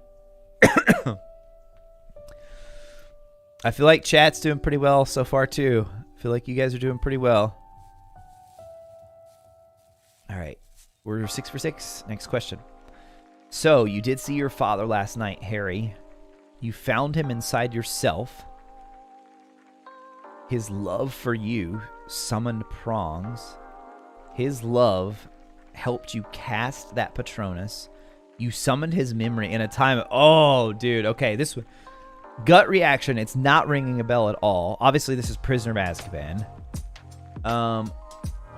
I feel like chat's doing pretty well so far, too. I feel like you guys are doing pretty well. All right. We're 6 for 6. Next question. So, you did see your father last night, Harry. You found him inside yourself. His love for you summoned prongs. His love helped you cast that Patronus. You summoned his memory in a time of... Oh, dude. Okay, this one... Gut reaction. It's not ringing a bell at all. Obviously, this is Prisoner of Azkaban.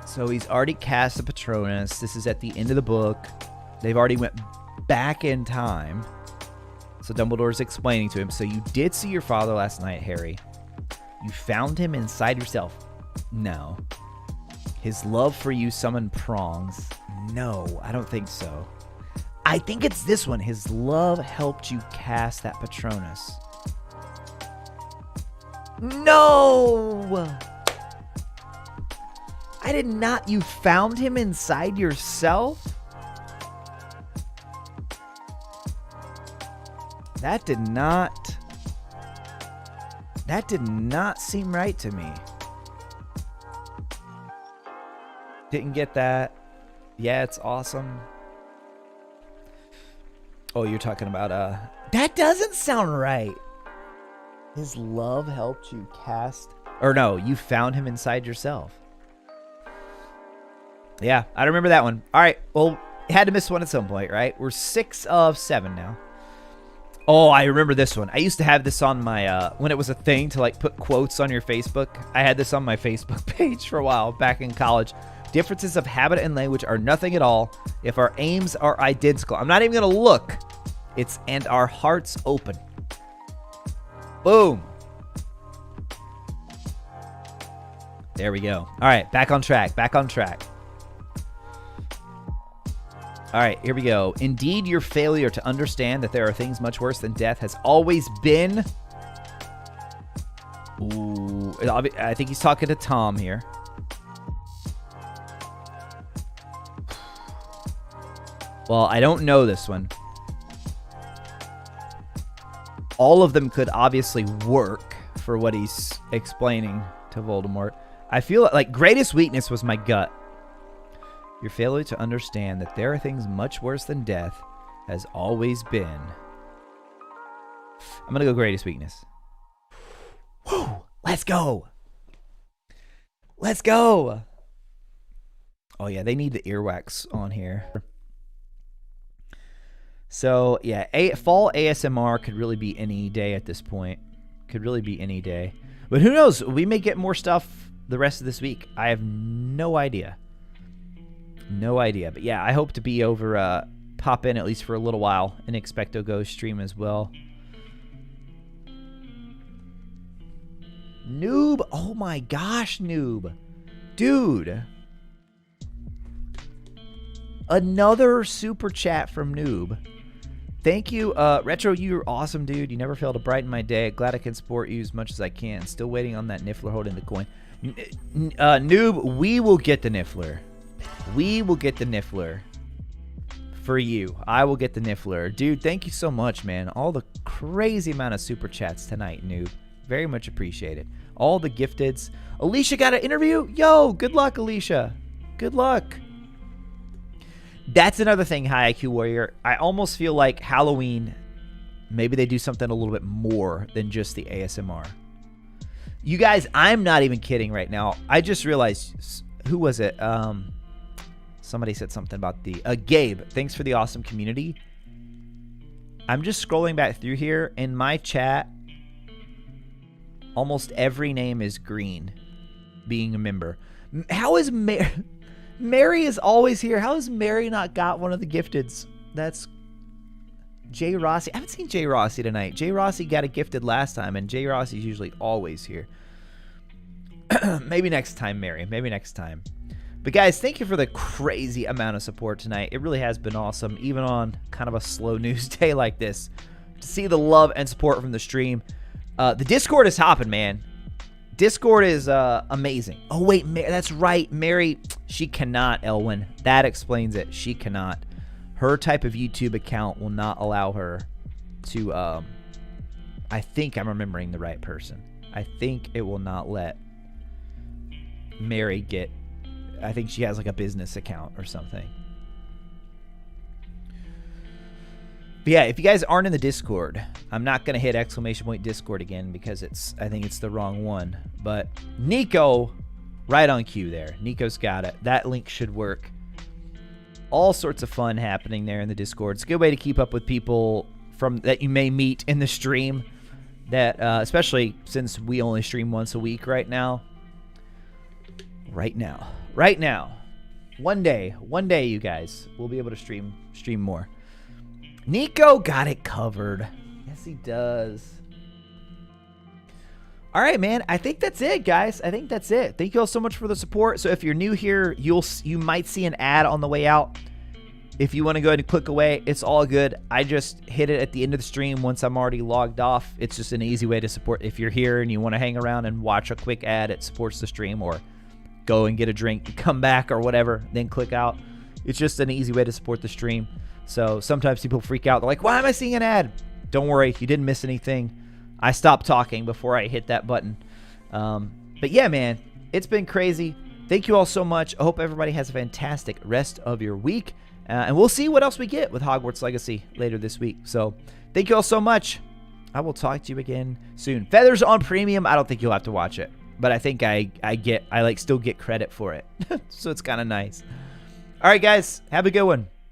So he's already cast the Patronus. This is at the end of the book. They've already went back in time. So Dumbledore's explaining to him. So you did see your father last night, Harry. You found him inside yourself. No. His love for you summoned prongs. No, I don't think so. I think it's this one. His love helped you cast that Patronus. No! I did not. You found him inside yourself? That did not seem right to me. Didn't get that. Yeah, it's awesome. Oh, you're talking about that doesn't sound right. His love helped you cast, or no, you found him inside yourself. Yeah, I remember that one. All right, well, had to miss one at some point, right? We're 6 of 7 now. Oh, I remember this one. I used to have this on my, when it was a thing to like put quotes on your Facebook. I had this on my Facebook page for a while back in college. Differences of habit and language are nothing at all if our aims are identical. I'm not even going to look. It's and our hearts open. Boom. There we go. All right, back on track. Back on track. All right, here we go. Indeed, your failure to understand that there are things much worse than death has always been... Ooh, I think he's talking to Tom here. Well, I don't know this one. All of them could obviously work for what he's explaining to Voldemort. I feel like greatest weakness was my gut. Your failure to understand that there are things much worse than death has always been. I'm going to go greatest weakness. Woo! Let's go! Let's go! Oh, yeah, they need the earwax on here. So, yeah, fall ASMR could really be any day at this point. Could really be any day. But who knows? We may get more stuff the rest of this week. I have no idea. No idea. But yeah, I hope to be over, pop in at least for a little while and Expecto Go stream as well. Noob. Oh my gosh, Noob. Dude. another super chat from Noob. Thank you, Retro. You're awesome, dude. You never fail to brighten my day. Glad I can support you as much as I can. Still waiting on that Niffler holding the coin. Noob, we will get the Niffler. We will get the Niffler for you. I will get the Niffler. Dude, thank you so much, man. All the crazy amount of super chats tonight, Noob. Very much appreciated. All the gifteds. Alicia got an interview? Yo, good luck, Alicia. Good luck. That's another thing, High IQ Warrior. I almost feel like Halloween, maybe they do something a little bit more than just the ASMR. You guys, I'm not even kidding right now. I just realized, who was it? Somebody said something about the... Gabe, thanks for the awesome community. I'm just scrolling back through here. In my chat, almost every name is green, being a member. How is Mary... Mary is always here. How has Mary not got one of the gifteds? That's Jay Rossi. I haven't seen Jay Rossi tonight. Jay Rossi got a gifted last time, and Jay Rossi's usually always here. Maybe next time, Mary. Maybe next time. But guys, thank you for the crazy amount of support tonight. It really has been awesome, even on kind of a slow news day like this. To see the love and support from the stream. The Discord is hopping, man. Discord is amazing. Oh, wait, that's right. Mary, she cannot, Elwin. That explains it. She cannot. Her type of YouTube account will not allow her to, I think I'm remembering the right person. I think it will not let Mary get, I think she has like a business account or something. But yeah, if you guys aren't in the Discord, I'm not going to hit ! Discord again because I think it's the wrong one. But Nico, right on cue there. Nico's got it. That link should work. All sorts of fun happening there in the Discord. It's a good way to keep up with people that you may meet in the stream. That especially since we only stream once a week right now. Right now. One day, you guys, we'll be able to stream more. Nico got it covered. Yes, he does. All right, man. I think that's it, guys. I think that's it. Thank you all so much for the support. So if you're new here, you might see an ad on the way out. If you want to go ahead and click away, it's all good. I just hit it at the end of the stream once I'm already logged off. It's just an easy way to support. If you're here and you want to hang around and watch a quick ad, it supports the stream, or go and get a drink, come back or whatever, then click out. It's just an easy way to support the stream. So sometimes people freak out. They're like, why am I seeing an ad? Don't worry. You didn't miss anything. I stopped talking before I hit that button. But yeah, man, it's been crazy. Thank you all so much. I hope everybody has a fantastic rest of your week. And we'll see what else we get with Hogwarts Legacy later this week. So thank you all so much. I will talk to you again soon. Feathers on Premium. I don't think you'll have to watch it, but I think I still get credit for it. So it's kind of nice. All right, guys, have a good one.